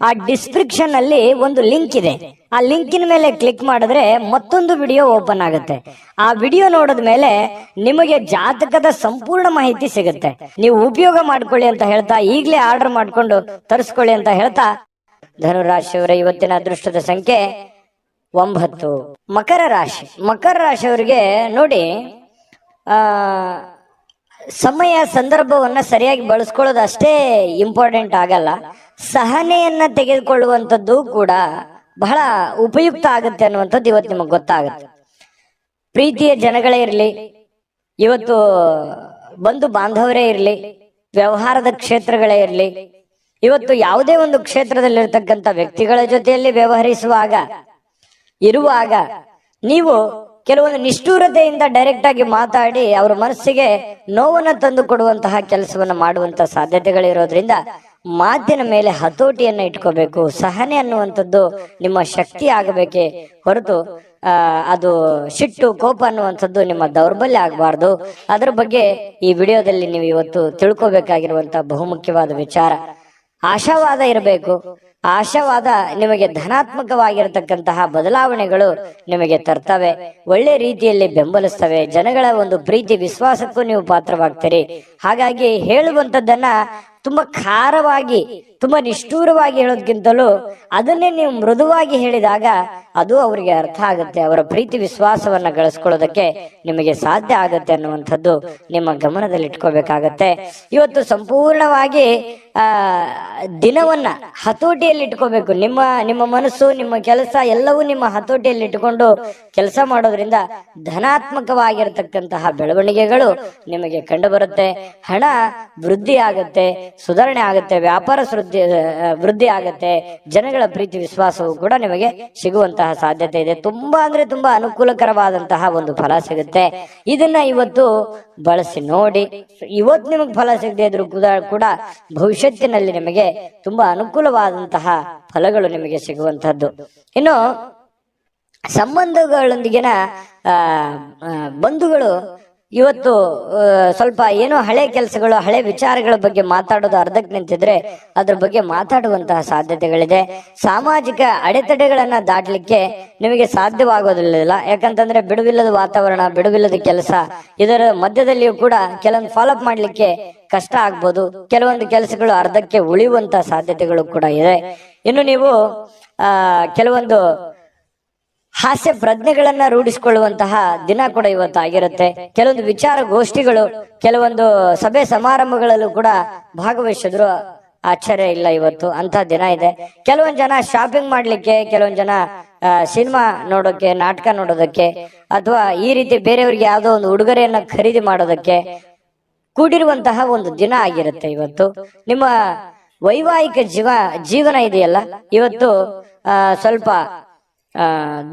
ಆ ಡಿಸ್ಕ್ರಿಪ್ಷನ್ ಅಲ್ಲಿ ಒಂದು ಲಿಂಕ್ ಇದೆ. ಆ ಲಿಂಕಿನ ಮೇಲೆ ಕ್ಲಿಕ್ ಮಾಡಿದ್ರೆ ಮತ್ತೊಂದು ವಿಡಿಯೋ ಓಪನ್ ಆಗುತ್ತೆ. ಆ ವಿಡಿಯೋ ನೋಡಿದ ಮೇಲೆ ನಿಮಗೆ ಜಾತಕದ ಸಂಪೂರ್ಣ ಮಾಹಿತಿ ಸಿಗುತ್ತೆ. ನೀವು ಉಪಯೋಗ ಮಾಡ್ಕೊಳ್ಳಿ ಅಂತ ಹೇಳ್ತಾ, ಈಗಲೇ ಆರ್ಡರ್ ಮಾಡ್ಕೊಂಡು ತರಿಸ್ಕೊಳ್ಳಿ ಅಂತ ಹೇಳ್ತಾ, ಧನುರಾಶಿಯವರ ಇವತ್ತಿನ ಅದೃಷ್ಟದ ಸಂಖ್ಯೆ 9. ಮಕರ ರಾಶಿ. ಮಕರ ರಾಶಿಯವರಿಗೆ ನೋಡಿ, ಸಮಯ ಸಂದರ್ಭವನ್ನ ಸರಿಯಾಗಿ ಬಳಸ್ಕೊಳ್ಳೋದು ಅಷ್ಟೇ ಇಂಪಾರ್ಟೆಂಟ್ ಆಗಲ್ಲ, ಸಹನೆಯನ್ನ ತೆಗೆದುಕೊಳ್ಳುವಂಥದ್ದು ಕೂಡ ಬಹಳ ಉಪಯುಕ್ತ ಆಗುತ್ತೆ ಅನ್ನುವಂಥದ್ದು ಇವತ್ತು ನಿಮಗೆ ಗೊತ್ತಾಗುತ್ತೆ. ಪ್ರೀತಿಯ ಜನಗಳೇ ಇರಲಿ, ಇವತ್ತು ಬಂಧು ಬಾಂಧವರೇ ಇರಲಿ, ವ್ಯವಹಾರದ ಕ್ಷೇತ್ರಗಳೇ ಇರಲಿ, ಇವತ್ತು ಯಾವುದೇ ಒಂದು ಕ್ಷೇತ್ರದಲ್ಲಿರ್ತಕ್ಕಂಥ ವ್ಯಕ್ತಿಗಳ ಜೊತೆಯಲ್ಲಿ ವ್ಯವಹರಿಸುವಾಗ ಇರುವಾಗ ನೀವು ಕೆಲವೊಂದು ನಿಷ್ಠೂರತೆಯಿಂದ ಡೈರೆಕ್ಟ್ ಆಗಿ ಮಾತಾಡಿ ಅವರ ಮನಸ್ಸಿಗೆ ನೋವನ್ನು ತಂದು ಕೊಡುವಂತಹ ಕೆಲಸವನ್ನ ಮಾಡುವಂತಹ ಸಾಧ್ಯತೆಗಳಿರೋದ್ರಿಂದ ಮಾತಿನ ಮೇಲೆ ಹತೋಟಿಯನ್ನ ಇಟ್ಕೋಬೇಕು. ಸಹನೆ ಅನ್ನುವಂಥದ್ದು ನಿಮ್ಮ ಶಕ್ತಿ ಆಗಬೇಕೇ ಹೊರತು ಅದು ಸಿಟ್ಟು, ಕೋಪ ಅನ್ನುವಂಥದ್ದು ನಿಮ್ಮ ದೌರ್ಬಲ್ಯ ಆಗಬಾರ್ದು. ಅದರ ಬಗ್ಗೆ ಈ ವಿಡಿಯೋದಲ್ಲಿ ನೀವು ಇವತ್ತು ತಿಳ್ಕೋಬೇಕಾಗಿರುವಂತಹ ಬಹುಮುಖ್ಯವಾದ ವಿಚಾರ. ಆಶಾವಾದ ಇರಬೇಕು. ಆಶಾವಾದ ನಿಮಗೆ ಧನಾತ್ಮಕವಾಗಿರತಕ್ಕಂತಹ ಬದಲಾವಣೆಗಳು ನಿಮಗೆ ತರ್ತವೆ, ಒಳ್ಳೆ ರೀತಿಯಲ್ಲಿ ಬೆಂಬಲಿಸ್ತವೆ. ಜನಗಳ ಒಂದು ಪ್ರೀತಿ ವಿಶ್ವಾಸಕ್ಕೂ ನೀವು ಪಾತ್ರವಾಗ್ತೀರಿ. ಹಾಗಾಗಿ ಹೇಳುವಂಥದ್ದನ್ನ ತುಂಬಾ ಖಾರವಾಗಿ, ತುಂಬಾ ನಿಷ್ಠೂರವಾಗಿ ಹೇಳೋದ್ಕಿಂತಲೂ ಅದನ್ನೇ ನೀವು ಮೃದುವಾಗಿ ಹೇಳಿದಾಗ ಅದು ಅವರಿಗೆ ಅರ್ಥ ಆಗುತ್ತೆ. ಅವರ ಪ್ರೀತಿ ವಿಶ್ವಾಸವನ್ನ ಗಳಿಸ್ಕೊಳ್ಳೋದಕ್ಕೆ ನಿಮಗೆ ಸಾಧ್ಯ ಆಗುತ್ತೆ ಅನ್ನುವಂಥದ್ದು ನಿಮ್ಮ ಗಮನದಲ್ಲಿ ಇಟ್ಕೋಬೇಕಾಗತ್ತೆ. ಇವತ್ತು ಸಂಪೂರ್ಣವಾಗಿ ದಿನವನ್ನ ಹತೋಟಿಯಲ್ಲಿ ಇಟ್ಕೋಬೇಕು. ನಿಮ್ಮ ಮನಸ್ಸು, ನಿಮ್ಮ ಕೆಲಸ ಎಲ್ಲವೂ ನಿಮ್ಮ ಹತೋಟಿಯಲ್ಲಿ ಇಟ್ಟುಕೊಂಡು ಕೆಲಸ ಮಾಡೋದ್ರಿಂದ ಧನಾತ್ಮಕವಾಗಿರತಕ್ಕಂತಹ ಬೆಳವಣಿಗೆಗಳು ನಿಮಗೆ ಕಂಡು ಬರುತ್ತೆ. ಹಣ ವೃದ್ಧಿ ಆಗುತ್ತೆ, ಸುಧಾರಣೆ ಆಗುತ್ತೆ, ವ್ಯಾಪಾರ ವೃದ್ಧಿ ಆಗುತ್ತೆ, ಜನಗಳ ಪ್ರೀತಿ ವಿಶ್ವಾಸವು ಕೂಡ ನಿಮಗೆ ಸಿಗುವಂತಹ ಸಾಧ್ಯತೆ ಇದೆ. ತುಂಬಾ ಅಂದ್ರೆ ತುಂಬಾ ಅನುಕೂಲಕರವಾದಂತಹ ಒಂದು ಫಲ ಸಿಗುತ್ತೆ. ಇದನ್ನ ಇವತ್ತು ಬಳಸಿ ನೋಡಿ. ಇವತ್ತು ನಿಮಗೆ ಫಲ ಸಿಗದೆ ಇದ್ರು ಕೂಡ ಭವಿಷ್ಯತ್ತಿನಲ್ಲಿ ನಿಮಗೆ ತುಂಬಾ ಅನುಕೂಲವಾದಂತಹ ಫಲಗಳು ನಿಮಗೆ ಸಿಗುವಂತಹದ್ದು. ಇನ್ನು ಸಂಬಂಧಗಳೊಂದಿಗಿನ ಬಂಧುಗಳು ಇವತ್ತು ಸ್ವಲ್ಪ ಏನೋ ಹಳೆ ಕೆಲಸಗಳು, ಹಳೆ ವಿಚಾರಗಳ ಬಗ್ಗೆ ಮಾತಾಡೋದು ಅರ್ಧಕ್ಕೆ ನಿಂತಿದ್ರೆ ಅದ್ರ ಬಗ್ಗೆ ಮಾತಾಡುವಂತಹ ಸಾಧ್ಯತೆಗಳಿದೆ. ಸಾಮಾಜಿಕ ಅಡೆತಡೆಗಳನ್ನ ದಾಟಲಿಕ್ಕೆ ನಿಮಗೆ ಸಾಧ್ಯವಾಗೋದಿಲ್ಲ. ಯಾಕಂತಂದ್ರೆ ಬಿಡುವಿಲ್ಲದ ವಾತಾವರಣ, ಬಿಡುವಿಲ್ಲದ ಕೆಲಸ, ಇದರ ಮಧ್ಯದಲ್ಲಿಯೂ ಕೂಡ ಕೆಲವೊಂದು ಫಾಲೋಅಪ್ ಮಾಡ್ಲಿಕ್ಕೆ ಕಷ್ಟ ಆಗ್ಬೋದು. ಕೆಲವೊಂದು ಕೆಲಸಗಳು ಅರ್ಧಕ್ಕೆ ಉಳಿಯುವಂತಹ ಸಾಧ್ಯತೆಗಳು ಕೂಡ ಇದೆ. ಇನ್ನು ನೀವು ಕೆಲವೊಂದು ಹಾಸ್ಯ ಪ್ರಜ್ಞೆಗಳನ್ನ ರೂಢಿಸಿಕೊಳ್ಳುವಂತಹ ದಿನ ಕೂಡ ಇವತ್ತಾಗಿರುತ್ತೆ. ಕೆಲವೊಂದು ವಿಚಾರ ಗೋಷ್ಠಿಗಳು, ಕೆಲವೊಂದು ಸಭೆ ಸಮಾರಂಭಗಳಲ್ಲೂ ಕೂಡ ಭಾಗವಹಿಸಿದ್ರು ಆಶ್ಚರ್ಯ ಇಲ್ಲ. ಇವತ್ತು ಅಂತ ದಿನ ಇದೆ. ಕೆಲವೊಂದು ಜನ ಶಾಪಿಂಗ್ ಮಾಡ್ಲಿಕ್ಕೆ, ಕೆಲವೊಂದು ಜನ ಸಿನಿಮಾ ನೋಡೋಕೆ, ನಾಟಕ ನೋಡೋದಕ್ಕೆ, ಅಥವಾ ಈ ರೀತಿ ಬೇರೆಯವ್ರಿಗೆ ಯಾವುದೋ ಒಂದು ಉಡುಗೊರೆಯನ್ನ ಖರೀದಿ ಮಾಡೋದಕ್ಕೆ ಕೂಡಿರುವಂತಹ ಒಂದು ದಿನ ಆಗಿರುತ್ತೆ ಇವತ್ತು. ನಿಮ್ಮ ವೈವಾಹಿಕ ಜೀವನ ಇದೆಯಲ್ಲ, ಇವತ್ತು ಸ್ವಲ್ಪ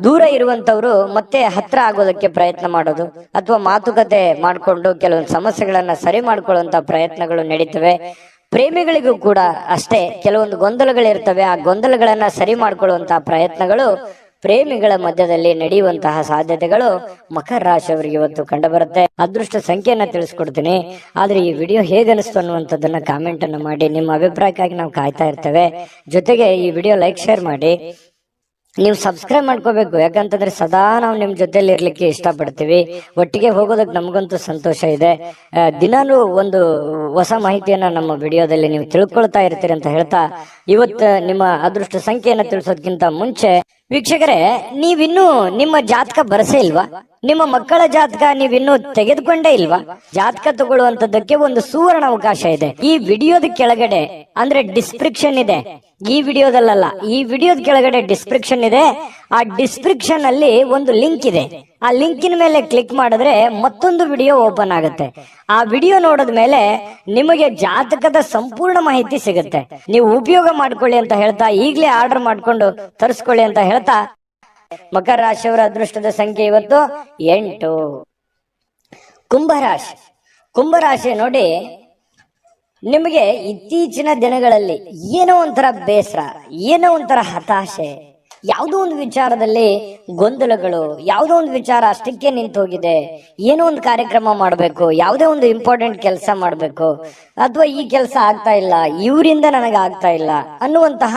ದೂರ ಇರುವಂತವ್ರು ಮತ್ತೆ ಹತ್ರ ಆಗೋದಕ್ಕೆ ಪ್ರಯತ್ನ ಮಾಡೋದು, ಅಥವಾ ಮಾತುಕತೆ ಮಾಡಿಕೊಂಡು ಕೆಲವೊಂದು ಸಮಸ್ಯೆಗಳನ್ನ ಸರಿ ಮಾಡ್ಕೊಳ್ಳುವಂತ ಪ್ರಯತ್ನಗಳು ನಡೀತವೆ. ಪ್ರೇಮಿಗಳಿಗೂ ಕೂಡ ಅಷ್ಟೇ ಕೆಲವೊಂದು ಗೊಂದಲಗಳಿರ್ತವೆ. ಆ ಗೊಂದಲಗಳನ್ನ ಸರಿ ಮಾಡ್ಕೊಳ್ಳುವಂತಹ ಪ್ರಯತ್ನಗಳು ಪ್ರೇಮಿಗಳ ಮಧ್ಯದಲ್ಲಿ ನಡೆಯುವಂತಹ ಸಾಧ್ಯತೆಗಳು ಮಕರ ರಾಶಿಯವರಿಗೆ ಇವತ್ತು ಕಂಡು ಬರುತ್ತೆ. ಅದೃಷ್ಟ ಸಂಖ್ಯೆಯನ್ನ ತಿಳಿಸ್ಕೊಡ್ತೀನಿ. ಆದ್ರೆ ಈ ವಿಡಿಯೋ ಹೇಗನಿಸ್ತು ಅನ್ನುವಂಥದ್ದನ್ನ ಕಾಮೆಂಟ್ ಅನ್ನು ಮಾಡಿ. ನಿಮ್ಮ ಅಭಿಪ್ರಾಯಕ್ಕಾಗಿ ನಾವು ಕಾಯ್ತಾ ಇರ್ತೇವೆ. ಜೊತೆಗೆ ಈ ವಿಡಿಯೋ ಲೈಕ್, ಶೇರ್ ಮಾಡಿ. ನೀವು ಸಬ್ಸ್ಕ್ರೈಬ್ ಮಾಡ್ಕೋಬೇಕು. ಯಾಕಂತಂದ್ರೆ ಸದಾ ನಾವು ನಿಮ್ ಜೊತೆಲಿ ಇರ್ಲಿಕ್ಕೆ ಇಷ್ಟಪಡ್ತೀವಿ. ಒಟ್ಟಿಗೆ ಹೋಗೋದಕ್ಕೆ ನಮಗಂತೂ ಸಂತೋಷ ಇದೆ. ದಿನಾನು ಒಂದು ಹೊಸ ಮಾಹಿತಿಯನ್ನ ನಮ್ಮ ವಿಡಿಯೋದಲ್ಲಿ ನೀವು ತಿಳ್ಕೊಳ್ತಾ ಇರ್ತೀರಿ ಅಂತ ಹೇಳ್ತಾ, ಇವತ್ತು ನಿಮ್ಮ ಅದೃಷ್ಟ ಸಂಖ್ಯೆಯನ್ನ ತಿಳಿಸೋದಕ್ಕಿಂತ ಮುಂಚೆ ವೀಕ್ಷಕರೇ, ನೀವಿನ್ನೂ ನಿಮ್ಮ ಜಾತಕ ಬರಸೇ ಇಲ್ವಾ? ನಿಮ್ಮ ಮಕ್ಕಳ ಜಾತಕ ನೀವಿನ್ನೂ ತೆಗೆದುಕೊಂಡೇ ಇಲ್ವಾ? ಜಾತಕ ತಗೊಳ್ಳುವಂತದ್ದಕ್ಕೆ ಒಂದು ಸುವರ್ಣ ಅವಕಾಶ ಇದೆ. ಈ ವಿಡಿಯೋದ ಕೆಳಗಡೆ ಅಂದ್ರೆ ಡಿಸ್ಕ್ರಿಪ್ಷನ್ ಇದೆ. ಈ ವಿಡಿಯೋದಲ್ಲ, ಈ ವಿಡಿಯೋದ ಕೆಳಗಡೆ ಡಿಸ್ಕ್ರಿಪ್ಷನ್ ಇದೆ. ಆ ಡಿಸ್ಕ್ರಿಪ್ಷನ್ ಅಲ್ಲಿ ಒಂದು ಲಿಂಕ್ ಇದೆ. ಆ ಲಿಂಕಿನ ಮೇಲೆ ಕ್ಲಿಕ್ ಮಾಡಿದ್ರೆ ಮತ್ತೊಂದು ವಿಡಿಯೋ ಓಪನ್ ಆಗುತ್ತೆ. ಆ ವಿಡಿಯೋ ನೋಡಿದ ಮೇಲೆ ನಿಮಗೆ ಜಾತಕದ ಸಂಪೂರ್ಣ ಮಾಹಿತಿ ಸಿಗುತ್ತೆ. ನೀವು ಉಪಯೋಗ ಮಾಡ್ಕೊಳ್ಳಿ ಅಂತ ಹೇಳ್ತಾ, ಈಗಲೇ ಆರ್ಡರ್ ಮಾಡ್ಕೊಂಡು ತರಿಸ್ಕೊಳ್ಳಿ ಅಂತ ಹೇಳ್ತಾ, ಮಕರ ರಾಶಿಯವರ ಅದೃಷ್ಟದ ಸಂಖ್ಯೆ ಇವತ್ತು 8. ಕುಂಭರಾಶಿ. ಕುಂಭರಾಶಿ ನೋಡಿ, ನಿಮಗೆ ಇತ್ತೀಚಿನ ದಿನಗಳಲ್ಲಿ ಏನೋ ಒಂಥರ ಬೇಸರ, ಏನೋ ಒಂಥರ ಹತಾಶೆ, ಯಾವುದೋ ಒಂದು ವಿಚಾರದಲ್ಲಿ ಗೊಂದಲಗಳು, ಯಾವುದೋ ಒಂದು ವಿಚಾರ ಅಷ್ಟಕ್ಕೆ ನಿಂತು ಹೋಗಿದೆ. ಏನೋ ಒಂದು ಕಾರ್ಯಕ್ರಮ ಮಾಡಬೇಕು, ಯಾವುದೇ ಒಂದು ಇಂಪಾರ್ಟೆಂಟ್ ಕೆಲಸ ಮಾಡಬೇಕು, ಅಥವಾ ಈ ಕೆಲಸ ಆಗ್ತಾ ಇಲ್ಲ, ಇವರಿಂದ ನನಗೆ ಆಗ್ತಾ ಇಲ್ಲ ಅನ್ನುವಂತಹ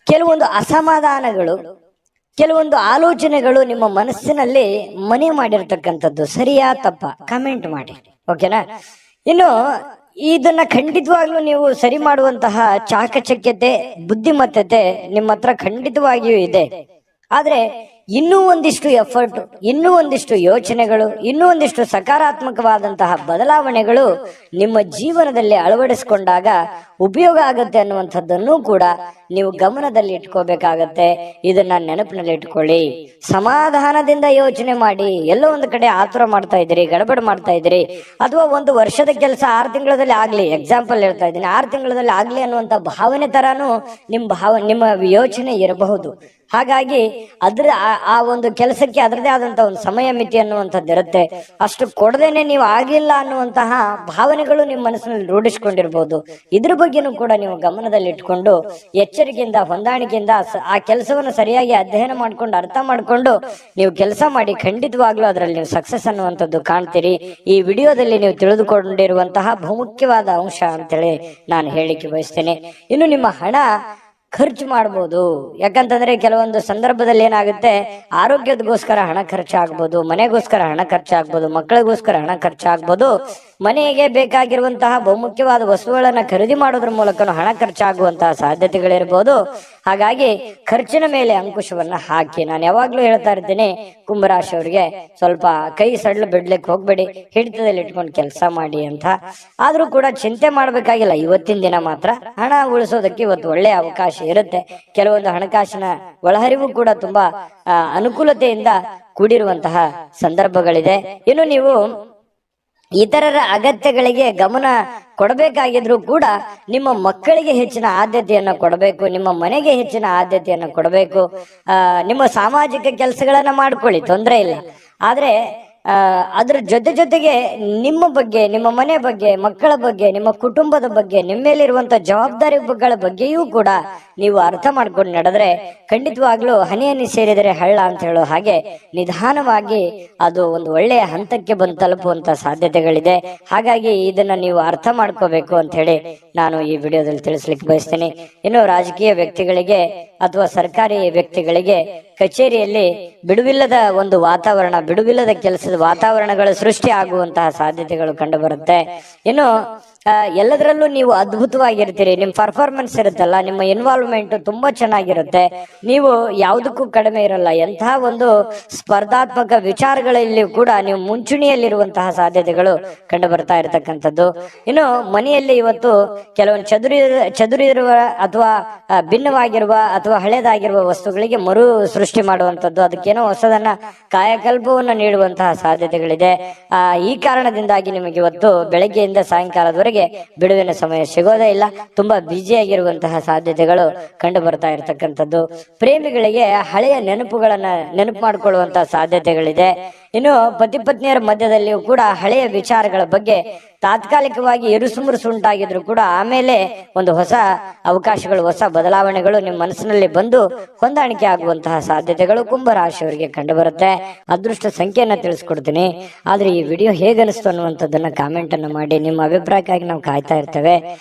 ಕೆಲವೊಂದು ಅಸಮಾಧಾನಗಳು, ಕೆಲವೊಂದು ಆಲೋಚನೆಗಳು ನಿಮ್ಮ ಮನಸ್ಸಿನಲ್ಲಿ ಮನೆ ಮಾಡಿರ್ತಕ್ಕಂಥದ್ದು. ಸರಿಯಾ ತಪ್ಪ ಕಮೆಂಟ್ ಮಾಡಿ, ಓಕೆನಾ? ಇನ್ನು ಇದನ್ನ ಖಂಡಿತವಾಗ್ಲೂ ನೀವು ಸರಿ ಮಾಡುವಂತಹ ಚಾಕಚಕ್ಯತೆ, ಬುದ್ಧಿಮತ್ತತೆ ನಿಮ್ಮ ಹತ್ರ ಖಂಡಿತವಾಗಿಯೂ ಇದೆ. ಆದ್ರೆ ಇನ್ನೂ ಒಂದಿಷ್ಟು ಎಫರ್ಟ್, ಇನ್ನೂ ಒಂದಿಷ್ಟು ಯೋಚನೆಗಳು, ಇನ್ನೂ ಒಂದಿಷ್ಟು ಸಕಾರಾತ್ಮಕವಾದಂತಹ ಬದಲಾವಣೆಗಳು ನಿಮ್ಮ ಜೀವನದಲ್ಲಿ ಅಳವಡಿಸಿಕೊಂಡಾಗ ಉಪಯೋಗ ಆಗುತ್ತೆ ಅನ್ನುವಂಥದ್ದನ್ನು ಕೂಡ ನೀವು ಗಮನದಲ್ಲಿ ಇಟ್ಕೋಬೇಕಾಗತ್ತೆ. ಇದನ್ನ ನೆನಪಿನಲ್ಲಿ ಇಟ್ಕೊಳ್ಳಿ. ಸಮಾಧಾನದಿಂದ ಯೋಚನೆ ಮಾಡಿ. ಎಲ್ಲೋ ಒಂದು ಕಡೆ ಆತುರ ಮಾಡ್ತಾ ಇದ್ದೀರಿ, ಗಡಬಡ ಮಾಡ್ತಾ ಇದ್ದೀರಿ, ಅಥವಾ ಒಂದು ವರ್ಷದ ಕೆಲಸ 6 ತಿಂಗಳಲ್ಲಿ ಆಗ್ಲಿ, ಎಕ್ಸಾಂಪಲ್ ಹೇಳ್ತಾ ಇದ್ದೀನಿ, 6 ತಿಂಗಳಲ್ಲಿ ಆಗ್ಲಿ ಅನ್ನುವಂಥ ಭಾವನೆ ತರಾನು ನಿಮ್ಮ ಯೋಚನೆ ಇರಬಹುದು. ಹಾಗಾಗಿ ಆ ಒಂದು ಕೆಲಸಕ್ಕೆ ಅದರದೇ ಆದಂತ ಒಂದು ಸಮಯ ಮಿತಿ ಅನ್ನುವಂಥದ್ದು ಇರುತ್ತೆ. ಅಷ್ಟು ಕೊಡದೇನೆ ನೀವು ಆಗಿಲ್ಲ ಅನ್ನುವಂತಹ ಭಾವನೆಗಳು ನಿಮ್ಮ ಮನಸ್ಸಿನಲ್ಲಿ ರೂಢಿಸಿಕೊಂಡಿರ್ಬೋದು. ಇದ್ರ ಬಗ್ಗೆನೂ ಕೂಡ ನೀವು ಗಮನದಲ್ಲಿ ಇಟ್ಕೊಂಡು ಎಚ್ಚರಿಕೆಯಿಂದ, ಹೊಂದಾಣಿಕೆಯಿಂದ ಆ ಕೆಲಸವನ್ನು ಸರಿಯಾಗಿ ಅಧ್ಯಯನ ಮಾಡ್ಕೊಂಡು, ಅರ್ಥ ಮಾಡ್ಕೊಂಡು ನೀವು ಕೆಲಸ ಮಾಡಿ. ಖಂಡಿತವಾಗ್ಲೂ ಅದರಲ್ಲಿ ನೀವು ಸಕ್ಸಸ್ ಅನ್ನುವಂಥದ್ದು ಕಾಣ್ತೀರಿ. ಈ ವಿಡಿಯೋದಲ್ಲಿ ನೀವು ತಿಳಿದುಕೊಂಡಿರುವಂತಹ ಬಹುಮುಖ್ಯವಾದ ಅಂಶ ಅಂತೇಳಿ ನಾನು ಹೇಳಿಕೆ ಬಯಸ್ತೇನೆ. ಇನ್ನು ನಿಮ್ಮ ಹಣ ಖರ್ಚು ಮಾಡ್ಬೋದು. ಯಾಕಂತಂದ್ರೆ ಕೆಲವೊಂದು ಸಂದರ್ಭದಲ್ಲಿ ಏನಾಗುತ್ತೆ, ಆರೋಗ್ಯದಗೋಸ್ಕರ ಹಣ ಖರ್ಚಾಗ್ಬೋದು, ಮನೆಗೋಸ್ಕರ ಹಣ ಖರ್ಚಾಗ್ಬೋದು, ಮಕ್ಕಳಿಗೋಸ್ಕರ ಹಣ ಖರ್ಚಾಗ್ಬೋದು, ಮನೆಗೆ ಬೇಕಾಗಿರುವಂತಹ ಬಹುಮುಖ್ಯವಾದ ವಸ್ತುಗಳನ್ನ ಖರೀದಿ ಮಾಡೋದ್ರ ಮೂಲಕ ಹಣ ಖರ್ಚಾಗುವಂತಹ ಸಾಧ್ಯತೆಗಳಿರ್ಬೋದು. ಹಾಗಾಗಿ ಖರ್ಚಿನ ಮೇಲೆ ಅಂಕುಶವನ್ನ ಹಾಕಿ. ನಾನು ಯಾವಾಗ್ಲೂ ಹೇಳ್ತಾ ಇರ್ತೀನಿ, ಕುಂಭರಾಶಿಯವರಿಗೆ ಸ್ವಲ್ಪ ಕೈ ಸಡ್ಲು ಬಿಡ್ಲಿಕ್ಕೆ ಹೋಗ್ಬೇಡಿ, ಹಿಡಿತದಲ್ಲಿ ಇಟ್ಕೊಂಡು ಕೆಲಸ ಮಾಡಿ ಅಂತ. ಆದ್ರೂ ಕೂಡ ಚಿಂತೆ ಮಾಡ್ಬೇಕಾಗಿಲ್ಲ. ಇವತ್ತಿನ ದಿನ ಮಾತ್ರ ಹಣ ಉಳಿಸೋದಕ್ಕೆ ಇವತ್ತು ಒಳ್ಳೆ ಅವಕಾಶ ಇರುತ್ತೆ. ಕೆಲವೊಂದು ಹಣಕಾಸಿನ ಒಳಹರಿವು ಕೂಡ ತುಂಬಾ ಅನುಕೂಲತೆಯಿಂದ ಕೂಡಿರುವಂತಹ ಸಂದರ್ಭಗಳಿದೆ. ಇನ್ನು ನೀವು ಇತರರ ಅಗತ್ಯಗಳಿಗೆ ಗಮನ ಕೊಡಬೇಕಾಗಿದ್ರು ಕೂಡ ನಿಮ್ಮ ಮಕ್ಕಳಿಗೆ ಹೆಚ್ಚಿನ ಆದ್ಯತೆಯನ್ನು ಕೊಡಬೇಕು, ನಿಮ್ಮ ಮನೆಗೆ ಹೆಚ್ಚಿನ ಆದ್ಯತೆಯನ್ನು ಕೊಡಬೇಕು. ನಿಮ್ಮ ಸಾಮಾಜಿಕ ಕೆಲಸಗಳನ್ನ ಮಾಡ್ಕೊಳ್ಳಿ, ತೊಂದರೆ ಇಲ್ಲ. ಆದ್ರೆ ಅದ್ರ ಜೊತೆಗೆ ನಿಮ್ಮ ಬಗ್ಗೆ, ನಿಮ್ಮ ಮನೆ ಬಗ್ಗೆ, ಮಕ್ಕಳ ಬಗ್ಗೆ, ನಿಮ್ಮ ಕುಟುಂಬದ ಬಗ್ಗೆ, ನಿಮ್ಮ ಮೇಲಿರುವಂತ ಜವಾಬ್ದಾರಿಗಳ ಬಗ್ಗೆಯೂ ಕೂಡ ನೀವು ಅರ್ಥ ಮಾಡ್ಕೊಂಡು ನಡೆದ್ರೆ ಖಂಡಿತವಾಗ್ಲೂ ಹನಿ ಹನಿ ಸೇರಿದರೆ ಹಳ್ಳ ಅಂತ ಹೇಳೋ ಹಾಗೆ ನಿಧಾನವಾಗಿ ಅದು ಒಂದು ಒಳ್ಳೆಯ ಹಂತಕ್ಕೆ ಬಂದು ತಲುಪುವಂತ ಸಾಧ್ಯತೆಗಳಿದೆ. ಹಾಗಾಗಿ ಇದನ್ನ ನೀವು ಅರ್ಥ ಮಾಡ್ಕೋಬೇಕು ಅಂತ ಹೇಳಿ ನಾನು ಈ ವಿಡಿಯೋದಲ್ಲಿ ತಿಳಿಸ್ಲಿಕ್ಕೆ ಬಯಸ್ತೇನೆ. ಇನ್ನು ರಾಜಕೀಯ ವ್ಯಕ್ತಿಗಳಿಗೆ ಅಥವಾ ಸರ್ಕಾರಿ ವ್ಯಕ್ತಿಗಳಿಗೆ ಕಚೇರಿಯಲ್ಲಿ ಬಿಡುವಿಲ್ಲದ ಒಂದು ವಾತಾವರಣ, ಬಿಡುವಿಲ್ಲದ ಕೆಲಸದ ವಾತಾವರಣಗಳು ಸೃಷ್ಟಿ ಆಗುವಂತಹ ಸಾಧ್ಯತೆಗಳು ಕಂಡು ಬರುತ್ತೆ. ಇನ್ನು ಎಲ್ಲದರಲ್ಲೂ ನೀವು ಅದ್ಭುತವಾಗಿರ್ತೀರಿ. ನಿಮ್ಮ ಪರ್ಫಾರ್ಮೆನ್ಸ್ ಇರುತ್ತಲ್ಲ, ನಿಮ್ಮ ಇನ್ವಾಲ್ವ್ಮೆಂಟ್ ತುಂಬಾ ಚೆನ್ನಾಗಿರುತ್ತೆ. ನೀವು ಯಾವುದಕ್ಕೂ ಕಡಿಮೆ ಇರಲ್ಲ. ಎಂತಹ ಒಂದು ಸ್ಪರ್ಧಾತ್ಮಕ ವಿಚಾರಗಳಲ್ಲಿ ಕೂಡ ನೀವು ಮುಂಚೂಣಿಯಲ್ಲಿರುವಂತಹ ಸಾಧ್ಯತೆಗಳು ಕಂಡು ಬರ್ತಾ ಇರತಕ್ಕಂಥದ್ದು. ಇನ್ನು ಮನೆಯಲ್ಲಿ ಇವತ್ತು ಕೆಲವೊಂದು ಚದುರಿರುವ ಅಥವಾ ಭಿನ್ನವಾಗಿರುವ ಅಥವಾ ಹಳೇದಾಗಿರುವ ವಸ್ತುಗಳಿಗೆ ಮರು ಸೃಷ್ಟಿ ಮಾಡುವಂಥದ್ದು, ಅದಕ್ಕೇನೋ ಹೊಸದನ್ನ ಕಾಯಕಲ್ಪವನ್ನು ನೀಡುವಂತಹ ಸಾಧ್ಯತೆಗಳಿದೆ. ಈ ಕಾರಣದಿಂದಾಗಿ ನಿಮಗೆ ಇವತ್ತು ಬೆಳಗ್ಗೆಯಿಂದ ಸಾಯಂಕಾಲದವರೆಗೆ ಬಿಡುವಿನ ಸಮಯ ಸಿಗೋದೇ ಇಲ್ಲ. ತುಂಬಾ ಬ್ಯುಸಿಯಾಗಿರುವಂತಹ ಸಾಧ್ಯತೆಗಳು ಕಂಡು ಬರ್ತಾ ಇರತಕ್ಕಂಥದ್ದು. ಪ್ರೇಮಿಗಳಿಗೆ ಹಳೆಯ ನೆನಪು ಮಾಡಿಕೊಳ್ಳುವಂತಹ ಸಾಧ್ಯತೆಗಳಿದೆ. ಇನ್ನು ಪತಿ ಪತ್ನಿಯರ ಮಧ್ಯದಲ್ಲಿಯೂ ಕೂಡ ಹಳೆಯ ವಿಚಾರಗಳ ಬಗ್ಗೆ ತಾತ್ಕಾಲಿಕವಾಗಿ ಇರುಸುಮುರುಸು ಉಂಟಾಗಿದ್ರು ಕೂಡ ಆಮೇಲೆ ಒಂದು ಹೊಸ ಅವಕಾಶಗಳು, ಹೊಸ ಬದಲಾವಣೆಗಳು ನಿಮ್ಮ ಮನಸ್ಸಿನಲ್ಲಿ ಬಂದು ಹೊಂದಾಣಿಕೆ ಆಗುವಂತಹ ಸಾಧ್ಯತೆಗಳು ಕುಂಭರಾಶಿಯವರಿಗೆ ಕಂಡು ಬರುತ್ತೆ. ಅದೃಷ್ಟ ಸಂಖ್ಯೆಯನ್ನ ತಿಳಿಸ್ಕೊಡ್ತೀನಿ. ಆದ್ರೆ ಈ ವಿಡಿಯೋ ಹೇಗನಿಸ್ತು ಅನ್ನುವಂಥದ್ದನ್ನ ಕಾಮೆಂಟ್ ಅನ್ನು ಮಾಡಿ. ನಿಮ್ಮ ಅಭಿಪ್ರಾಯಕ್ಕಾಗಿ ನಾವು ಕಾಯ್ತಾ ಇರ್ತೇವೆ.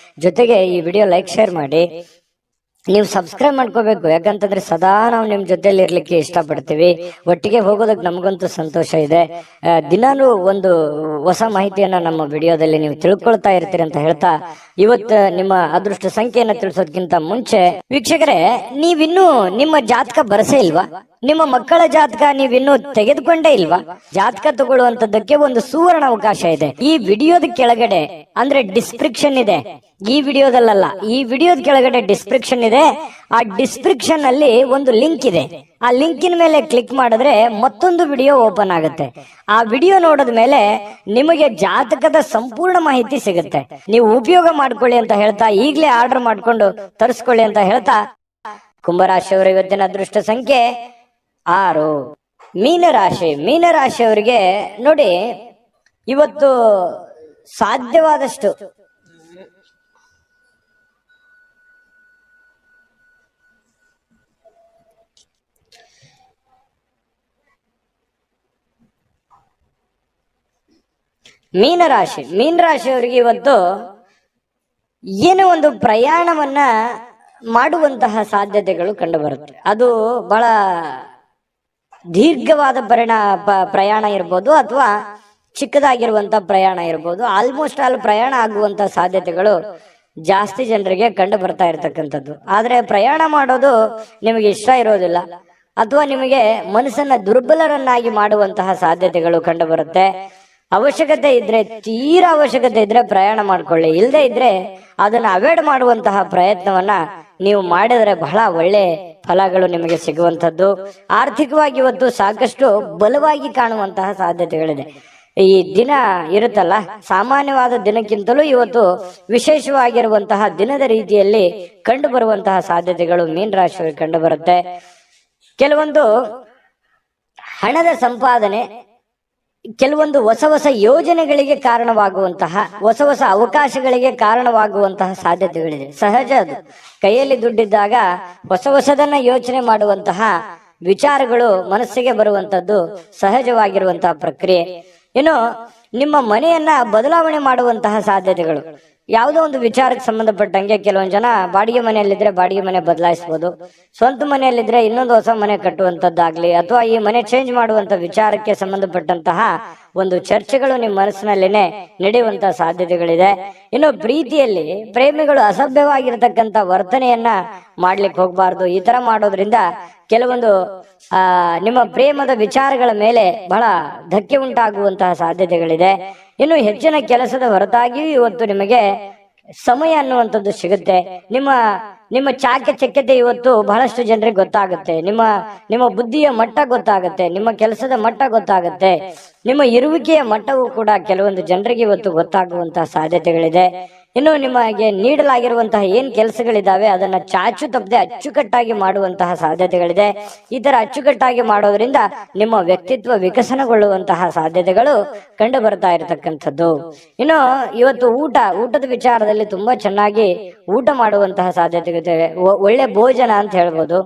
ಜೊತೆಗೆ ಈ ವಿಡಿಯೋ ಲೈಕ್, ಶೇರ್ ಮಾಡಿ. ನೀವು ಸಬ್ಸ್ಕ್ರೈಬ್ ಮಾಡ್ಕೋಬೇಕು. ಯಾಕಂತಂದ್ರೆ ಸದಾ ನಾವು ನಿಮ್ ಜೊತೆಲಿ ಇರ್ಲಿಕ್ಕೆ ಇಷ್ಟಪಡ್ತೀವಿ. ಒಟ್ಟಿಗೆ ಹೋಗೋದಕ್ಕೆ ನಮಗಂತೂ ಸಂತೋಷ ಇದೆ. ದಿನಾನು ಒಂದು ಹೊಸ ಮಾಹಿತಿಯನ್ನ ನಮ್ಮ ವಿಡಿಯೋದಲ್ಲಿ ನೀವು ತಿಳ್ಕೊಳ್ತಾ ಇರ್ತೀರಿ ಅಂತ ಹೇಳ್ತಾ, ಇವತ್ತು ನಿಮ್ಮ ಅದೃಷ್ಟ ಸಂಖ್ಯೆಯನ್ನ ತಿಳಿಸೋದಕ್ಕಿಂತ ಮುಂಚೆ ವೀಕ್ಷಕರೇ, ನೀವಿನ್ನೂ ನಿಮ್ಮ ಜಾತಕ ಬರಸೇ ಇಲ್ವಾ? ನಿಮ್ಮ ಮಕ್ಕಳ ಜಾತಕ ನೀವಿನ್ನೂ ತೆಗೆದುಕೊಂಡೇ ಇಲ್ವಾ? ಜಾತಕ ತಗೊಳ್ಳುವಂತದ್ದಕ್ಕೆ ಒಂದು ಸುವರ್ಣ ಅವಕಾಶ ಇದೆ. ಈ ವಿಡಿಯೋದ ಕೆಳಗಡೆ ಅಂದ್ರೆ ಡಿಸ್ಕ್ರಿಪ್ಷನ್ ಇದೆ. ಈ ವಿಡಿಯೋದಲ್ಲ, ಈ ವಿಡಿಯೋದ ಕೆಳಗಡೆ ಡಿಸ್ಕ್ರಿಪ್ಷನ್ ಇದೆ. ಆ ಡಿಸ್ಕ್ರಿಪ್ಷನ್ ಅಲ್ಲಿ ಒಂದು ಲಿಂಕ್ ಇದೆ. ಆ ಲಿಂಕಿನ ಮೇಲೆ ಕ್ಲಿಕ್ ಮಾಡಿದ್ರೆ ಮತ್ತೊಂದು ವಿಡಿಯೋ ಓಪನ್ ಆಗುತ್ತೆ. ಆ ವಿಡಿಯೋ ನೋಡಿದ ಮೇಲೆ ನಿಮಗೆ ಜಾತಕದ ಸಂಪೂರ್ಣ ಮಾಹಿತಿ ಸಿಗುತ್ತೆ. ನೀವು ಉಪಯೋಗ ಮಾಡ್ಕೊಳ್ಳಿ ಅಂತ ಹೇಳ್ತಾ, ಈಗಲೇ ಆರ್ಡರ್ ಮಾಡ್ಕೊಂಡು ತರಿಸ್ಕೊಳ್ಳಿ ಅಂತ ಹೇಳ್ತಾ, ಕುಂಭರಾಶಿಯವರ ಇವತ್ತಿನ ಅದೃಷ್ಟ ಸಂಖ್ಯೆ 6. ಮೀನರಾಶಿಯವರಿಗೆ ನೋಡಿ, ಇವತ್ತು ಸಾಧ್ಯವಾದಷ್ಟು ಮೀನರಾಶಿಯವರಿಗೆ ಇವತ್ತು ಏನೋ ಒಂದು ಪ್ರಯಾಣವನ್ನ ಮಾಡುವಂತಹ ಸಾಧ್ಯತೆಗಳು ಕಂಡು ಬರುತ್ತೆ. ಅದು ಬಹಳ ದೀರ್ಘವಾದ ಪ್ರಯಾಣ ಇರ್ಬೋದು, ಅಥವಾ ಚಿಕ್ಕದಾಗಿರುವಂತಹ ಪ್ರಯಾಣ ಇರ್ಬೋದು. ಆಲ್ಮೋಸ್ಟ್ ಆಲ್ ಪ್ರಯಾಣ ಆಗುವಂತಹ ಸಾಧ್ಯತೆಗಳು ಜಾಸ್ತಿ ಜನರಿಗೆ ಕಂಡು ಬರ್ತಾ ಇರ್ತಕ್ಕಂಥದ್ದು. ಆದ್ರೆ ಪ್ರಯಾಣ ಮಾಡೋದು ನಿಮಗೆ ಇಷ್ಟ ಇರೋದಿಲ್ಲ, ಅಥವಾ ನಿಮಗೆ ಮನಸ್ಸನ್ನ ದುರ್ಬಲರನ್ನಾಗಿ ಮಾಡುವಂತಹ ಸಾಧ್ಯತೆಗಳು ಕಂಡು ಬರುತ್ತೆ. ಅವಶ್ಯಕತೆ ಇದ್ರೆ, ತೀರಾ ಅವಶ್ಯಕತೆ ಇದ್ರೆ ಪ್ರಯಾಣ ಮಾಡ್ಕೊಳ್ಳಿ. ಇಲ್ಲದೆ ಇದ್ರೆ ಅದನ್ನ ಅವಾಯ್ಡ್ ಮಾಡುವಂತಹ ಪ್ರಯತ್ನವನ್ನ ನೀವು ಮಾಡಿದರೆ ಬಹಳ ಒಳ್ಳೆ ಫಲಗಳು ನಿಮಗೆ ಸಿಗುವಂತದ್ದು. ಆರ್ಥಿಕವಾಗಿ ಇವತ್ತು ಸಾಕಷ್ಟು ಬಲವಾಗಿ ಕಾಣುವಂತಹ ಸಾಧ್ಯತೆಗಳಿದೆ. ಈ ದಿನ ಇರುತ್ತಲ್ಲ, ಸಾಮಾನ್ಯವಾದ ದಿನಕ್ಕಿಂತಲೂ ಇವತ್ತು ವಿಶೇಷವಾಗಿರುವಂತಹ ದಿನದ ರೀತಿಯಲ್ಲಿ ಕಂಡು ಬರುವಂತಹ ಸಾಧ್ಯತೆಗಳು ಮೀನರಾಶಿಯವರಿಗೆ ಕಂಡು ಬರುತ್ತೆ. ಕೆಲವೊಂದು ಹಣದ ಸಂಪಾದನೆ, ಕೆಲವೊಂದು ಹೊಸ ಯೋಜನೆಗಳಿಗೆ ಕಾರಣವಾಗುವಂತಹ, ಹೊಸ ಅವಕಾಶಗಳಿಗೆ ಕಾರಣವಾಗುವಂತಹ ಸಾಧ್ಯತೆಗಳಿದೆ. ಸಹಜ ಅದು. ಕೈಯಲ್ಲಿ ದುಡ್ಡಿದ್ದಾಗ ಹೊಸದನ್ನ ಯೋಚನೆ ಮಾಡುವಂತಹ ವಿಚಾರಗಳು ಮನಸ್ಸಿಗೆ ಬರುವಂತದ್ದು ಸಹಜವಾಗಿರುವಂತಹ ಪ್ರಕ್ರಿಯೆ. ಇನ್ನು ನಿಮ್ಮ ಮನೆಯನ್ನ ಬದಲಾವಣೆ ಮಾಡುವಂತಹ ಸಾಧ್ಯತೆಗಳು, ಯಾವುದೋ ಒಂದು ವಿಚಾರಕ್ಕೆ ಸಂಬಂಧಪಟ್ಟಂಗೆ ಕೆಲವೊಂದು ಜನ ಬಾಡಿಗೆ ಮನೆಯಲ್ಲಿದ್ರೆ ಬಾಡಿಗೆ ಮನೆ ಬದಲಾಯಿಸಬಹುದು, ಸ್ವಂತ ಮನೆಯಲ್ಲಿದ್ರೆ ಇನ್ನೊಂದು ಹೊಸ ಮನೆ ಕಟ್ಟುವಂತದ್ದಾಗ್ಲಿ, ಅಥವಾ ಈ ಮನೆ ಚೇಂಜ್ ಮಾಡುವಂತ ವಿಚಾರಕ್ಕೆ ಸಂಬಂಧಪಟ್ಟಂತಹ ಒಂದು ಚರ್ಚೆಗಳು ನಿಮ್ಮ ಮನಸ್ಸಿನಲ್ಲೇನೆ ನಡೆಯುವಂತಹ ಸಾಧ್ಯತೆಗಳಿದೆ. ಇನ್ನು ಪ್ರೀತಿಯಲ್ಲಿ ಪ್ರೇಮಿಗಳು ಅಸಭ್ಯವಾಗಿರತಕ್ಕಂತ ವರ್ತನೆಯನ್ನ ಮಾಡ್ಲಿಕ್ಕೆ ಹೋಗ್ಬಾರ್ದು. ಈ ತರ ಮಾಡೋದ್ರಿಂದ ಕೆಲವೊಂದು ನಿಮ್ಮ ಪ್ರೇಮದ ವಿಚಾರಗಳ ಮೇಲೆ ಬಹಳ ಧಕ್ಕೆ ಉಂಟಾಗುವಂತಹ ಸಾಧ್ಯತೆಗಳಿದೆ. ಇನ್ನು ಹೆಚ್ಚಿನ ಕೆಲಸದ ಹೊರತಾಗಿಯೂ ಇವತ್ತು ನಿಮಗೆ ಸಮಯ ಅನ್ನುವಂಥದ್ದು ಸಿಗುತ್ತೆ. ನಿಮ್ಮ ಚಾಕಚಕ್ಯತೆ ಇವತ್ತು ಬಹಳಷ್ಟು ಜನರಿಗೆ ಗೊತ್ತಾಗುತ್ತೆ. ನಿಮ್ಮ ಬುದ್ಧಿಯ ಮಟ್ಟ ಗೊತ್ತಾಗುತ್ತೆ, ನಿಮ್ಮ ಕೆಲಸದ ಮಟ್ಟ ಗೊತ್ತಾಗುತ್ತೆ, ನಿಮ್ಮ ಇರುವಿಕೆಯ ಮಟ್ಟವೂ ಕೂಡ ಕೆಲವೊಂದು ಜನರಿಗೆ ಇವತ್ತು ಗೊತ್ತಾಗುವಂತಹ ಸಾಧ್ಯತೆಗಳಿದೆ. ಇನ್ನು ನಿಮಗೆ ನೀಡಲಾಗಿರುವಂತಹ ಏನ್ ಕೆಲಸಗಳಿದಾವೆ ಅದನ್ನ ಚಾಚು ತಪ್ಪದೆ ಅಚ್ಚುಕಟ್ಟಾಗಿ ಮಾಡುವಂತಹ ಸಾಧ್ಯತೆಗಳಿದೆ. ಈ ತರ ಅಚ್ಚುಕಟ್ಟಾಗಿ ಮಾಡೋದ್ರಿಂದ ನಿಮ್ಮ ವ್ಯಕ್ತಿತ್ವ ವಿಕಸನಗೊಳ್ಳುವಂತಹ ಸಾಧ್ಯತೆಗಳು ಕಂಡು ಬರ್ತಾ ಇರತಕ್ಕಂಥದ್ದು. ಇನ್ನು ಇವತ್ತು ಊಟದ ವಿಚಾರದಲ್ಲಿ ತುಂಬಾ ಚೆನ್ನಾಗಿ ಊಟ ಮಾಡುವಂತಹ ಸಾಧ್ಯತೆ, ಒಳ್ಳೆ ಭೋಜನ ಅಂತ ಹೇಳ್ಬೋದು.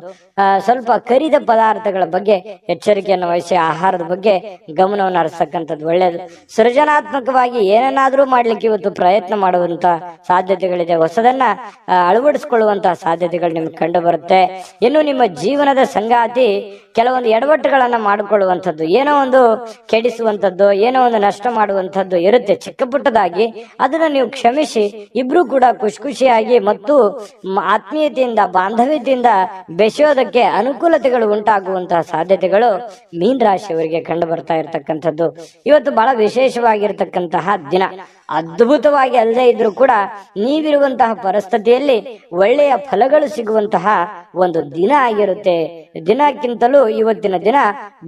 ಸ್ವಲ್ಪ ಕರಿದ ಪದಾರ್ಥಗಳ ಬಗ್ಗೆ ಎಚ್ಚರಿಕೆಯನ್ನು ವಹಿಸಿ ಆಹಾರದ ಬಗ್ಗೆ ಗಮನವನ್ನು ಹರಿಸ್ತಕ್ಕಂಥದ್ದು ಒಳ್ಳೆಯದು. ಸೃಜನಾತ್ಮಕವಾಗಿ ಏನನ್ನಾದ್ರೂ ಮಾಡ್ಲಿಕ್ಕೆ ಇವತ್ತು ಪ್ರಯತ್ನ ಮಾಡುವಂತ ಸಾಧ್ಯತೆಗಳಿದೆ. ಹೊಸದನ್ನ ಅಳವಡಿಸಿಕೊಳ್ಳುವಂತಹ ಸಾಧ್ಯತೆಗಳು ನಿಮ್ಗೆ ಕಂಡು ಬರುತ್ತೆ. ಇನ್ನು ನಿಮ್ಮ ಜೀವನದ ಸಂಗಾತಿ ಕೆಲವೊಂದು ಎಡವಟ್ಟುಗಳನ್ನ ಮಾಡಿಕೊಳ್ಳುವಂಥದ್ದು, ಏನೋ ಒಂದು ಕೆಡಿಸುವಂಥದ್ದು, ಏನೋ ಒಂದು ನಷ್ಟ ಮಾಡುವಂಥದ್ದು ಇರುತ್ತೆ ಚಿಕ್ಕ ಪುಟ್ಟದಾಗಿ. ಅದನ್ನ ನೀವು ಕ್ಷಮಿಸಿ ಇಬ್ರು ಕೂಡ ಖುಷಿಯಾಗಿ ಮತ್ತು ಆತ್ಮೀಯತೆಯಿಂದ ಬಾಂಧವ್ಯತೆಯಿಂದ ಬೆಸೆಯೋದಕ್ಕೆ ಅನುಕೂಲತೆಗಳು ಉಂಟಾಗುವಂತಹ ಸಾಧ್ಯತೆಗಳು ಮೀನರಾಶಿಯವರಿಗೆ ಕಂಡು ಬರ್ತಾ ಇರತಕ್ಕಂಥದ್ದು. ಇವತ್ತು ಬಹಳ ವಿಶೇಷವಾಗಿರ್ತಕ್ಕಂತಹ ದಿನ. ಅದ್ಭುತವಾಗಿ ಅಲ್ಲದೆ ಇದ್ರೂ ಕೂಡ ನೀವಿರುವಂತಹ ಪರಿಸ್ಥಿತಿಯಲ್ಲಿ ಒಳ್ಳೆಯ ಫಲಗಳು ಸಿಗುವಂತಹ ಒಂದು ದಿನ ಆಗಿರುತ್ತೆ. ದಿನಕ್ಕಿಂತಲೂ ಇವತ್ತಿನ ದಿನ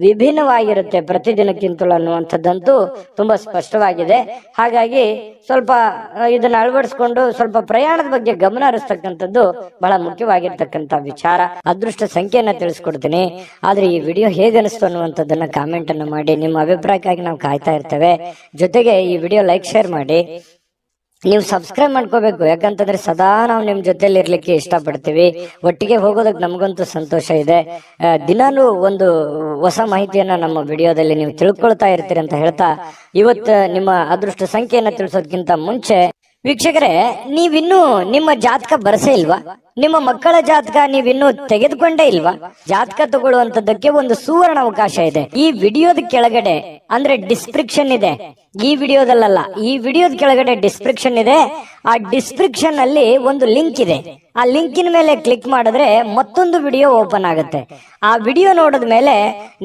ವಿಭಿನ್ನವಾಗಿರುತ್ತೆ ಪ್ರತಿದಿನಕ್ಕಿಂತಲೂ ಅನ್ನುವಂಥದ್ದಂತೂ ತುಂಬಾ ಸ್ಪಷ್ಟವಾಗಿದೆ. ಹಾಗಾಗಿ ಸ್ವಲ್ಪ ಇದನ್ನ ಅಳವಡಿಸ್ಕೊಂಡು ಸ್ವಲ್ಪ ಪ್ರಯಾಣದ ಬಗ್ಗೆ ಗಮನ ಹರಿಸ್ತಕ್ಕಂಥದ್ದು ಬಹಳ ಮುಖ್ಯವಾಗಿರ್ತಕ್ಕಂಥ ವಿಚಾರ. ಅದೃಷ್ಟ ಸಂಖ್ಯೆಯನ್ನ ತಿಳಿಸ್ಕೊಡ್ತೀನಿ. ಆದ್ರೆ ಈ ವಿಡಿಯೋ ಹೇಗನಿಸ್ತು ಅನ್ನುವಂಥದ್ದನ್ನ ಕಾಮೆಂಟ್ ಅನ್ನು ಮಾಡಿ. ನಿಮ್ಮ ಅಭಿಪ್ರಾಯಕ್ಕಾಗಿ ನಾವು ಕಾಯ್ತಾ ಇರ್ತೇವೆ. ಜೊತೆಗೆ ಈ ವಿಡಿಯೋ ಲೈಕ್ ಶೇರ್ ಮಾಡಿ. ನೀವು ಸಬ್ಸ್ಕ್ರೈಬ್ ಮಾಡ್ಕೋಬೇಕು. ಯಾಕಂತಂದ್ರೆ ಸದಾ ನಾವು ನಿಮ್ ಜೊತೆಲಿ ಇರ್ಲಿಕ್ಕೆ ಇಷ್ಟಪಡ್ತೀವಿ. ಒಟ್ಟಿಗೆ ಹೋಗೋದಕ್ಕೆ ನಮಗಂತೂ ಸಂತೋಷ ಇದೆ. ದಿನಾನು ಒಂದು ಹೊಸ ಮಾಹಿತಿಯನ್ನ ನಮ್ಮ ವಿಡಿಯೋದಲ್ಲಿ ನೀವು ತಿಳ್ಕೊಳ್ತಾ ಇರ್ತೀರಿ ಅಂತ ಹೇಳ್ತಾ, ಇವತ್ತು ನಿಮ್ಮ ಅದೃಷ್ಟ ಸಂಖ್ಯೆಯನ್ನ ತಿಳಿಸೋದಕ್ಕಿಂತ ಮುಂಚೆ ವೀಕ್ಷಕರೇ, ನೀವಿನ್ನೂ ನಿಮ್ಮ ಜಾತಕ ಬರಸೇ ಇಲ್ವಾ? ನಿಮ್ಮ ಮಕ್ಕಳ ಜಾತಕ ನೀವಿನ್ನೂ ತೆಗೆದುಕೊಂಡೇ ಇಲ್ವಾ? ಜಾತಕ ತಗೊಳ್ಳುವಂತದ್ದಕ್ಕೆ ಒಂದು ಸುವರ್ಣ ಅವಕಾಶ ಇದೆ. ಈ ವಿಡಿಯೋದ ಕೆಳಗಡೆ ಅಂದ್ರೆ ಡಿಸ್ಕ್ರಿಪ್ಷನ್ ಇದೆ, ಈ ವಿಡಿಯೋದಲ್ಲ, ಈ ವಿಡಿಯೋದ ಕೆಳಗಡೆ ಡಿಸ್ಕ್ರಿಪ್ಷನ್ ಇದೆ. ಆ ಡಿಸ್ಕ್ರಿಪ್ಷನ್ ಅಲ್ಲಿ ಒಂದು ಲಿಂಕ್ ಇದೆ. ಆ ಲಿಂಕಿನ ಮೇಲೆ ಕ್ಲಿಕ್ ಮಾಡಿದ್ರೆ ಮತ್ತೊಂದು ವಿಡಿಯೋ ಓಪನ್ ಆಗುತ್ತೆ. ಆ ವಿಡಿಯೋ ನೋಡಿದ ಮೇಲೆ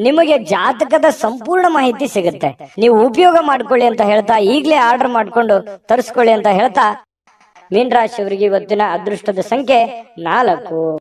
ನಿಮಗೆ ಜಾತಕದ ಸಂಪೂರ್ಣ ಮಾಹಿತಿ ಸಿಗುತ್ತೆ. ನೀವು ಉಪಯೋಗ ಮಾಡ್ಕೊಳ್ಳಿ ಅಂತ ಹೇಳ್ತಾ, ಈಗಲೇ ಆರ್ಡರ್ ಮಾಡ್ಕೊಂಡು ತರಿಸ್ಕೊಳ್ಳಿ ಅಂತ ಹೇಳ್ತಾ, ಮೀನ ರಾಶಿಯವರಿಗೆ ಇವತ್ತಿನ ಅದೃಷ್ಟದ ಸಂಖ್ಯೆ 4.